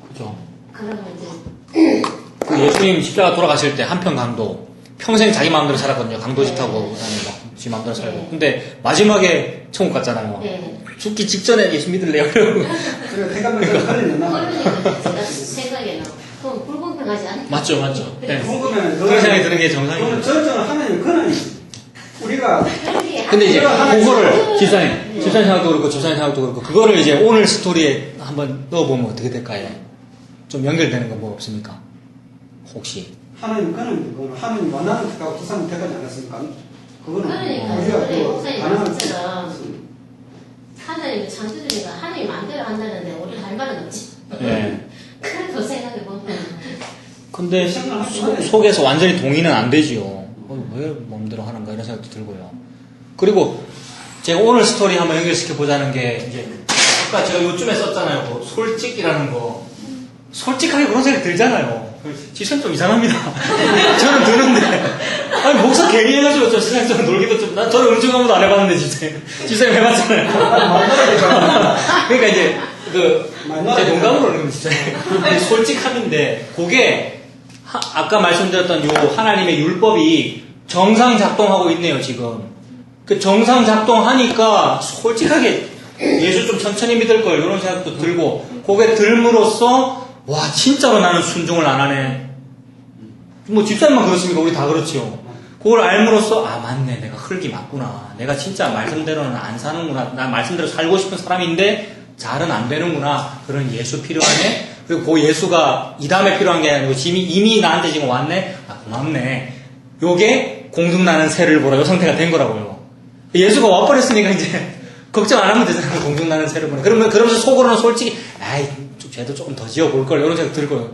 그죠. 그러면 이제 그 예수님 십자가 돌아가실 때 한편 강도 평생 자기 마음대로 살았거든요. 강도짓 하고 그다음에 막지 마음대로 살고. 네. 근데 마지막에 천국 갔잖아요. 네. 죽기 직전에 예수 믿을래요? 그러고. 그리고 생각하면 걸리는 그러니까 제가 생각에는 그럼 불공평하지 않다. 맞죠, 맞죠. 네. 궁금해요. 그런 생각이 드는 게 정상이에요. 저는 하나님 그는 우리가 근데 이제 하나님 그거를 집사님 생각도 그렇고 조사님 생각도 그렇고 그거를 이제 오늘 스토리에 한번 넣어보면 어떻게 될까요? 좀 연결되는 거 뭐 없습니까? 혹시? 하나님 그는 그거는 하나님 원하는 택하고 기사는 택하지 않았습니까? 그거는 그러니까 우리가 그래 그 목사님 가능한 말씀처럼 하나님이 창조주니까 하나님 마음대로 한다는데 우리 할 말은 없지. 예. 그래도 생각해보면 근데 속에서 완전히 동의는 안 되지요. 왜 마음대로 하는가 이런 생각도 들고요. 그리고 제가 오늘 스토리 한번 연결시켜 보자는 게 이제 아까 제가 요즘에 썼잖아요. 뭐 솔직이라는 거. 솔직하게 그런 생각이 들잖아요. 지선 좀 이상합니다. 저는 드는데 아니 목사 괜히 해가지고 좀 세상적으로 놀기도 좀 저는 음중 아무도 안 해봤는데 지선이 해봤잖아요. 그러니까 이제 제 농담으로 진짜 솔직함인데 그게 아까 말씀드렸던 요 하나님의 율법이 정상 작동하고 있네요 지금. 그 정상 작동하니까 솔직하게 예수 좀 천천히 믿을 걸 이런 생각도 들고 그게 들므로써 와 진짜로 나는 순종을 안 하네. 뭐 집사님만 그렇습니까? 우리 다 그렇지요. 그걸 알므로써 아 맞네 내가 흙이 맞구나. 내가 진짜 말씀대로는 안 사는구나. 난 말씀대로 살고 싶은 사람인데 잘은 안 되는구나. 그런 예수 필요하네. 그리고 그 예수가 이 다음에 필요한 게 아니고 이미 나한테 지금 왔네. 아 고맙네. 요게 공중나는 새를 보라. 요 상태가 된 거라고요. 예수가 와버렸으니까 이제 걱정 안 하면 되잖아요. 공중나는 새를 보라. 그러면서 속으로는 솔직히 아이 쟤도 조금 더 지어볼 걸 이런 생각 들 거예요.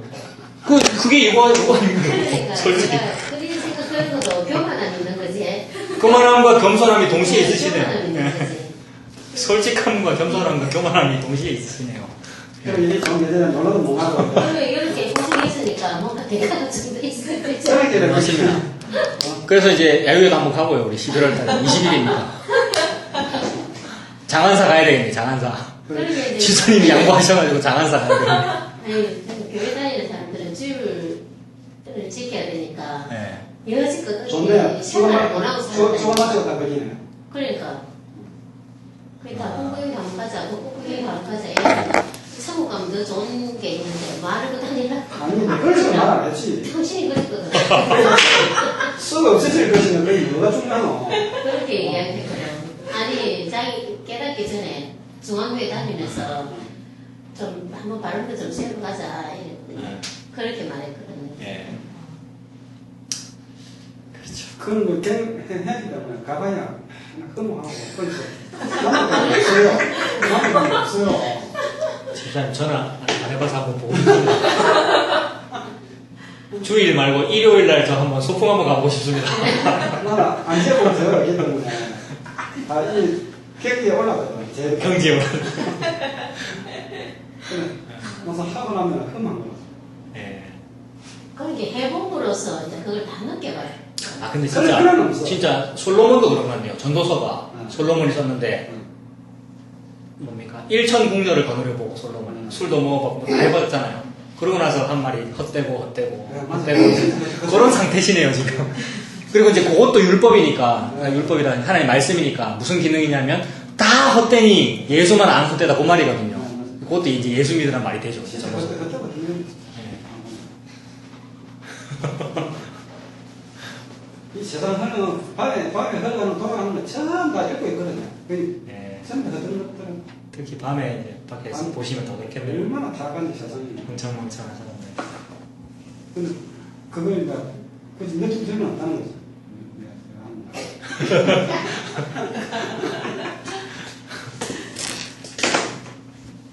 그게 이거 그러니까 솔직히 내가 그런 생각하는 것도 교만함 있는 거지. 교만함과 겸손함이 동시에 있으시네요. 교만함 있는 거지. 솔직함과 겸손함과 교만함이 동시에 있으시네요. 그럼 이게 좀 예전에 놀러도 못 가고 그러면 이렇게 고생이 있으니까 뭔가 대가가 좀더 있어야 되죠. 저렇게 되는 맞습니다. 그래서 이제 야유회도 한번 가고요. 우리 11월 달에 20일이니까 장안사 가야 되겠네. 장안사. 지수님이 양보하셔가지고 장안사 가야 되겠네. 아니 교회 다니는 사람들은 주일을 지켜야 되니까 네. 여지껏 좋네요. 생활을 못 하고 살았다. 좋아가지고 걸리네요. 그러니까 그러니까 홍보여행 한번 가자, 홍보여행 한번 가자. 이러니까 천국 가면 더 좋은 게 있는데 말을 못 하니라. 아니 그래서 말 안 했지. 당신이 그랬거든. 썩 없어질 것이면 그게 뭐가 중요하노. 그렇게 이야기했거든. 아니 자기 깨닫기 전에 중앙교회 다니면서 좀 한번 발음도 좀 세우고 가자 이랬더니 그렇게 말했거든요. 예. 그런 거 해야 되면 가봐야 허무하고 그래서 남은 게 없어요. 남은 게 없어요. 집사님 저는 안 해봐서 한번 보고 싶습니다. 주일 말고 일요일 날 저 한번 소풍 한번 가보고 싶습니다. 나는 안 재보고 저기 때문에 이 경기에 올라가요. 제 경지에 올라. 무슨 하고 나면 흠한 거. 예. 그렇게 해봄으로써 이제 그걸 다 느껴봐요. 아 근데 그럴 필요는 없어. 진짜 솔로몬도 그런 것 같네요. 전도서가 솔로몬이 썼는데 뭡니까? 1천 궁녀를 거느려보고 솔로몬이 술도 먹어보고 다 해봤잖아요. 그러고 나서 한 말이 헛되고 그런 상태시네요 지금. 그리고 이제 그것도 율법이니까 율법이라는 하나님 말씀이니까 무슨 기능이냐면 다 헛되니 예수만 안 헛되다 그 말이거든요. 그것도 이제 예수 믿으란 말이 되죠. 진짜 그때부터 이 세상 흐르는 밤에 흘러가는 돌아가는 거 전부 다 읽고 있거든요. 예. 전부 다 듣는 것들은 특히 밤에 이제 밖에서 보시면 더 그렇겠네요. 얼마나 타락한지 세상이. 멍청한 사람들. 근데 그걸 이제 그 느낌 들면 안다는 거죠.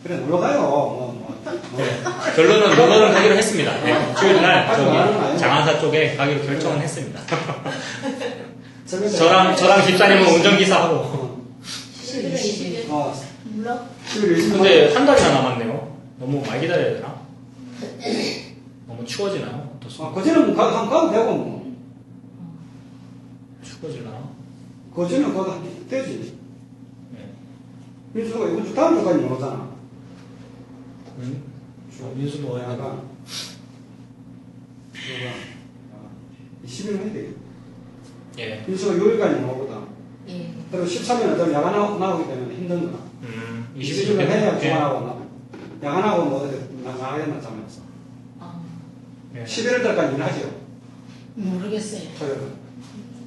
그래 놀러 가요. 결론은 노더는 가기로 했습니다. 네, 주일날 하지 말은 저기 아니에요. 장안사 쪽에 가기로 결정은 했습니다. 저기서 저랑 집사님은 운전기사 하고. 11월 20일. 물론 11월 20일. 근데 한 달이나 남았네요. 너무 많이 기다려야 되나? 너무 추워지나요? 어떻습니까? 거제는 가도 되고 뭐. 추워질라나? 거제는 가도 되지. 네. 민수가 이번 주 다음 주까지 못 오잖아. 민수도 와야 되나? 약간. 20일 해야 돼. 예. 민수가 6일까지 못 오거든. 예. 그리고 13일은 또 야간 나오기 때문에 힘든 거야. 20일을 해야 그만하고 야간하고 뭐 나가야 된다 자면서. 아, 예. 11월 달까지 일하죠. 모르겠어요. 토요일.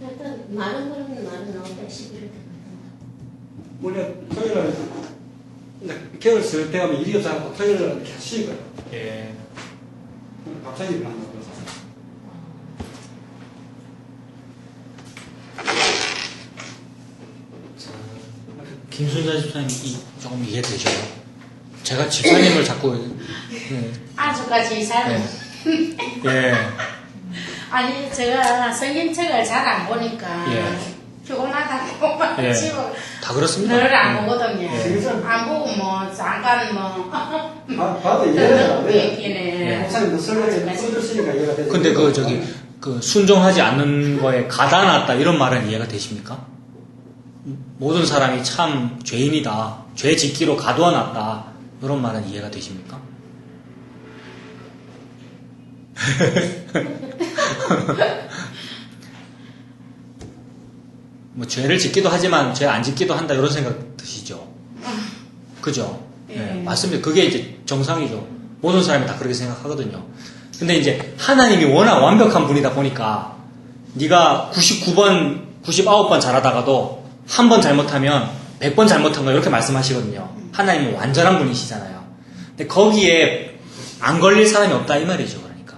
일단 많은 거는 많은 나오는데 11월 되면 원래 토요일날 이제 겨울 쓸 때 가면 일이 없어서 토요일날 이렇게 쉬는 거예요. 예. 갑자기 일어난다 그래서. 김순자 집사님 조금 이해되셔요? 제가 집사님을 자꾸 아주까지 살면 예. 아니 제가 성경책을 잘 안 보니까 예. 피곤하다고 예. 집을 다 그렇습니다. 늘 안 보거든요. 예. 안 보고 뭐 잠깐 뭐 봐도 이해가 안 돼요. 얘기네. 목사님도 설명을 써줬으니까 이해가 되죠. 근데 그 순종하지 않는 거에 가다났다 이런 말은 이해가 되십니까? 모든 사람이 참 죄인이다. 죄 짓기로 가두어놨다. 이런 말은 이해가 되십니까? 뭐 죄를 짓기도 하지만 죄 안 짓기도 한다 이런 생각 드시죠? 그죠? 네, 맞습니다. 그게 이제 정상이죠. 모든 사람이 다 그렇게 생각하거든요. 근데 이제 하나님이 워낙 완벽한 분이다 보니까 네가 99번, 99번 잘하다가도 한 번 잘못하면 100번 잘못한 거 이렇게 말씀하시거든요. 하나님은 완전한 분이시잖아요. 근데 거기에 안 걸릴 사람이 없다 이 말이죠. 그러니까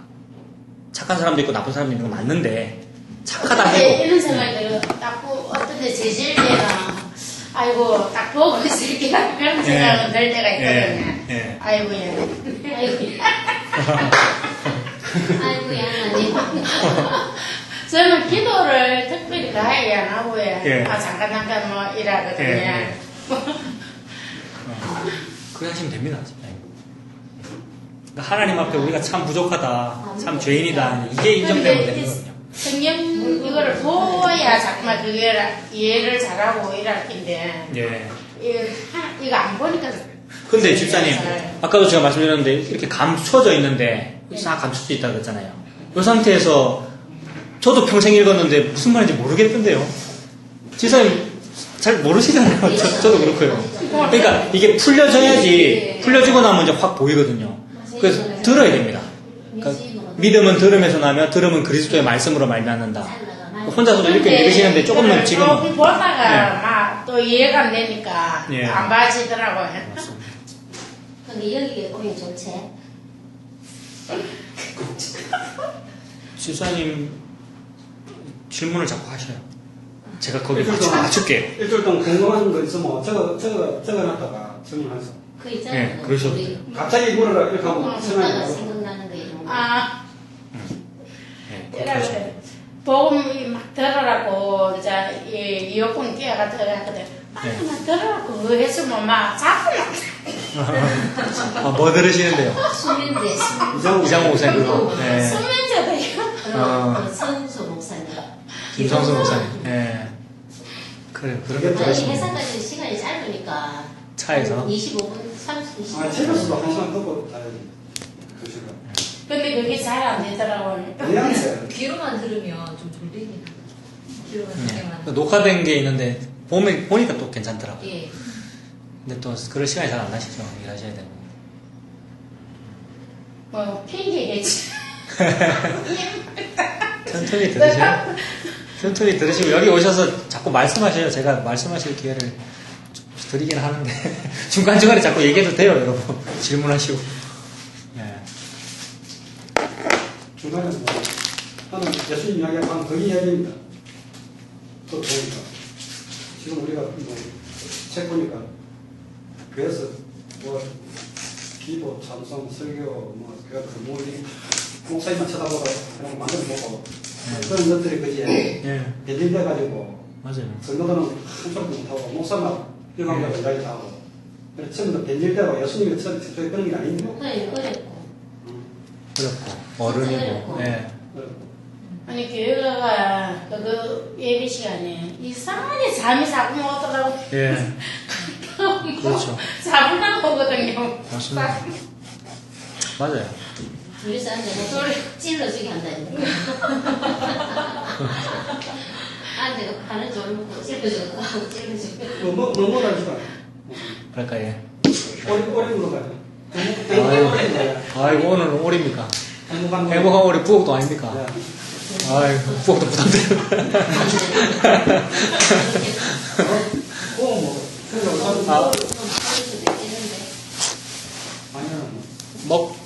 착한 사람도 있고 나쁜 사람도 있는 건 맞는데 착하다 해도 이런 생각이 들어요. 딱 어떤데 제질 때나 아이고 딱 보고 있을게요. 그런 생각은 들 때가 있거든요. 예. 아이고 예. 아이고, 아이고, 양아님. 저는 기도를 특별히 가해 안 하고 예. 잠깐 뭐 일하거든요. 예. 그렇게 하시면 됩니다. 그러니까 하나님 앞에 우리가 참 부족하다, 참 죄인이다 이게 인정되면 되는 거거든요. 성경 이거를 보아야 정말 그게 이해를 잘하고 일할 텐데 예. 이거 안 보니까. 근데 집사님, 아까도 제가 말씀드렸는데 이렇게 감춰져 있는데 싹 감춰져 있다고 그랬잖아요. 이 상태에서 저도 평생 읽었는데 무슨 말인지 모르겠던데요. 집사님 잘 모르시잖아요. 저도 그렇고요. 그러니까 이게 풀려지고 나면 이제 확 보이거든요. 그래서 들어야 됩니다. 그러니까 믿음은 들음에서 나며 들음은 그리스도의 말씀으로 말미암는다. 혼자서도 이렇게 읽으시는데 조금만 지금 조금 보다가 막 또 이해가 안 되니까 예. 안 봐지더라고요. 근데 여기에 오면 좋지. 집사님 질문을 자꾸 하셔요. 제가 거기 맞출게요. 일주일 동안 궁금한 거 있으면 적어놨다가 질문해서. 그 있잖아요. 네, 그러셔도 우리 돼요. 갑자기 물어라 이렇게 하고 오다가 생각이 생각나는 거 이런 거. 아, 네, 이래 복음이 막 들으라고 이제 이 이어폰 끼어가 들어갔거든. 막 들으라고 그거 했으면 막 자꾸 막 뭐 들으시는데요? 수면대, 이장호 목사님 그거. 네. 수면제도요. 선수 목사님. 김성수 목사님. 네. 그래 그렇게 아니, 들으시면 회사까지 시간이 짧으니까. 차에서 25분, 30분. 아, 책에서도 한 시간 듣고 가야지. 그 시간. 근데 그게 잘 안 되더라고요. 그냥 해. 귀로만 들으면 좀 졸리니까. 귀로만 들으면. 녹화된 게 있는데 보니까 또 괜찮더라고요. 예. 근데 또 그럴 시간이 잘 안 나시죠. 일하셔야 되고. 뭐 핑계겠지. 천천히 들으세요. 천천히 들으시고 여기 오셔서 자꾸 말씀하셔요. 제가 말씀하실 기회를 좀 드리긴 하는데 중간중간에 자꾸 얘기해도 돼요, 여러분. 질문하시고. 네. 중간에 뭐, 하는 예수님 이야기하면 거기 이야기입니다. 또 보니까. 지금 우리가 뭐, 책 보니까, 그래서 뭐, 기도, 찬송, 설교, 뭐, 그 모임, 목사님만 쳐다보고 그냥 만들어 보고 그런 것들이 그지 예. 배들려가지고 맞아요. 성도들은 한쪽도 못하고 목사만 일방적으로 이야기 다 하고 그래서 처음부터 배들려고 예수님이 처음에 그런 게 아닌데 목사님 어렵고. 어렵고 어른이고. 예. 아니 교회 가가 그 예배 시간에 이상하게 잠이 자꾸 오더라고. 예. 그렇죠. 자꾸만 오거든요. 맞습니다. 맞아요. 둘이서 앉아서 찔러주게 한다니까. 앉아서 가는 졸 먹고 찔러주고 하고 찔러주고. 뭐 할까? 그러니까 예. 오리 물어봐요. 아이고 오늘 올입니까? 행복한 행복한 올이 부엌도 아닙니까? 아이고 부엌도 부담돼요. 아.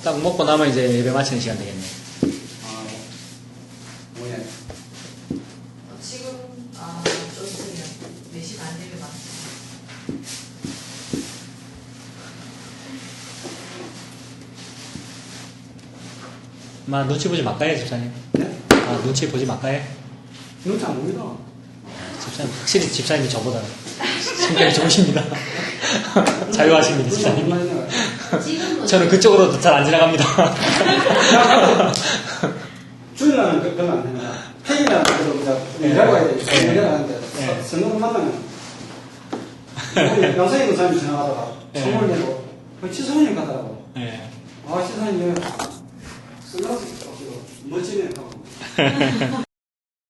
딱 먹고 나면 이제 예배 마치는 시간 되겠네. 뭐야? 지금 좀 있으면 4시 반 되면 막 마 눈치 보지 말까요, 집사님? 네? 아 눈치 보지 말까요? 눈치 안 보이다. 집사님 확실히 집사님이 저보다 성격이 좋으십니다. 자유하십니다, 집사님. 지금은 저는 그쪽으로 잘 안 지나갑니다. 주일날은 그건 안 된다. 평일날은 그래도 이제 내려가야 돼. 네. 내려가는데 네. 성령 만나면 우리 영상이 목사님이 지나가다가 네. 선물 내고 치성님 가더라고. 네. 아 치성님 선글라스 멋지네 하고